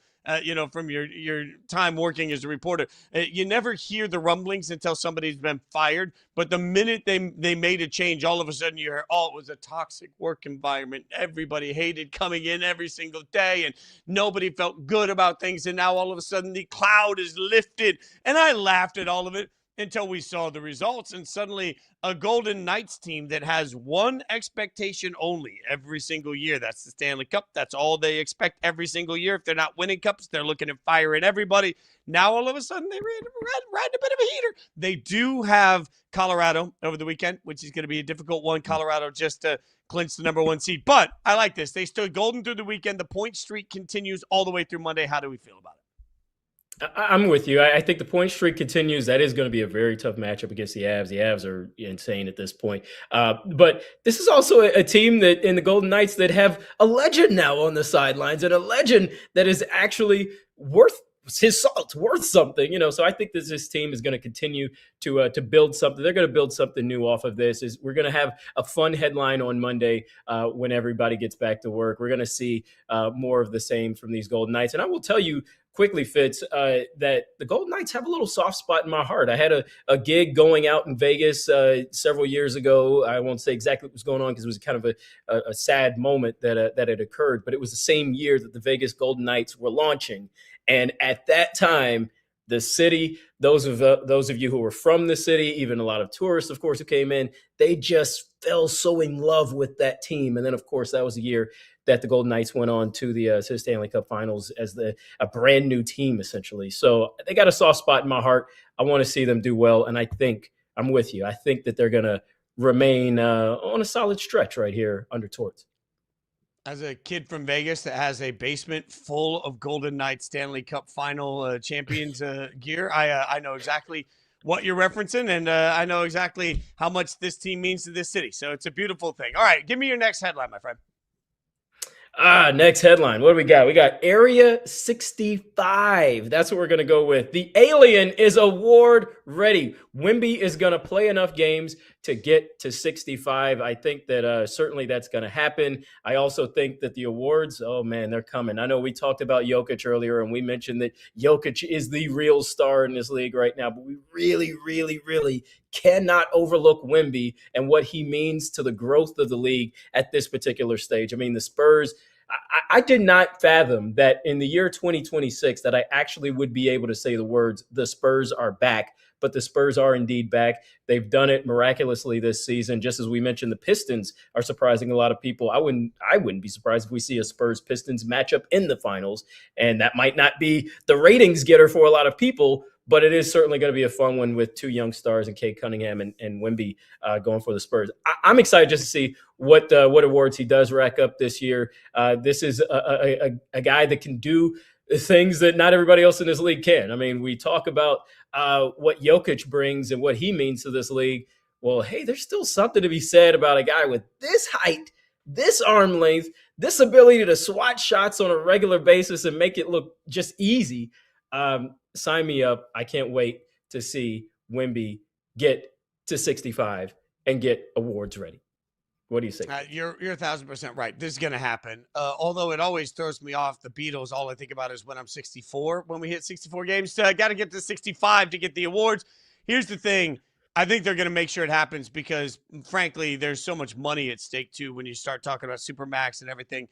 S1: from your time working as a reporter, you never hear the rumblings until somebody's been fired. But the minute they made a change, all of a sudden you hear, it was a toxic work environment. Everybody hated coming in every single day, and nobody felt good about things. And now all of a sudden the cloud is lifted. And I laughed at all of it until we saw the results, and suddenly a Golden Knights team that has one expectation only every single year. That's the Stanley Cup. That's all they expect every single year. If they're not winning cups, they're looking at firing everybody. Now all of a sudden they ride a bit of a heater. They do have Colorado over the weekend, which is going to be a difficult one. Colorado just to clinch the number 1 seed. But I like this. They stood golden through the weekend. The point streak continues all the way through Monday. How do we feel about it?
S2: I'm with you. I think the point streak continues. That is going to be a very tough matchup against the Avs. The Avs are insane at this point. But this is also a team that in the Golden Knights that have a legend now on the sidelines, and a legend that is actually worth his salt, worth something. So I think this team is going to continue to build something. They're going to build something new off of this. We're going to have a fun headline on Monday when everybody gets back to work. We're going to see more of the same from these Golden Knights. And I will tell you quickly, Fitz, that the Golden Knights have a little soft spot in my heart. I had a gig going out in Vegas several years ago. I won't say exactly what was going on because it was kind of a sad moment that had occurred, but it was the same year that the Vegas Golden Knights were launching. And at that time, the city, those of you who were from the city, even a lot of tourists, of course, who came in, they just fell so in love with that team. And then, of course, that was the year that the Golden Knights went on to the Stanley Cup Finals as a brand new team, essentially. So they got a soft spot in my heart. I want to see them do well, and I think I'm with you. I think that they're going to remain on a solid stretch right here under Torts.
S1: As a kid from Vegas that has a basement full of Golden Knights Stanley Cup Final champions gear, I know exactly what you're referencing, and I know exactly how much this team means to this city. So it's a beautiful thing. All right, give me your next headline, my friend.
S2: Next headline. What do we got? We got Area 65. That's what we're going to go with. The alien is award ready. Wemby is going to play enough games to get to 65. I think that certainly that's going to happen. I also think that the awards, oh man, they're coming. I know we talked about Jokic earlier, and we mentioned that Jokic is the real star in this league right now, but we really, really, really cannot overlook Wemby and what he means to the growth of the league at this particular stage. I mean, the Spurs, I did not fathom that in the year 2026 that I actually would be able to say the words, the Spurs are back. But the Spurs are indeed back. They've done it miraculously this season. Just as we mentioned, the Pistons are surprising a lot of people. I wouldn't be surprised if we see a Spurs-Pistons matchup in the finals. And that might not be the ratings getter for a lot of people, but it is certainly going to be a fun one with two young stars in Cade Cunningham and Wemby going for the Spurs. I'm excited just to see what awards he does rack up this year. This is a guy that can do things that not everybody else in this league can. I mean, we talk about what Jokic brings and what he means to this league. Well, hey, there's still something to be said about a guy with this height, this arm length, this ability to swat shots on a regular basis and make it look just easy. Sign me up. I can't wait to see Wemby get to 65 and get awards ready. What do you say?
S1: You're 1,000% right. This is going to happen. Although it always throws me off. The Beatles, all I think about is when I'm 64, when we hit 64 games. Got to get to 65 to get the awards. Here's the thing. I think they're going to make sure it happens because, frankly, there's so much money at stake, too, when you start talking about Supermax and everything.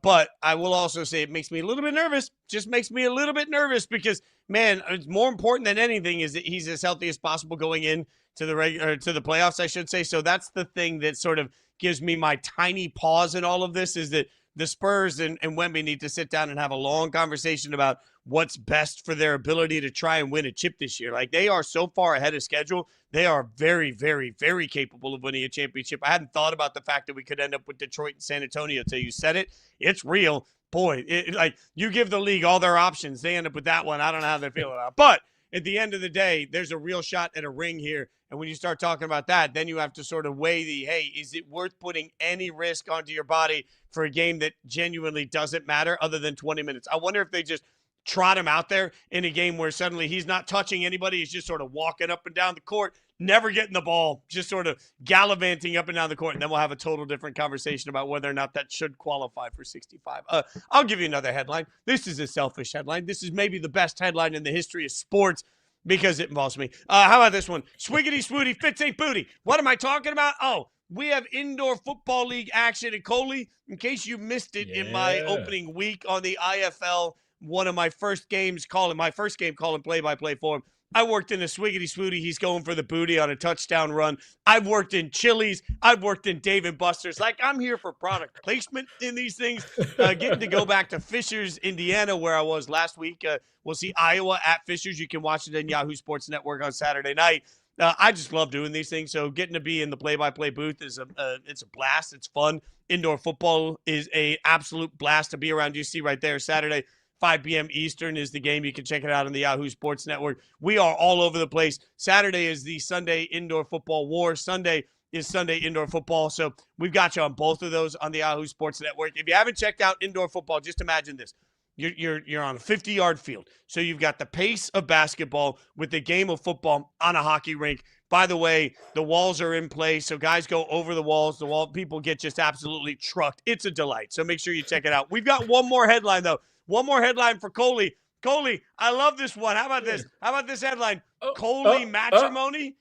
S1: But I will also say it makes me a little bit nervous. Just makes me a little bit nervous because, man, it's more important than anything is that he's as healthy as possible going in to the playoffs, I should say. So that's the thing that sort of gives me my tiny pause in all of this is that the Spurs and Wemby need to sit down and have a long conversation about what's best for their ability to try and win a chip this year. Like, they are so far ahead of schedule. They are very, very, very capable of winning a championship. I hadn't thought about the fact that we could end up with Detroit and San Antonio until you said it. It's real. Boy, like, you give the league all their options, they end up with that one. I don't know how they feel about it. But at the end of the day, there's a real shot at a ring here. And when you start talking about that, then you have to sort of weigh hey, is it worth putting any risk onto your body for a game that genuinely doesn't matter other than 20 minutes? I wonder if they just trot him out there in a game where suddenly he's not touching anybody. He's just sort of walking up and down the court, never getting the ball, just sort of gallivanting up and down the court. And then we'll have a total different conversation about whether or not that should qualify for 65. I'll give you another headline. This is a selfish headline. This is maybe the best headline in the history of sports because it involves me. How about this one? Swiggity swooty, Fitz ain't booty. What am I talking about? Oh, we have indoor football league action at Coley. In case you missed it in my opening week on the IFL, one of my first games calling play-by-play for him. I worked in a Swiggity Swooty. He's going for the booty on a touchdown run. I've worked in Chili's. I've worked in Dave & Buster's. Like, I'm here for product placement in these things. Getting to go back to Fishers, Indiana, where I was last week. We'll see Iowa at Fishers. You can watch it on Yahoo Sports Network on Saturday night. I just love doing these things. So getting to be in the play-by-play booth is it's a blast. It's fun. Indoor football is a absolute blast to be around. You see right there Saturday. 5 p.m. Eastern is the game. You can check it out on the Yahoo Sports Network. We are all over the place. Saturday is the Sunday Indoor Football War. Sunday is Sunday Indoor Football. So we've got you on both of those on the Yahoo Sports Network. If you haven't checked out indoor football, just imagine this. You're on a 50-yard field. So you've got the pace of basketball with the game of football on a hockey rink. By the way, the walls are in place, so guys go over the walls. People get just absolutely trucked. It's a delight. So make sure you check it out. We've got one more headline, though. One more headline for Coley. Coley, I love this one. How about this? How about this headline? Coley matrimony?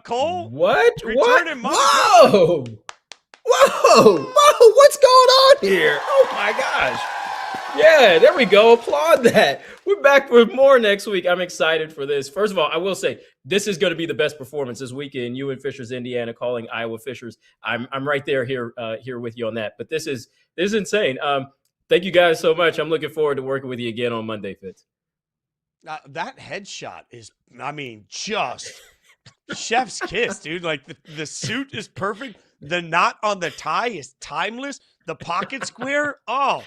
S1: Cole?
S2: What?
S1: Returning money.
S19: Whoa! Whoa! What's going on here?
S2: Oh, my gosh. Yeah, there we go. Applaud that. We're back with more next week. I'm excited for this. First of all, I will say this is going to be the best performance this weekend. You in Fishers, Indiana, calling Iowa Fishers. I'm right there here with you on that. But this is insane. Thank you guys so much. I'm looking forward to working with you again on Monday, Fitz.
S1: That headshot is, just chef's kiss, dude. Like the suit is perfect. The knot on the tie is timeless. The pocket square. Oh,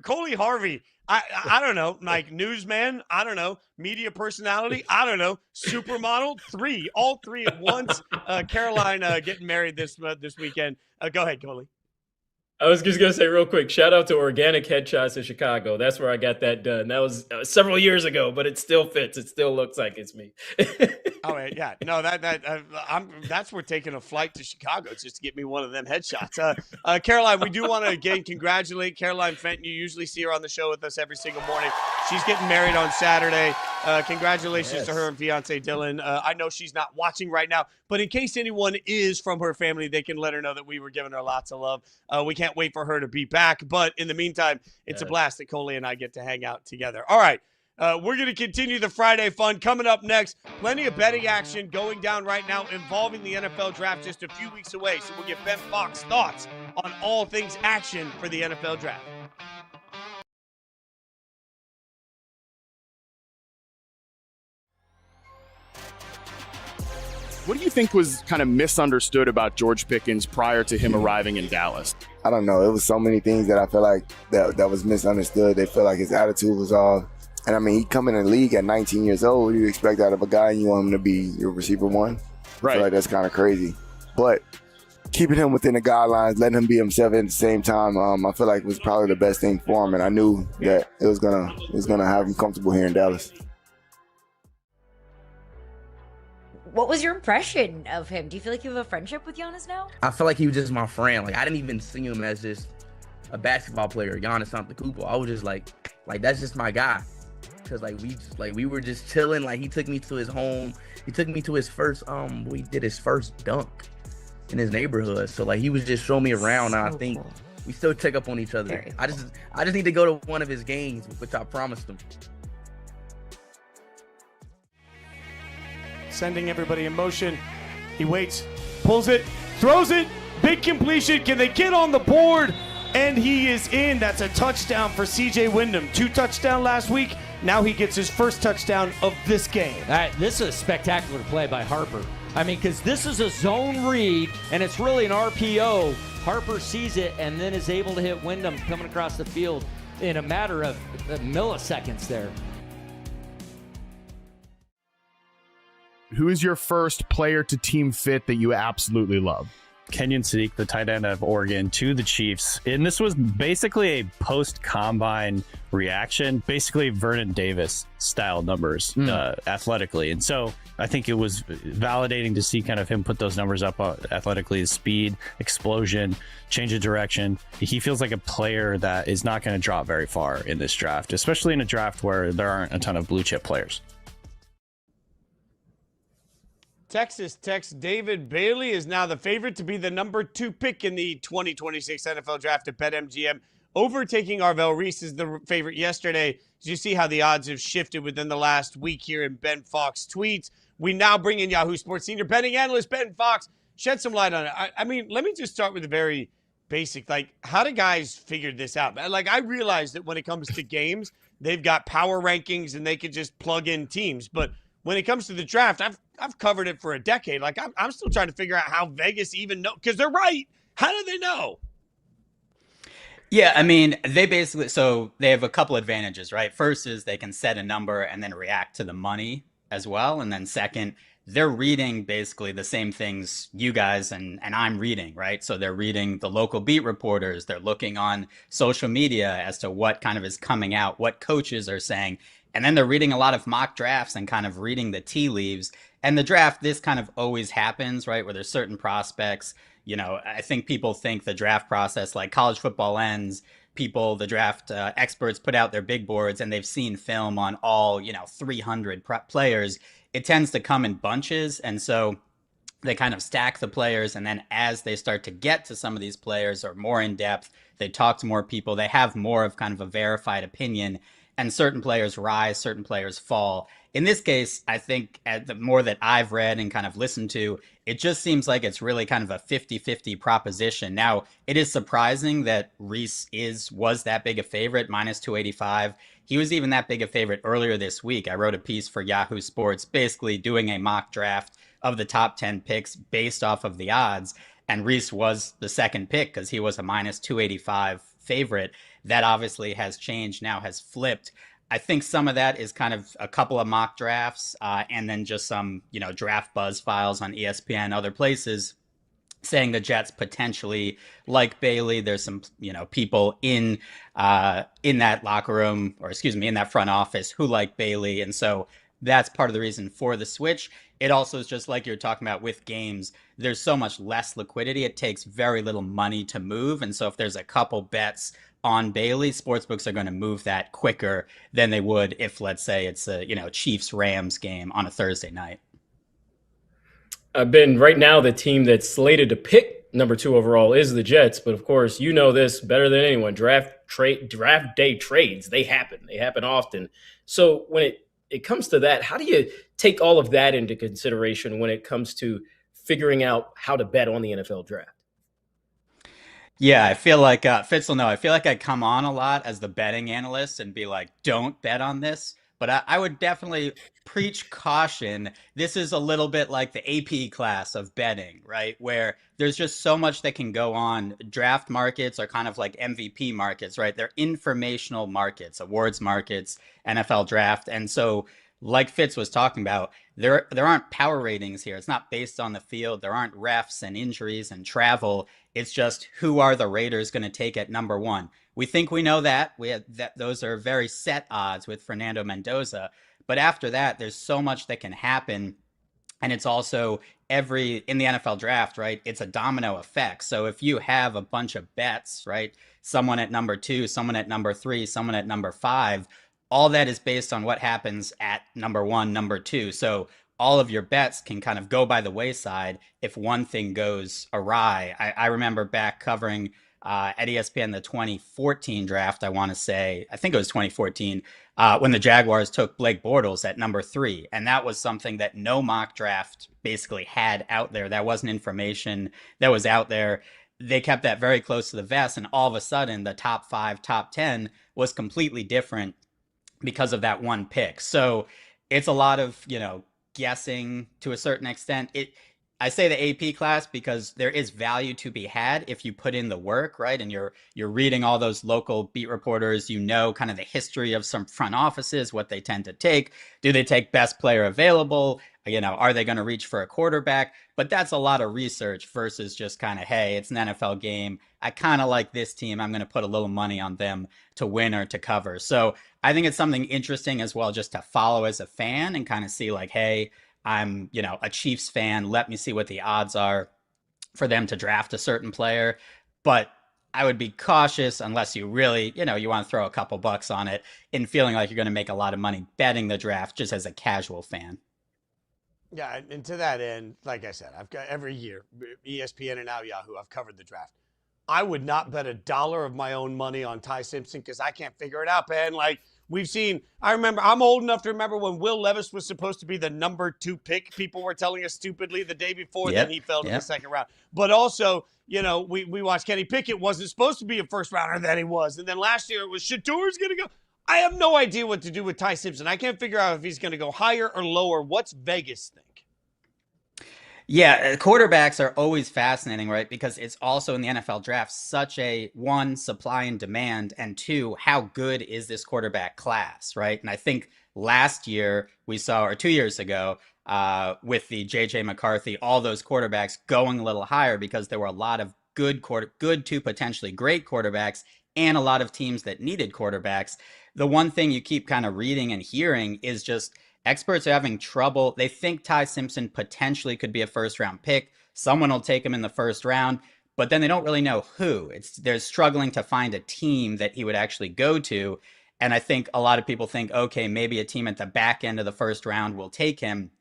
S1: Coley Harvey. I don't know, like newsman. I don't know, media personality. I don't know, supermodel. All three at once. Caroline getting married this weekend. Go ahead, Coley.
S2: I was just going to say real quick, shout out to Organic Headshots in Chicago. That's where I got that done. That was several years ago, but it still fits. It still looks like it's me.
S1: Oh, yeah. No, that's we're taking a flight to Chicago just to get me one of them headshots. Caroline, we do want to again congratulate Caroline Fenton. You usually see her on the show with us every single morning. She's getting married on Saturday. Congratulations to her and fiance Dylan. I know she's not watching right now, but in case anyone is from her family, they can let her know that we were giving her lots of love. We can't wait for her to be back, but in the meantime, it's a blast that Coley and I get to hang out together. All right. We're going to continue the Friday fun. Coming up next, plenty of betting action going down right now involving the NFL draft just a few weeks away. So we'll get Ben Fawkes' thoughts on all things action for the NFL draft.
S17: What do you think was kind of misunderstood about George Pickens prior to him arriving in Dallas?
S16: I don't know. It was so many things that I feel like that was misunderstood. They feel like his attitude was off. And I mean, he come in the league at 19 years old. You expect that of a guy, and you want him to be your receiver one.
S17: Right.
S16: I feel like that's kind of crazy. But keeping him within the guidelines, letting him be himself at the same time, I feel like was probably the best thing for him. And I knew that it was gonna have him comfortable here in Dallas.
S14: What was your impression of him? Do you feel like you have a friendship with Giannis now?
S19: I feel like he was just my friend. Like I didn't even see him as just a basketball player, Giannis Antetokounmpo. I was just like that's just my guy. Cause we were just chilling. Like he took me to his home. He took me to his first we did his first dunk in his neighborhood. So like he was just showing me around, and I think we still check up on each other. I just need to go to one of his games, which I promised him.
S9: Sending everybody in motion. He waits, pulls it, throws it, big completion. Can they get on the board? And he is in. That's a touchdown for CJ Wyndham. 2 touchdowns last week. Now he gets his first touchdown of this game.
S20: All right, this is a spectacular play by Harper. I mean, because this is a zone read, and it's really an RPO. Harper sees it and then is able to hit Wyndham coming across the field in a matter of milliseconds there.
S17: Who is your first player to team fit that you absolutely love? Kenyon Sadiq, the tight end of Oregon, to the Chiefs. And this was basically a post-combine reaction, basically Vernon Davis style numbers athletically. And so I think it was validating to see kind of him put those numbers up athletically, speed, explosion, change of direction. He feels like a player that is not going to drop very far in this draft, especially in a draft where there aren't a ton of blue chip players.
S1: Texas Tech's David Bailey is now the favorite to be the number 2 pick in the 2026 NFL Draft at BetMGM, overtaking Arvell Reese as the favorite yesterday. As you see how the odds have shifted within the last week here in Ben Fawkes' tweets. We now bring in Yahoo Sports senior betting analyst Ben Fawkes. Shed some light on it. I mean, let me just start with a very basic, like, how do guys figure this out? Like, I realize that when it comes to games, they've got power rankings and they can just plug in teams. But when it comes to the draft, I've covered it for a decade. Like, I'm still trying to figure out how Vegas even know, because they're right. How do they know?
S18: Yeah, I mean, they have a couple advantages, right? First is they can set a number and then react to the money as well. And then second, they're reading basically the same things you guys and I'm reading, right? So they're reading the local beat reporters. They're looking on social media as to what kind of is coming out, what coaches are saying. And then they're reading a lot of mock drafts and kind of reading the tea leaves. And the draft, this kind of always happens, right? Where there's certain prospects. You know, I think people think the draft process, like college football ends, the draft experts put out their big boards and they've seen film on all, 300 players. It tends to come in bunches. And so they kind of stack the players. And then as they start to get to some of these players or more in depth, they talk to more people. They have more of kind of a verified opinion. And certain players rise, certain players fall. In this case, I think the more that I've read and kind of listened to, it just seems like it's really kind of a 50-50 proposition. Now, it is surprising that Reese was that big a favorite, minus 285. He was even that big a favorite earlier this week. I wrote a piece for Yahoo Sports basically doing a mock draft of the top 10 picks based off of the odds. And Reese was the second pick because he was a minus 285 favorite. That obviously has changed now, has flipped. I think some of that is kind of a couple of mock drafts and then just some, draft buzz files on ESPN, other places saying the Jets potentially like Bailey. There's some, people in that locker room in that front office who like Bailey. And so that's part of the reason for the switch. It also is just like you're talking about with games, there's so much less liquidity. It takes very little money to move. And so if there's a couple bets on Bailey, sportsbooks are going to move that quicker than they would if, let's say, it's a Chiefs-Rams game on a Thursday night.
S2: Ben, right now the team that's slated to pick number 2 overall is the Jets, but of course you know this better than anyone. Draft day trades, they happen often. So when it comes to that, how do you take all of that into consideration when it comes to figuring out how to bet on the NFL draft?
S18: Yeah, I feel like Fitz will know. I feel like I come on a lot as the betting analyst and be like, don't bet on this. But I would definitely preach caution. This is a little bit like the AP class of betting, right? Where there's just so much that can go on. Draft markets are kind of like MVP markets, right? They're informational markets, awards markets, NFL draft. And so, like Fitz was talking about, there aren't power ratings here. It's not based on the field. There aren't refs and injuries and travel. It's just who are the Raiders going to take at number one. We think we know that. Those are very set odds with Fernando Mendoza. But after that, there's so much that can happen. And it's also in the NFL draft, right? It's a domino effect. So if you have a bunch of bets, right? Someone at number 2, someone at number 3, someone at number 5, all that is based on what happens at number 1, number 2. So all of your bets can kind of go by the wayside if one thing goes awry. I remember back covering at ESPN the 2014 draft, I think it was 2014, when the Jaguars took Blake Bortles at number 3. And that was something that no mock draft basically had out there. That wasn't information that was out there. They kept that very close to the vest. And all of a sudden, the top 5, top 10 was completely different because of that one pick. So it's a lot of, guessing to a certain extent. I say the AP class because there is value to be had if you put in the work, right? And you're reading all those local beat reporters, kind of the history of some front offices, what they tend to take. Do they take best player available? Are they going to reach for a quarterback? But that's a lot of research versus just kind of, hey, it's an NFL game. I kind of like this team. I'm going to put a little money on them to win or to cover. So I think it's something interesting as well, just to follow as a fan and kind of see like, hey, I'm, a Chiefs fan. Let me see what the odds are for them to draft a certain player. But I would be cautious unless you really, you want to throw a couple bucks on it in feeling like you're going to make a lot of money betting the draft just as a casual fan.
S1: Yeah, and to that end, like I said, I've got every year, ESPN and now Yahoo, I've covered the draft. I would not bet $1 of my own money on Ty Simpson because I can't figure it out, man. Like, we've seen, I'm old enough to remember when Will Levis was supposed to be the number 2 pick. People were telling us stupidly the day before, then he fell to the second round. But also, we watched Kenny Pickett wasn't supposed to be a first rounder, then he was. And then last year it was Shador's going to go. I have no idea what to do with Ty Simpson. I can't figure out if he's going to go higher or lower. What's Vegas think?
S18: Yeah, quarterbacks are always fascinating, right? Because it's also in the NFL draft such a, 1, supply and demand, and 2, how good is this quarterback class, right? And I think last year we saw, or 2 years ago, with the J.J. McCarthy, all those quarterbacks going a little higher because there were a lot of good to potentially great quarterbacks and a lot of teams that needed quarterbacks. The one thing you keep kind of reading and hearing is just experts are having trouble. They think Ty Simpson potentially could be a first-round pick. Someone will take him in the first round, but then they don't really know who. They're struggling to find a team that he would actually go to. And I think a lot of people think, okay, maybe a team at the back end of the first round will take him,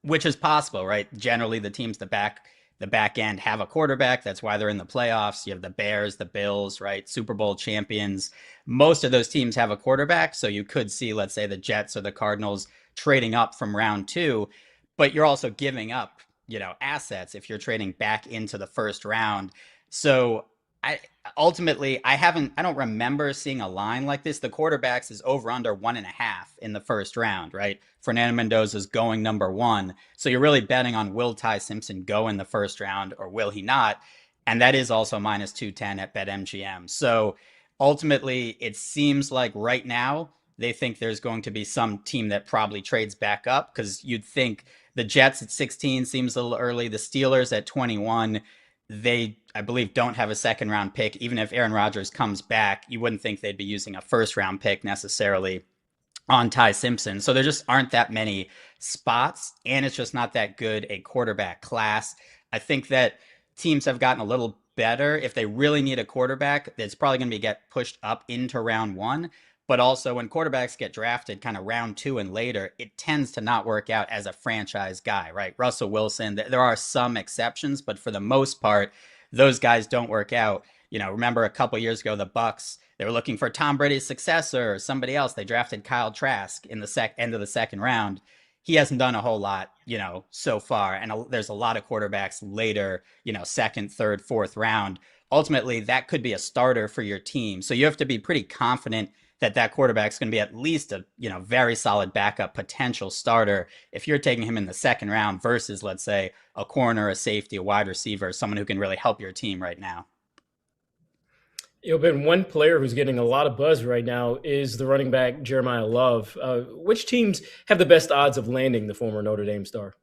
S18: which is possible, right? Generally, the teams the back end have a quarterback. That's why they're in the playoffs. You have the Bears, the Bills, right? Super Bowl champions. Most of those teams have a quarterback. So you could see, let's say, the Jets or the Cardinals trading up from round 2, but you're also giving up, assets if you're trading back into the first round. So I don't remember seeing a line like this. The quarterbacks is over under 1.5 in the first round, right? Fernando Mendoza's going number 1. So you're really betting on, will Ty Simpson go in the first round or will he not? And that is also minus 210 at BetMGM. So ultimately it seems like right now they think there's going to be some team that probably trades back up, because you'd think the Jets at 16 seems a little early. The Steelers at 21, they, I believe, don't have a second round pick. Even if Aaron Rodgers comes back, you wouldn't think they'd be using a first round pick necessarily on Ty Simpson. So there just aren't that many spots, and it's just not that good a quarterback class. I think that teams have gotten a little better. If they really need a quarterback, it's probably going to get pushed up into round 1. But also when quarterbacks get drafted kind of round 2 and later, it tends to not work out as a franchise guy, right? Russell Wilson, there are some exceptions, but for the most part, those guys don't work out. Remember a couple years ago, the Bucks, they were looking for Tom Brady's successor or somebody else. They drafted Kyle Trask in the end of the second round. He hasn't done a whole lot, so far. And there's a lot of quarterbacks later, second, third, fourth round. Ultimately, that could be a starter for your team. So you have to be pretty confident that quarterback's going to be at least a very solid backup potential starter if you're taking him in the second round versus, let's say, a corner, a safety, a wide receiver, someone who can really help your team right now.
S2: Ben, one player who's getting a lot of buzz right now is the running back Jeremiah Love. Which teams have the best odds of landing the former Notre Dame star?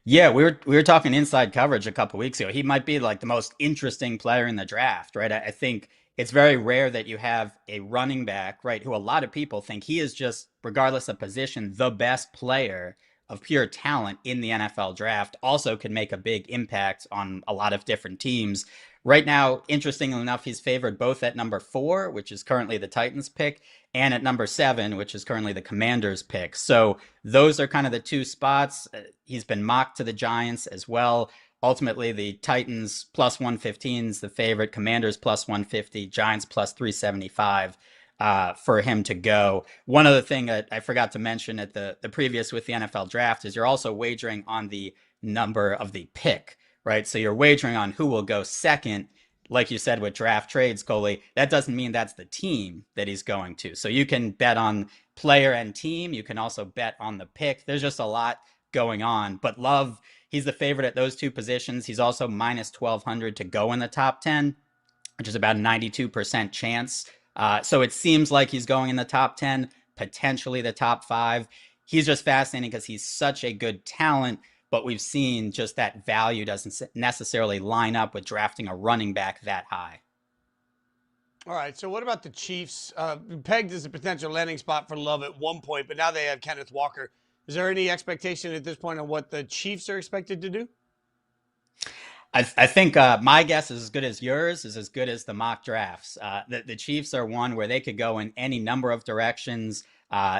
S18: Yeah, we were talking inside coverage a couple weeks ago. He might be like the most interesting player in the draft, right? I think it's very rare that you have a running back, right, who a lot of people think he is just, regardless of position, the best player of pure talent in the NFL draft. Also could make a big impact on a lot of different teams. Right now, interestingly enough, he's favored both at number 4, which is currently the Titans pick, and at number 7, which is currently the Commanders pick. So those are kind of the two spots. He's been mocked to the Giants as well. Ultimately, the Titans plus 115 is the favorite, Commanders plus 150, Giants plus 375 for him to go. One other thing that I forgot to mention at the previous with the NFL draft is you're also wagering on the number of the pick, right? So you're wagering on who will go second. Like you said with draft trades, Coley, that doesn't mean that's the team that he's going to. So you can bet on player and team. You can also bet on the pick. There's just a lot going on. But Love, he's the favorite at those two positions. He's also minus 1,200 to go in the top 10, which is about a 92% chance. So it seems like he's going in the top 10, potentially the top 5. He's just fascinating because he's such a good talent. But we've seen just that value doesn't necessarily line up with drafting a running back that high.
S1: All right, so what about the Chiefs? Pegged as a potential landing spot for Love at one point, but now they have Kenneth Walker. Is there any expectation at this point on what the Chiefs are expected to do?
S18: I think my guess is as good as yours, is as good as the mock drafts. The Chiefs are one where they could go in any number of directions.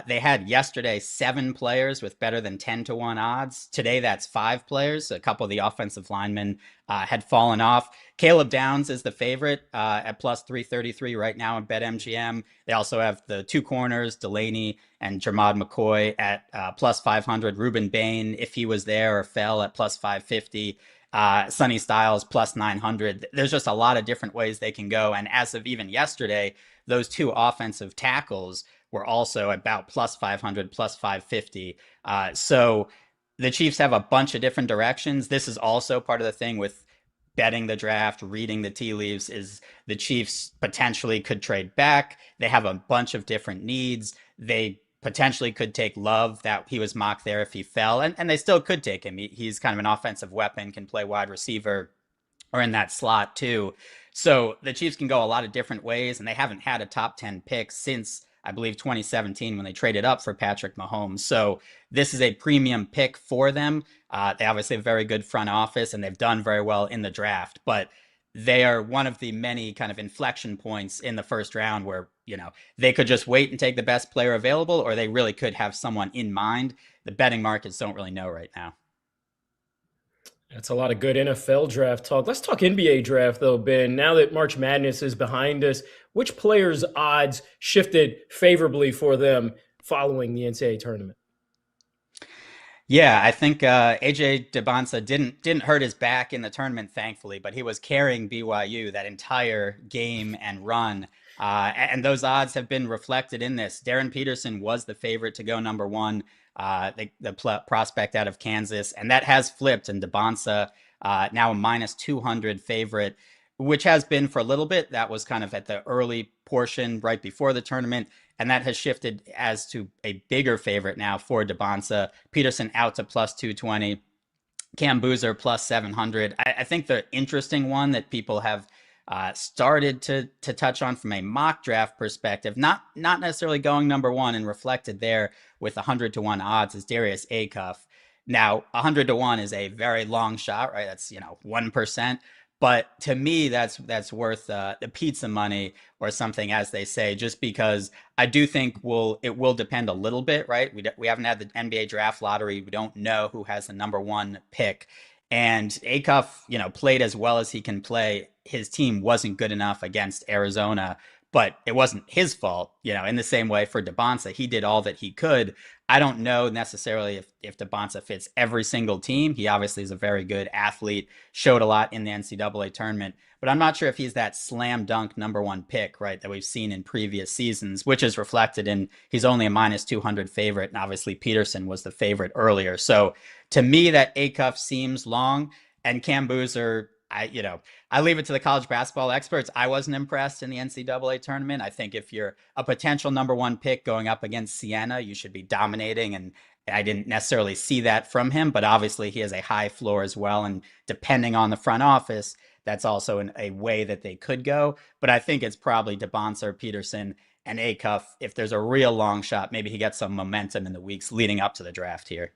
S18: They had yesterday 7 players with better than 10-1 odds. Today, that's 5 players. A couple of the offensive linemen had fallen off. Caleb Downs is the favorite at plus 333 right now in BetMGM. They also have the 2 corners, Delaney and Jermod McCoy at plus 500. Reuben Bain, if he was there or fell, at plus 550. Sonny Styles plus 900. There's just a lot of different ways they can go. And as of even yesterday, those 2 offensive tackles were also about plus 500, plus 550. So the Chiefs have a bunch of different directions. This is also part of the thing with betting the draft, reading the tea leaves, is the Chiefs potentially could trade back. They have a bunch of different needs. They potentially could take Love, that he was mocked there if he fell, and they still could take him. He's kind of an offensive weapon, can play wide receiver or in that slot too. So the Chiefs can go a lot of different ways, and they haven't had a top 10 pick since, I believe, 2017 when they traded up for Patrick Mahomes. So this is a premium pick for them. They obviously have a very good front office, and they've done very well in the draft, but they are one of the many kind of inflection points in the first round where, they could just wait and take the best player available, or they really could have someone in mind. The betting markets don't really know right now.
S2: That's a lot of good NFL draft talk. Let's talk NBA draft, though, Ben. Now that March Madness is behind us, which players' odds shifted favorably for them following the NCAA tournament?
S18: Yeah, I think AJ DeBonsa didn't hurt his back in the tournament, thankfully, but he was carrying BYU that entire game and run. And those odds have been reflected in this. Darren Peterson was the favorite to go number 1, the prospect out of Kansas, and that has flipped. And DeBonsa now a minus 200 favorite, which has been for a little bit. That was kind of at the early portion right before the tournament. And that has shifted as to a bigger favorite now for DeBonsa. Peterson out to plus 220. Cam Boozer plus 700. I think the interesting one that people have started to touch on from a mock draft perspective, not necessarily going number 1 and reflected there with 100-1 odds, is Darius Acuff. Now, 100-1 is a very long shot, right? That's 1%. But to me, that's worth the pizza money or something, as they say, just because I do think it will depend a little bit, right? We haven't had the NBA draft lottery. We don't know who has the number 1 pick. And Acuff, played as well as he can play. His team wasn't good enough against Arizona, but it wasn't his fault. In the same way for DeBonsa, he did all that he could. I don't know necessarily if DeBonsa fits every single team. He obviously is a very good athlete, showed a lot in the NCAA tournament, but I'm not sure if he's that slam dunk number one pick, right, that we've seen in previous seasons, which is reflected in he's only a minus 200 favorite. And obviously Peterson was the favorite earlier. So to me, that A-cuff seems long, and Cam Boozer, I leave it to the college basketball experts. I wasn't impressed in the NCAA tournament. I think if you're a potential number one pick going up against Siena, you should be dominating. And I didn't necessarily see that from him, but obviously he has a high floor as well. And depending on the front office, that's also a way that they could go. But I think it's probably DeBonsa or Peterson and A-cuff. If there's a real long shot, maybe he gets some momentum in the weeks leading up to the draft here.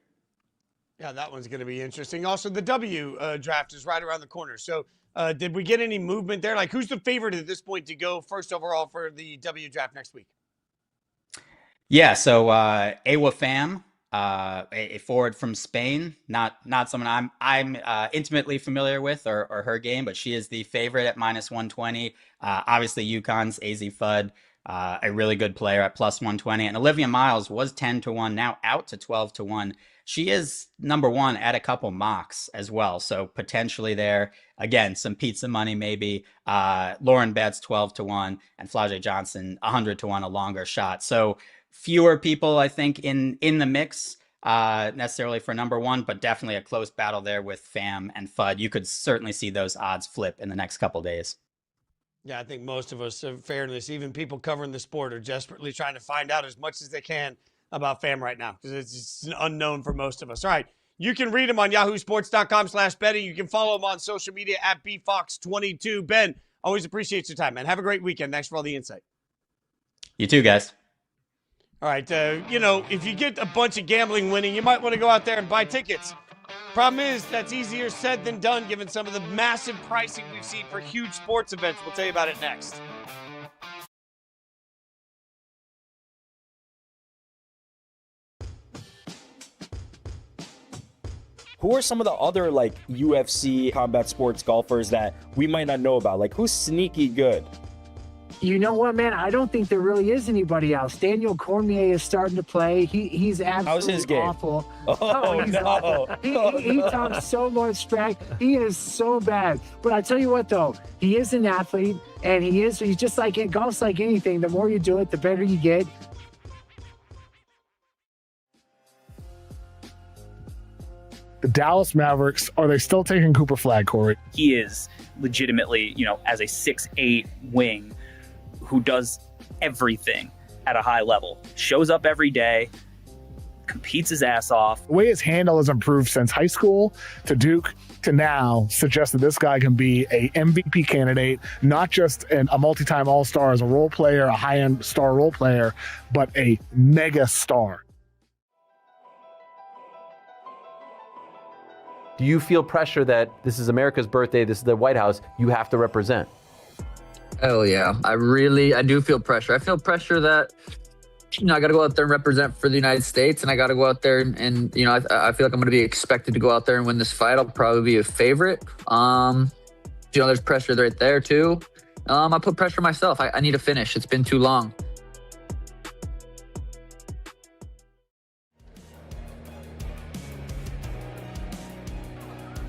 S1: Yeah, that one's going to be interesting. Also, the W draft is right around the corner. So did we get any movement there? Like, who's the favorite at this point to go first overall for the W draft next week?
S18: Yeah, so Awa Pham, a forward from Spain, not someone I'm intimately familiar with or her game, but she is the favorite at minus 120. Obviously, UConn's AZ Fudd, a really good player at plus 120. And Olivia Miles was 10-1, now out to 12-1. She is number one at a couple mocks as well. So potentially there, again, some pizza money maybe. Lauren Betts 12-1 and Flau'jae Johnson 100-1, a longer shot. So fewer people, I think, in the mix necessarily for number one, but definitely a close battle there with Pham and Fudd. You could certainly see those odds flip in the next couple days.
S1: Yeah, I think most of us, in fairness, even people covering the sport, are desperately trying to find out as much as they can about Pham right now, because it's an unknown for most of us. All right, you can read him on yahoosports.com/betting. You can follow him on social media at bfox22. Ben, always appreciate your time, man. Have a great weekend. Thanks for all the insight.
S18: You too, guys.
S1: All right, if you get a bunch of gambling winning, you might want to go out there and buy tickets. Problem is, that's easier said than done, given some of the massive pricing we've seen for huge sports events. We'll tell you about it next.
S3: Who are some of the other UFC combat sports golfers that we might not know about? Who's sneaky good?
S4: You know what, man? I don't think there really is anybody else. Daniel Cormier is starting to play. He's absolutely
S3: How's his game?
S4: Awful.
S3: He's
S4: no.
S3: awful.
S4: He talks so much trash. He is so bad. But I tell you what, though, he is an athlete, and he's just like golf's like anything. The more you do it, the better you get.
S5: The Dallas Mavericks, are they still taking Cooper Flagg, Corey?
S6: He is legitimately, as a 6'8" wing who does everything at a high level, shows up every day, competes his ass off.
S5: The way his handle has improved since high school to Duke to now suggests that this guy can be a MVP candidate, not just a multi-time All-Star as a role player, a high-end star role player, but a mega star.
S7: Do you feel pressure that this is America's birthday, this is the White House, you have to represent?
S8: Hell yeah. I do feel pressure. I feel pressure that, I got to go out there and represent for the United States, and I got to go out there and I feel like I'm going to be expected to go out there and win this fight. I'll probably be a favorite. There's pressure right there too. I put pressure on myself. I need to finish. It's been too long.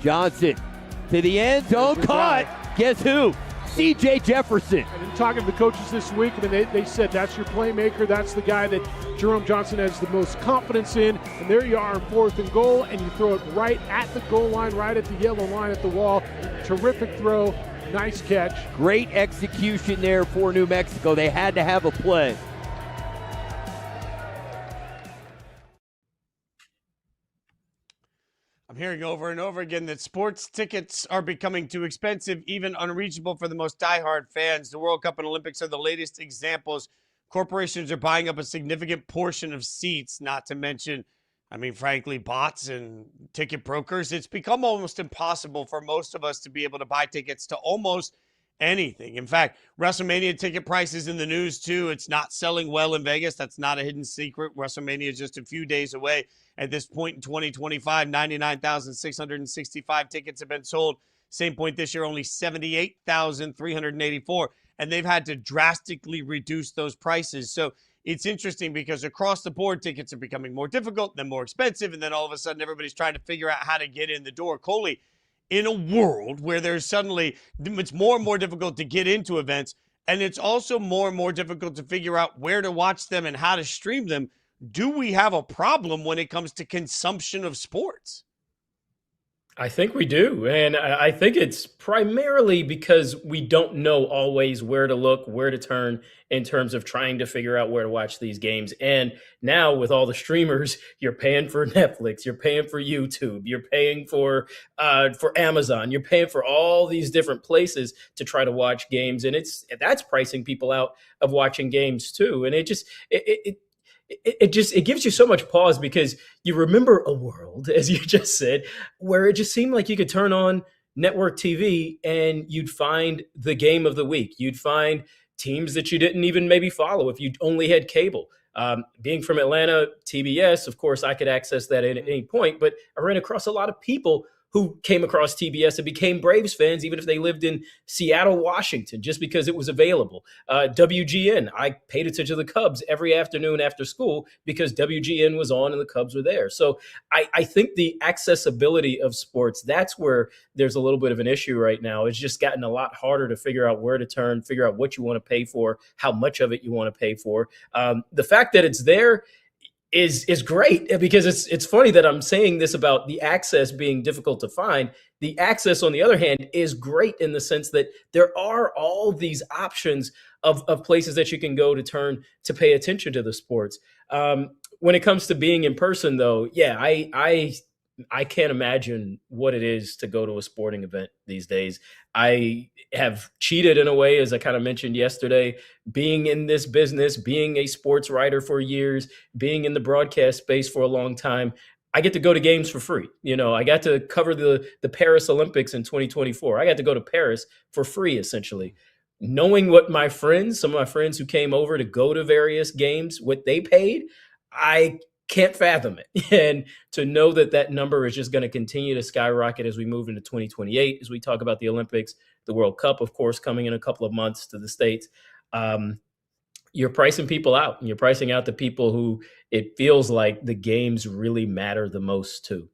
S20: Johnson to the end zone, caught. Guess who? C.J. Jefferson.
S10: And in talking to the coaches this week, they said that's your playmaker. That's the guy that Jerome Johnson has the most confidence in. And there you are in 4th and goal, and you throw it right at the goal line, right at the yellow line at the wall. Terrific throw. Nice catch.
S20: Great execution there for New Mexico. They had to have a play.
S1: I'm hearing over and over again that sports tickets are becoming too expensive, even unreachable for the most diehard fans. The World Cup and Olympics are the latest examples. Corporations are buying up a significant portion of seats, not to mention, frankly, bots and ticket brokers. It's become almost impossible for most of us to be able to buy tickets to almost anything. In fact, WrestleMania ticket prices in the news too. It's not selling well in Vegas. That's not a hidden secret. WrestleMania is just a few days away. At this point in 2025, 99,665 tickets have been sold. Same point this year, only 78,384. and they've had to drastically reduce those prices. So it's interesting because across the board, tickets are becoming more difficult, then more expensive, and then all of a sudden everybody's trying to figure out how to get in the door. Coley, in a world where there's suddenly, it's more and more difficult to get into events, and it's also more and more difficult to figure out where to watch them and how to stream them, do we have a problem when it comes to consumption of sports?
S2: I think we do. And I think it's primarily because we don't know always where to look, where to turn in terms of trying to figure out where to watch these games. And now with all the streamers, you're paying for Netflix, you're paying for YouTube, you're paying for Amazon, you're paying for all these different places to try to watch games. And that's pricing people out of watching games too. And it gives you so much pause because you remember a world, as you just said, where it just seemed like you could turn on network TV and you'd find the game of the week. You'd find teams that you didn't even maybe follow if you only had cable. Being from Atlanta, TBS, of course, I could access that at any point, but I ran across a lot of people who came across TBS and became Braves fans, even if they lived in Seattle, Washington, just because it was available. WGN, I paid attention to the Cubs every afternoon after school because WGN was on and the Cubs were there. So I think the accessibility of sports, that's where there's a little bit of an issue right now. It's just gotten a lot harder to figure out where to turn, figure out what you want to pay for, how much of it you want to pay for. The fact that it's there is great because it's funny that I'm saying this about the access being difficult to find. The access, on the other hand, is great in the sense that there are all these options of places that you can go to turn to pay attention to the sports. When it comes to being in person, though, yeah, I can't imagine what it is to go to a sporting event these days. I have cheated in a way, as I kind of mentioned yesterday, being in this business, being a sports writer for years, being in the broadcast space for a long time. I get to go to games for free. You know, I got to cover the Paris Olympics in 2024. I got to go to Paris for free, essentially. Knowing what some of my friends who came over to go to various games, what they paid, I can't fathom it. And to know that number is just going to continue to skyrocket as we move into 2028, as we talk about the Olympics, the World Cup, of course, coming in a couple of months to the States. You're pricing people out, and you're pricing out the people who it feels like the games really matter the most to.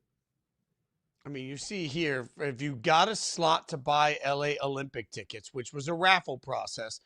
S1: I mean, you see here, if you got a slot to buy LA Olympic tickets, which was a raffle process,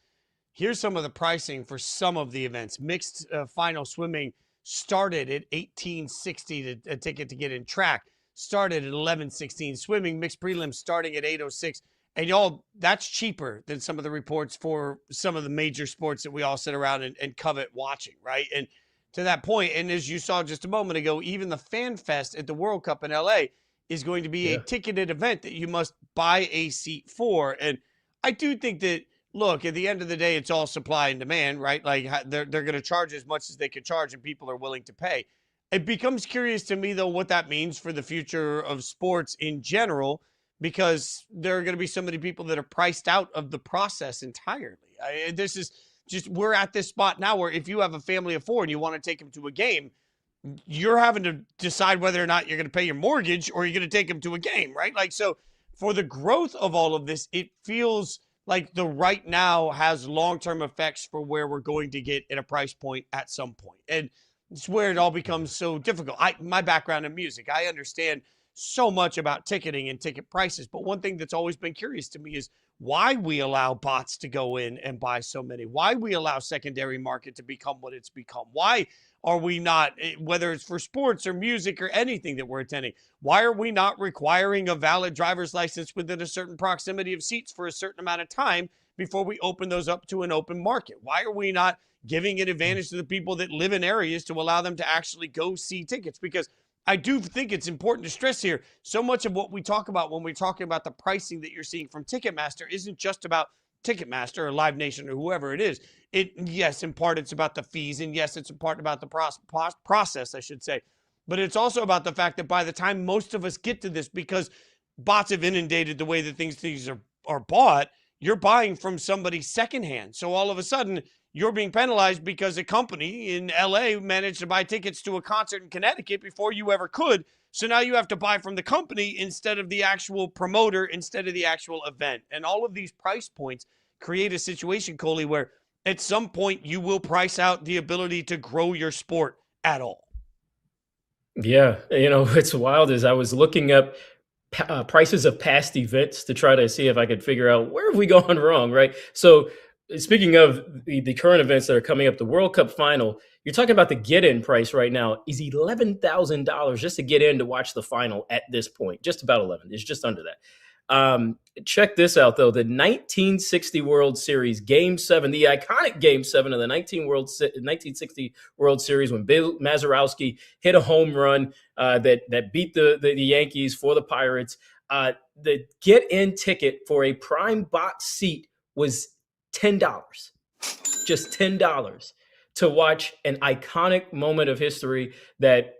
S1: here's some of the pricing for some of the events. Mixed final swimming started at $18.60 a ticket to get in. Track started at $11.16. Swimming mixed prelims starting at $8.06. And y'all, that's cheaper than some of the reports for some of the major sports that we all sit around and covet watching, right? And to that point, and as you saw just a moment ago, even the Fan Fest at the World Cup in LA is going to be a ticketed event that you must buy a seat for. And I do think that, look, at the end of the day, it's all supply and demand, right? Like they're going to charge as much as they can charge and people are willing to pay. It becomes curious to me, though, what that means for the future of sports in general, because there are going to be so many people that are priced out of the process entirely. This is just, we're at this spot now where if you have a family of four and you want to take them to a game, you're having to decide whether or not you're going to pay your mortgage or you're going to take them to a game, right? Like, so for the growth of all of this, it feels like the right now has long-term effects for where we're going to get at a price point at some point. And it's where it all becomes so difficult. My background in music, I understand so much about ticketing and ticket prices. But one thing that's always been curious to me is why we allow bots to go in and buy so many, why we allow secondary market to become what it's become. Why are we not, whether it's for sports or music or anything that we're attending, why are we not requiring a valid driver's license within a certain proximity of seats for a certain amount of time before we open those up to an open market? Why are we not giving an advantage to the people that live in areas to allow them to actually go see tickets? Because I do think it's important to stress here, so much of what we talk about when we're talking about the pricing that you're seeing from Ticketmaster isn't just about Ticketmaster or Live Nation or whoever it is. Yes, in part it's about the fees, and yes, it's in part about the process, I should say. But it's also about the fact that by the time most of us get to this, because bots have inundated the way that things are bought, you're buying from somebody secondhand. So all of a sudden, you're being penalized because a company in LA managed to buy tickets to a concert in Connecticut before you ever could. So now you have to buy from the company instead of the actual promoter, instead of the actual event. And all of these price points create a situation, Coley, where at some point you will price out the ability to grow your sport at all.
S2: Yeah, it's wild as I was looking up prices of past events to try to see if I could figure out where have we gone wrong, right? So speaking of the current events that are coming up, the World Cup final, you're talking about the get-in price right now is $11,000 just to get in to watch the final at this point. Just about 11. It's just under that. Check this out, though. The 1960 World Series, Game 7, the iconic Game 7 of the 1960 World Series when Bill Mazeroski hit a home run that beat the Yankees for the Pirates. The get-in ticket for a prime box seat was $10. Just $10 to watch an iconic moment of history that,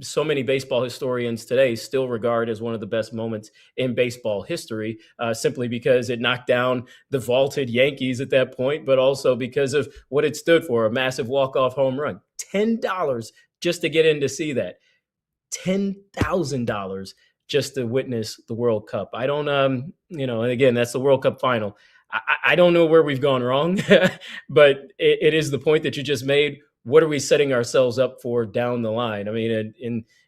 S2: so many baseball historians today still regard as one of the best moments in baseball history, simply because it knocked down the vaulted Yankees at that point, but also because of what it stood for, a massive walk-off home run. $10 just to get in to see that. $10,000 just to witness the World Cup. I don't, and again, that's the World Cup final. I don't know where we've gone wrong, but it is the point that you just made. What are we setting ourselves up for down the line? I mean,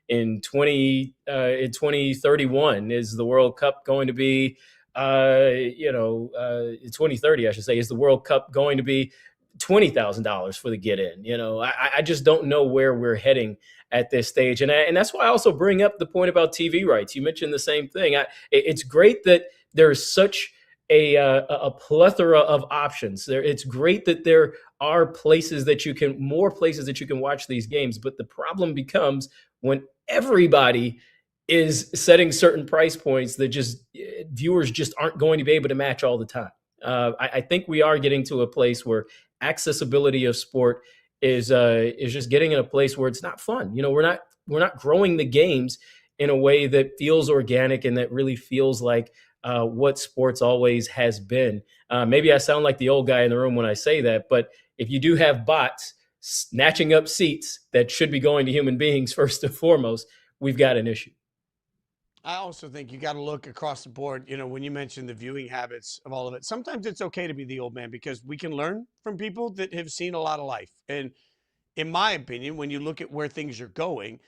S2: in 2031, is the World Cup going to be, in 2030, I should say, is the World Cup going to be $20,000 for the get in? I just don't know where we're heading at this stage. And that's why I also bring up the point about TV rights. You mentioned the same thing. It's great that there's such a plethora of options there. It's great that there are more places that you can watch these games. But the problem becomes when everybody is setting certain price points that viewers just aren't going to be able to match all the time. I think we are getting to a place where accessibility of sport is just getting in a place where it's not fun. We're not growing the games in a way that feels organic and that really feels like what sports always has been. Maybe I sound like the old guy in the room when I say that, but if you do have bots snatching up seats that should be going to human beings first and foremost, we've got an issue.
S1: I also think you got to look across the board. When you mention the viewing habits of all of it, sometimes it's okay to be the old man because we can learn from people that have seen a lot of life. And in my opinion, when you look at where things are going,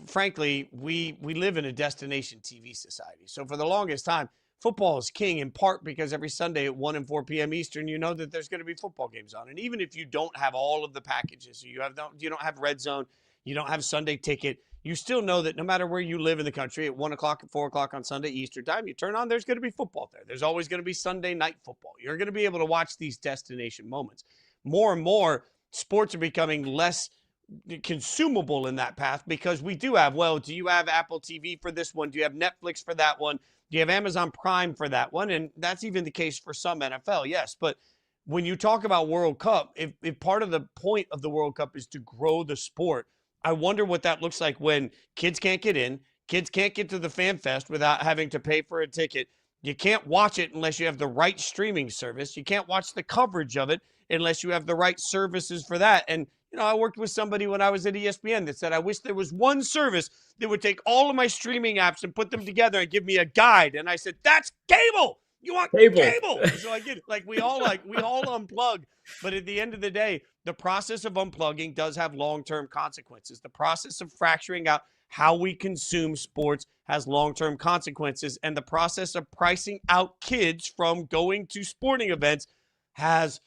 S1: frankly, we live in a destination TV society. So for the longest time, football is king, in part because every Sunday at 1 and 4 p.m. Eastern, you know that there's going to be football games on. And even if you don't have all of the packages, you don't have Red Zone, you don't have Sunday Ticket, you still know that no matter where you live in the country, at 1 o'clock, at 4 o'clock on Sunday Eastern time, you turn on, there's going to be football there. There's always going to be Sunday night football. You're going to be able to watch these destination moments. More and more, sports are becoming less consumable in that path because we do have, do you have Apple TV for this one? Do you have Netflix for that one? Do you have Amazon Prime for that one? And that's even the case for some NFL, yes. But when you talk about World Cup, if part of the point of the World Cup is to grow the sport, I wonder what that looks like when kids can't get in, kids can't get to the Fan Fest without having to pay for a ticket. You can't watch it unless you have the right streaming service. You can't watch the coverage of it unless you have the right services for that. And I worked with somebody when I was at ESPN that said, I wish there was one service that would take all of my streaming apps and put them together and give me a guide. And I said, that's cable. You want cable. So I get it. We all unplug. But at the end of the day, the process of unplugging does have long-term consequences. The process of fracturing out how we consume sports has long-term consequences. And the process of pricing out kids from going to sporting events has ...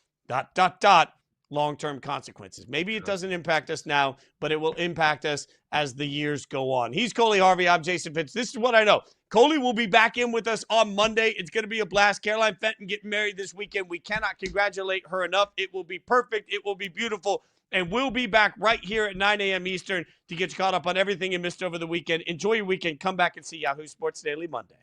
S1: long-term consequences. Maybe it doesn't impact us now, but it will impact us as the years go on. He's Coley Harvey. I'm Jason Fitz. This is what I know. Coley will be back in with us on Monday. It's going to be a blast. Caroline Fenton getting married this weekend. We cannot congratulate her enough. It will be perfect. It will be beautiful. And we'll be back right here at 9 a.m. Eastern to get you caught up on everything you missed over the weekend. Enjoy your weekend. Come back and see Yahoo Sports Daily Monday.